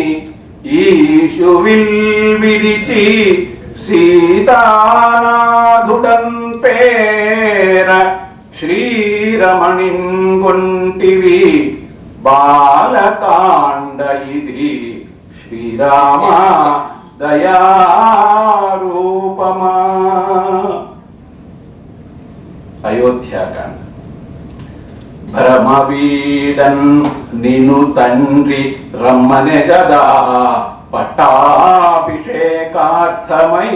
ఈశు విల్విరిచి సీతానాథుడన్ పేర శ్రీరమణిన్ గొంటివి బాలకాండ ఇది శ్రీరామ దయారూపమా. అయోధ్యాకాండ. భ్రమవీడన్ నిను తండ్రి రమ్మనె గదా పట్టాభిషేకార్థమై,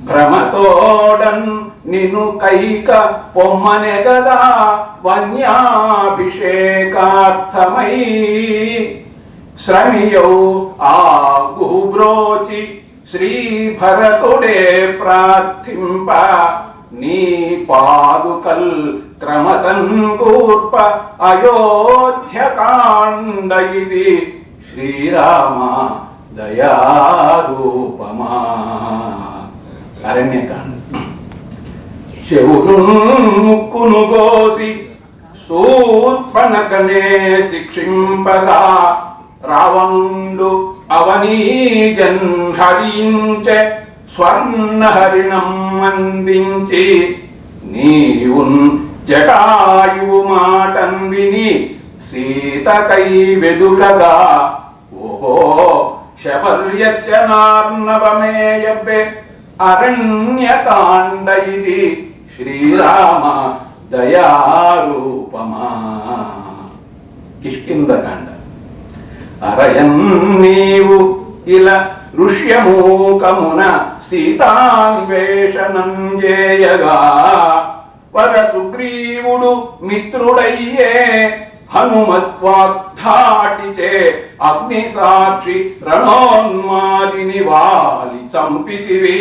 భ్రమతోడన్ నిను కైక పొమ్మనె గదా వన్యాభిషేకార్థమై, శ్రమియౌ ఆగుబ్రోచి శ్రీ భరతుడే ప్రార్థింప, నీ పాదుకల్ క్రమతన్ కూర్ప అయోధ్యకాండ ఇది శ్రీరామ దయారూపమా. అరణ్యకాండ. చెవులు ముక్కును కోసి శూర్పణఖనే శిక్షింపగా, రావణుండు అవనీజన్ హరించె స్వర్ణహరిణం అందించి, నీవున్ జటాయువు మాటన్ విని సీతకై వెదుకగా, ఓహో శబర్యర్చనార్ణవమేయబ్బే అరణ్యకాండ ఇది శ్రీరామ దయారూపమా. కిష్కింధకాండ. అరయన్ నీవు ఇలా ఋష్యమూకమున సీతాన్వేషణం చేయగా, వర సుగ్రీవుడు మిత్రుడయ్యే హనుమద్వాగ్ధాటిచే అగ్ని సాక్షి రణోన్మాదిని వాలి చంపితివి.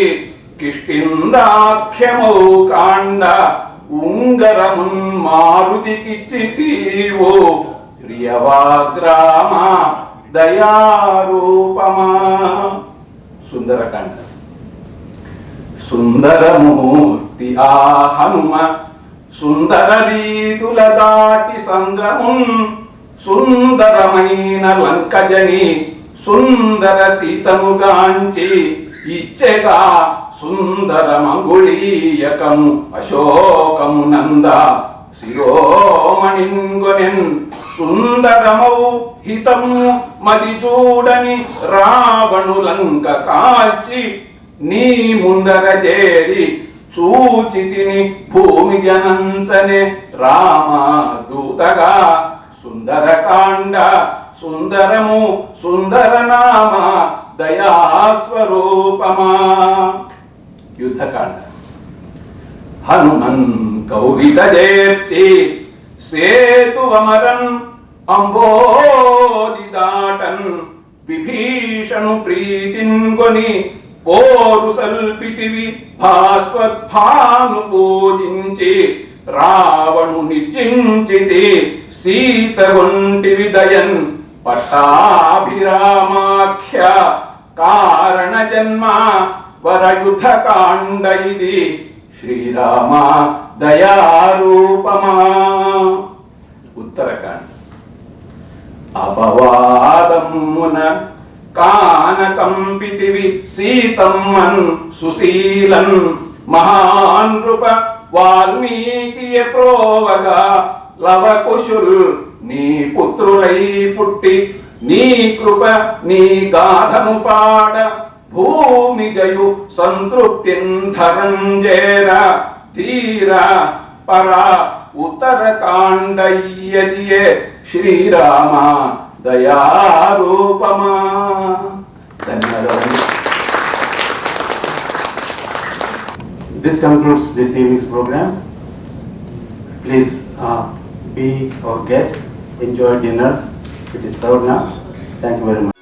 కిష్కిందాఖ్యమౌ కాండ ఉంగరమున్ మారుతికిచ్చితీవో ప్రియవాగ్రామ దయారూపమా. సుందరకాండ. సుందరమూర్తి ఆ హనుమ సుందర రీతుల దాటి సంద్రమున్, సుందరమైన లంకజని సుందర సీతముగాంచి ఇచ్చెగా సుందరమంగుళీయకము అశోకము నంద శిరోమణింగొనెన్ సుందరమౌ హితము మది చూడని రావణులంక కాల్చి నీ ముందర చేరి చూచితిని భూమి జనంచనే రామ దూతగా సుందరకాండ సుందరము సుందరనామ దయాస్వరూపమా. యుద్ధకాండ. హనుమన్ కౌగిట చేర్చి సేతువమరన్ అంబోది దాటన్ విభీషణు ప్రీతిన్గొని పోరు సల్పితివి భాస్వద్భాను పూజించి రావణు నిర్జించితి సీతగొంటివి దయన్ పట్టాభిరామాఖ్య కారణ జన్మ వరయుధ కాండ ఇది శ్రీరామ దయారూపమా. ఉత్తరకాండ. అపవాదమున కానకంపితివి సీతమ్మన్ సుశీలన్ మహానృప వాల్మీకియ ప్రోవగా లవకుశుల్ నీ పుత్రులై పుట్టి నీ కృప నీ గాథము పాడ భూమి జయు సంతృప్తిన్ ధరంజేర ధీర పర ఉత్తరకాండయ్యదియే శ్రీరామ దయారూపమా. ధన్యవాదాలు. This concludes this evening's program. Please be our guests. Enjoy dinner. It is served now. Thank you very much.